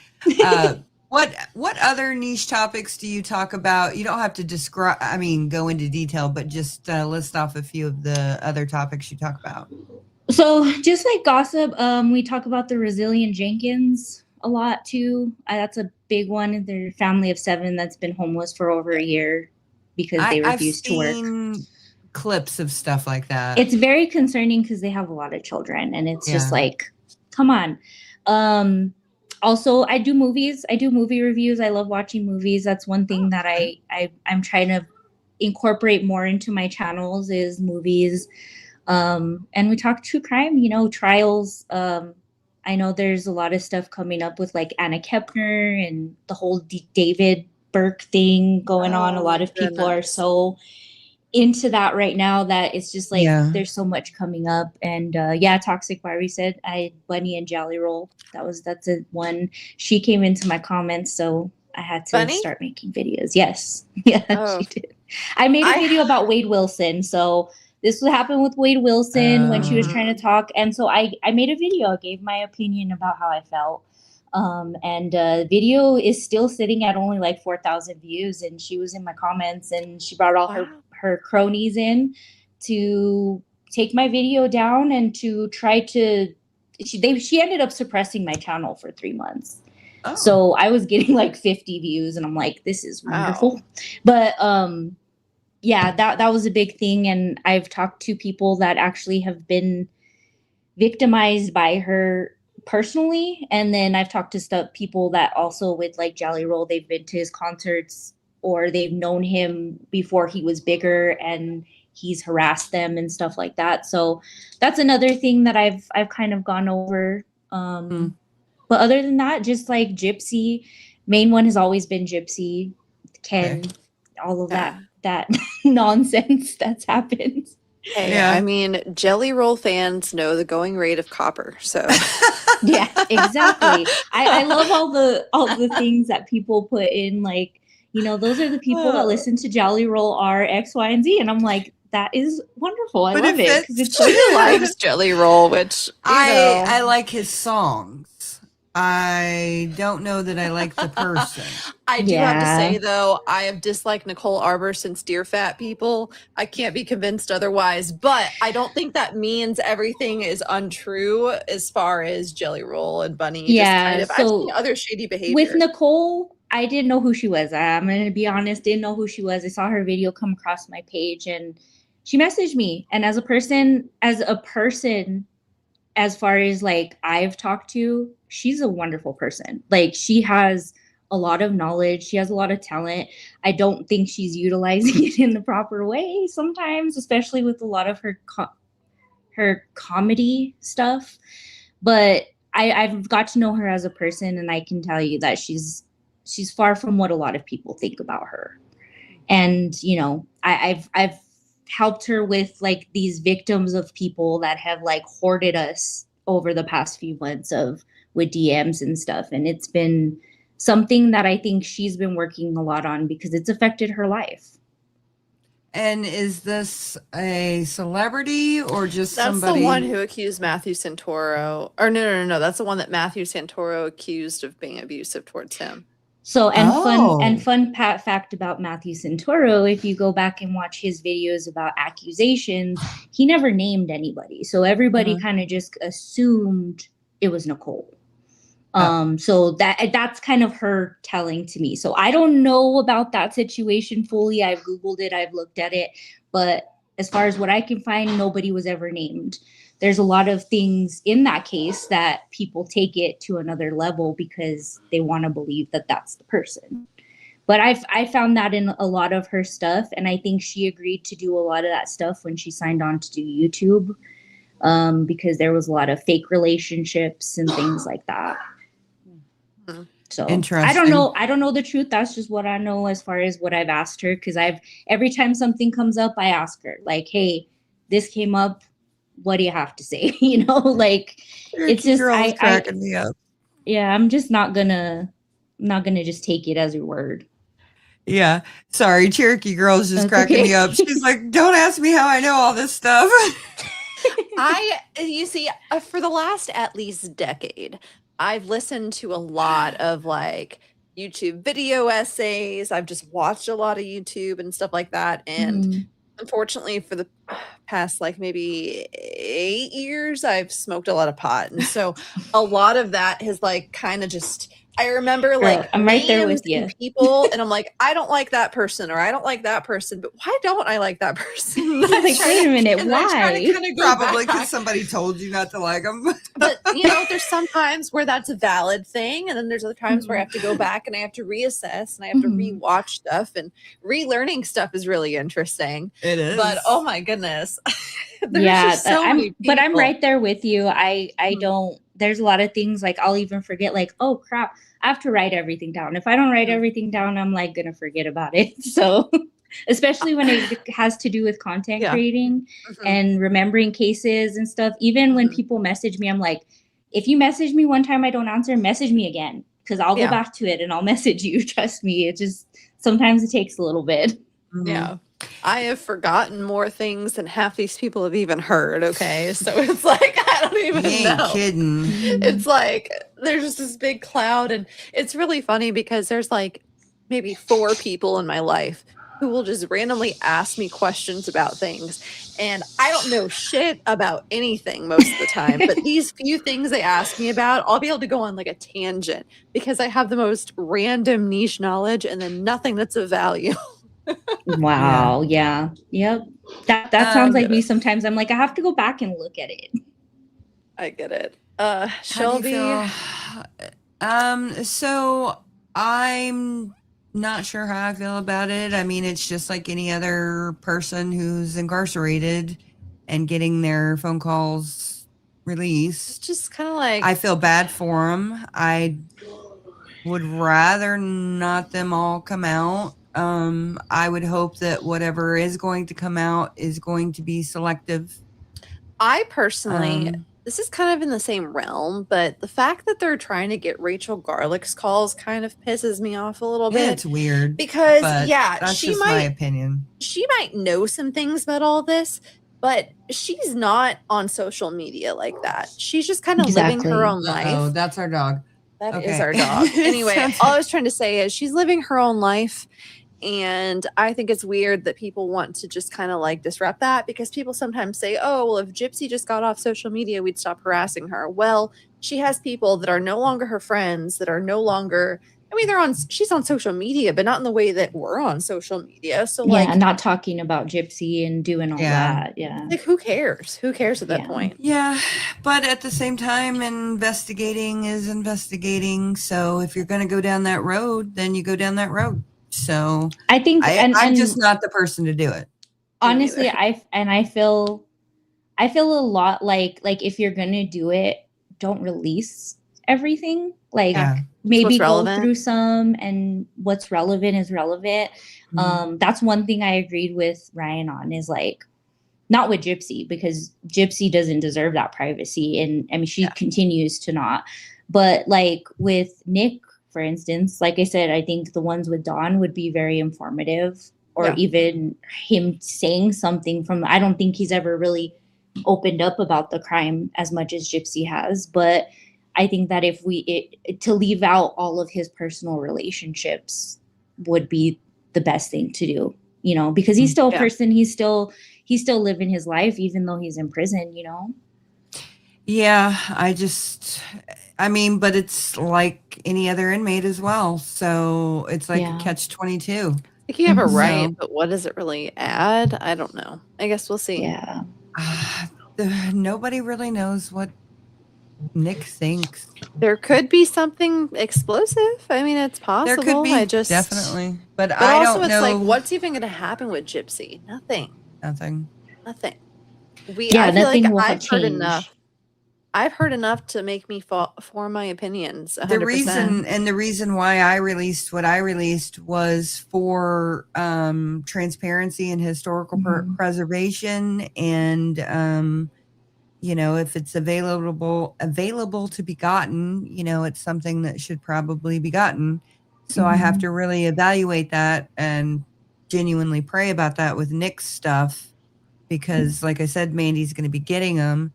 What other niche topics do you talk about? You don't have to go into detail, but just list off a few of the other topics you talk about. So just like gossip, we talk about the Resilient Jenkins a lot too. That's a big one. They're a family of 7 that's been homeless for over a year because they refused to work. I've seen clips of stuff like that. It's very concerning because they have a lot of children, and it's just like, come on. Also, I do movies. I do movie reviews. I love watching movies. That's one thing that I'm trying to incorporate more into my channels is movies. And we talk true crime, you know, trials. I know there's a lot of stuff coming up with like Anna Kepner and the whole David Burke thing going on. A lot of people are so into that right now that it's just like there's so much coming up. And Toxic Barbie said Bunny and Jelly Roll. That's a one. She came into my comments, so I had to start making videos. Yes. Yeah, she did. I made a video about Wade Wilson. So this would happen with Wade Wilson when she was trying to talk. And so I made a video. I gave my opinion about how I felt. The video is still sitting at only like 4,000 views. And she was in my comments and she brought all her cronies in to take my video down and to try to, she ended up suppressing my channel for 3 months. Oh. So I was getting like 50 views and I'm like, this is wonderful. But that was a big thing. And I've talked to people that actually have been victimized by her personally. And then I've talked to people that also with like Jelly Roll, they've been to his concerts or they've known him before he was bigger and he's harassed them and stuff like that. So that's another thing that I've kind of gone over. But other than that, just like Gypsy, main one has always been Gypsy, Ken, all of that nonsense that's happened. Hey, I mean, Jelly Roll fans know the going rate of copper. So yeah, exactly. I love all the things that people put in, like, those are the people that listen to Jelly Roll are X, Y, and Z, and I'm like, that is wonderful. I love it because it's so likes Jelly Roll, which I like his songs. I don't know that I like the person. I do have to say, though, I have disliked Nicole Arbor since Dear Fat People. I can't be convinced otherwise, but I don't think that means everything is untrue as far as Jelly Roll and Bunny. Yeah, I've seen other shady behavior. With Nicole, I didn't know who she was. I'm going to be honest, didn't know who she was. I saw her video come across my page and she messaged me. And as a person, as far as like I've talked to, she's a wonderful person. Like she has a lot of knowledge. She has a lot of talent. I don't think she's utilizing it in the proper way sometimes, especially with a lot of her comedy stuff. But I've got to know her as a person, and I can tell you that she's far from what a lot of people think about her. And I've helped her with like these victims of people that have like hoarded us over the past few months with DMs and stuff. And it's been something that I think she's been working a lot on because it's affected her life. And is this a celebrity or just that's somebody? The one who accused Matthew Santoro. Or no. That's the one that Matthew Santoro accused of being abusive towards him. So, fun fact about Matthew Santoro, if you go back and watch his videos about accusations, he never named anybody. So everybody kind of just assumed it was Nicole. So that's kind of her telling to me. So I don't know about that situation fully. I've Googled it, I've looked at it, but as far as what I can find, nobody was ever named. There's a lot of things in that case that people take it to another level because they want to believe that that's the person. But I found that in a lot of her stuff, and I think she agreed to do a lot of that stuff when she signed on to do YouTube, because there was a lot of fake relationships and things like that. So interesting. I don't know the truth. That's just what I know as far as what I've asked her, because every time something comes up, I ask her like, hey, this came up. What do you have to say? Like it's just cracking me up. Yeah, I'm just not gonna just take it as your word. Yeah, sorry, Cherokee Girl's just cracking me up. She's like, don't ask me how I know all this stuff. You see, for the last at least decade, I've listened to a lot of like YouTube video essays. I've just watched a lot of YouTube and stuff like that. And unfortunately, for the past like maybe 8 years, I've smoked a lot of pot. And so a lot of that has like kind of just, I remember like I'm right there with you. People, and I'm like, I don't like that person, or I don't like that person, but why don't I like that person? Like, wait a minute, why? Probably because somebody told you not to like them. But there's some times where that's a valid thing, and then there's other times where I have to go back and I have to reassess and I have to rewatch stuff, and relearning stuff is really interesting. It is, but oh my goodness, but I'm right there with you. I don't. There's a lot of things like I'll even forget, like, oh crap, I have to write everything down. If I don't write everything down, I'm like gonna forget about it. So especially when it has to do with content creating and remembering cases and stuff. Even when people message me, I'm like, if you message me one time I don't answer, message me again, because I'll go back to it and I'll message you. Trust me. It just sometimes it takes a little bit. Yeah. I have forgotten more things than half these people have even heard. Okay. So it's like, I don't even know. Kidding. It's like, there's just this big cloud. And it's really funny because there's like maybe 4 people in my life who will just randomly ask me questions about things. And I don't know shit about anything most of the time. But these few things they ask me about, I'll be able to go on like a tangent because I have the most random niche knowledge and then nothing that's of value. Wow. Yeah. Yep. That sounds like me sometimes. I'm like, I have to go back and look at it. I get it. Shelby. So I'm not sure how I feel about it. I mean, it's just like any other person who's incarcerated and getting their phone calls released. Just kind of like, I feel bad for them. I would rather not them all come out. I would hope that whatever is going to come out is going to be selective. I personally, this is kind of in the same realm, but the fact that they're trying to get Rachel Garlick's calls kind of pisses me off a little bit. It's weird because that's she just might, my opinion. She might know some things about all this, but she's not on social media like that. She's just kind of living her own life. Oh, that's our dog. That is our dog. Anyway, all I was trying to say is she's living her own life. And I think it's weird that people want to just kind of like disrupt that, because people sometimes say, oh, well, if Gypsy just got off social media, we'd stop harassing her. Well, she has people that are no longer her friends, that are no longer, I mean, she's on social media, but not in the way that we're on social media. So like, not talking about Gypsy and doing all that. Yeah. Like, who cares? Who cares at that point? Yeah. But at the same time, investigating is investigating. So if you're going to go down that road, then you go down that road. So I think I'm just not the person to do it. Honestly, I feel a lot like if you're gonna do it, don't release everything. Like maybe go through some, and what's relevant is relevant. That's one thing I agreed with Ryan on, is like, not with Gypsy, because Gypsy doesn't deserve that privacy, and I mean she continues to not. But like with Nick, for instance, like I said, I think the ones with Dawn would be very informative, or even him saying something from, I don't think he's ever really opened up about the crime as much as Gypsy has. But I think that if to leave out all of his personal relationships would be the best thing to do, you know, because he's still a person. He's still living his life, even though he's in prison, you know? Yeah, I mean, but it's like any other inmate as well. So it's like a catch-22. Like, you have a right, but what does it really add? I don't know. I guess we'll see. Yeah. Nobody really knows what Nick thinks. There could be something explosive. I mean, it's possible. There could be, definitely. But I also, don't know. It's like, what's even going to happen with Gypsy? Nothing. I feel like I've heard enough. I've heard enough to make me form my opinions. 100%. The reason why I released what I released was for transparency and historical preservation, and you know, if it's available to be gotten, you know, it's something that should probably be gotten. So I have to really evaluate that and genuinely pray about that with Nick's stuff, because like I said, Mandy's going to be getting them.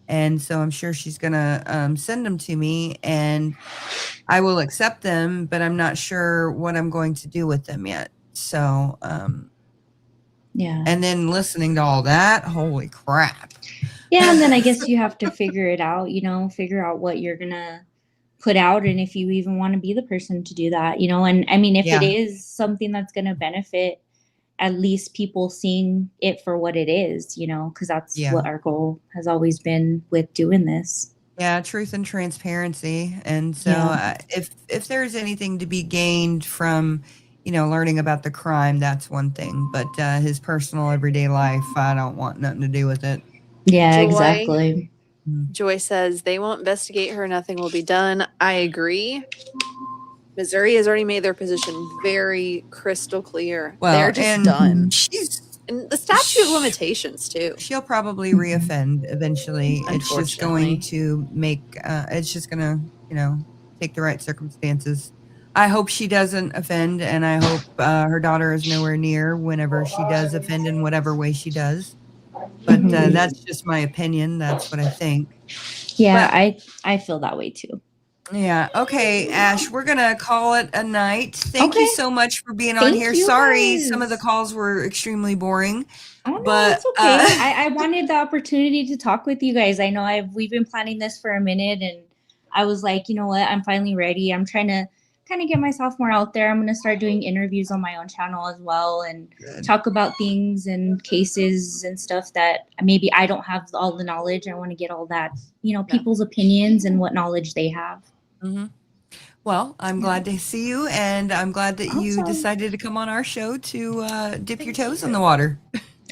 And so I'm sure she's going to send them to me, and I will accept them, but I'm not sure what I'm going to do with them yet. So, and then listening to all that, holy crap. Yeah. And then I guess you have to figure it out, you know, figure out what you're going to put out, and if you even want to be the person to do that, you know. And I mean, if it is something that's going to benefit at least people seeing it for what it is, you know, because that's what our goal has always been with doing this. Yeah, truth and transparency. And so if there's anything to be gained from, you know, learning about the crime, that's one thing. But his personal everyday life, I don't want nothing to do with it. Yeah, exactly. Joy says they won't investigate her. Nothing will be done. I agree. Missouri has already made their position very crystal clear. Well, they're just and done. And the statute of limitations too. She'll probably reoffend eventually. It's just going to make. It's just gonna, take the right circumstances. I hope she doesn't offend, and I hope her daughter is nowhere near whenever she does offend in whatever way she does. But that's just my opinion. That's what I think. Yeah, but I feel that way too. Yeah. Okay, Ash, we're going to call it a night. Thank you so much for being on here. Sorry, some of the calls were extremely boring. But it's okay. I wanted the opportunity to talk with you guys. I know we've been planning this for a minute, and I was like, you know what? I'm finally ready. I'm trying to kind of get myself more out there. I'm going to start doing interviews on my own channel as well and talk about things and cases and stuff that maybe I don't have all the knowledge. I want to get all that, people's opinions and what knowledge they have. Mm-hmm. Well, I'm glad to see you, and I'm glad that you decided to come on our show to dip your toes in the water.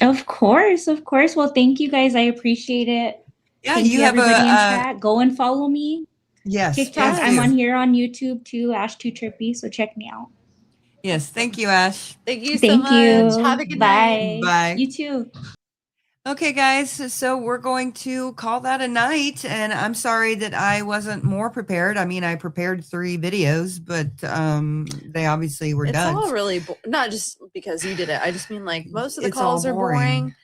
Of course. Well, thank you guys. I appreciate it. Yeah, thank you everybody in chat. Go and follow me. Yes. TikTok. I'm on here on YouTube too, Ashtotrippy. So check me out. Yes. Thank you, Ash. Thank you so much. Have a good night. Bye. You too. Okay, guys, so we're going to call that a night, and I'm sorry that I wasn't more prepared. I mean, I prepared 3 videos, but they obviously were done. It's all really not just because you did it. I just mean like most of the calls are boring,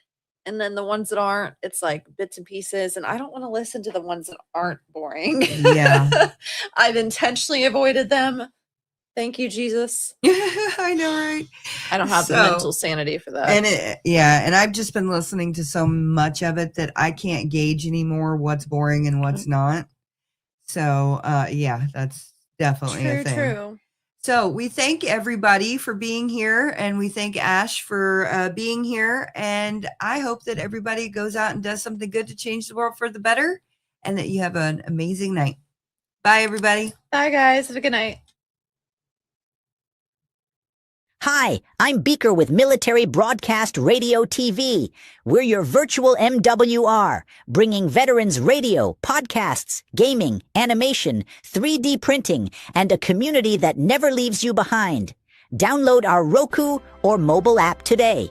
and then the ones that aren't, it's like bits and pieces, and I don't want to listen to the ones that aren't boring. Yeah. I've intentionally avoided them. Thank you, Jesus. I know, right? I don't have the mental sanity for that. And and I've just been listening to so much of it that I can't gauge anymore what's boring and what's not. So, yeah, that's definitely a thing. True. So we thank everybody for being here, and we thank Ash for being here. And I hope that everybody goes out and does something good to change the world for the better, and that you have an amazing night. Bye, everybody. Bye, guys. Have a good night. Hi, I'm Beaker with Military Broadcast Radio TV. We're your virtual MWR, bringing veterans radio, podcasts, gaming, animation, 3D printing, and a community that never leaves you behind. Download our Roku or mobile app today.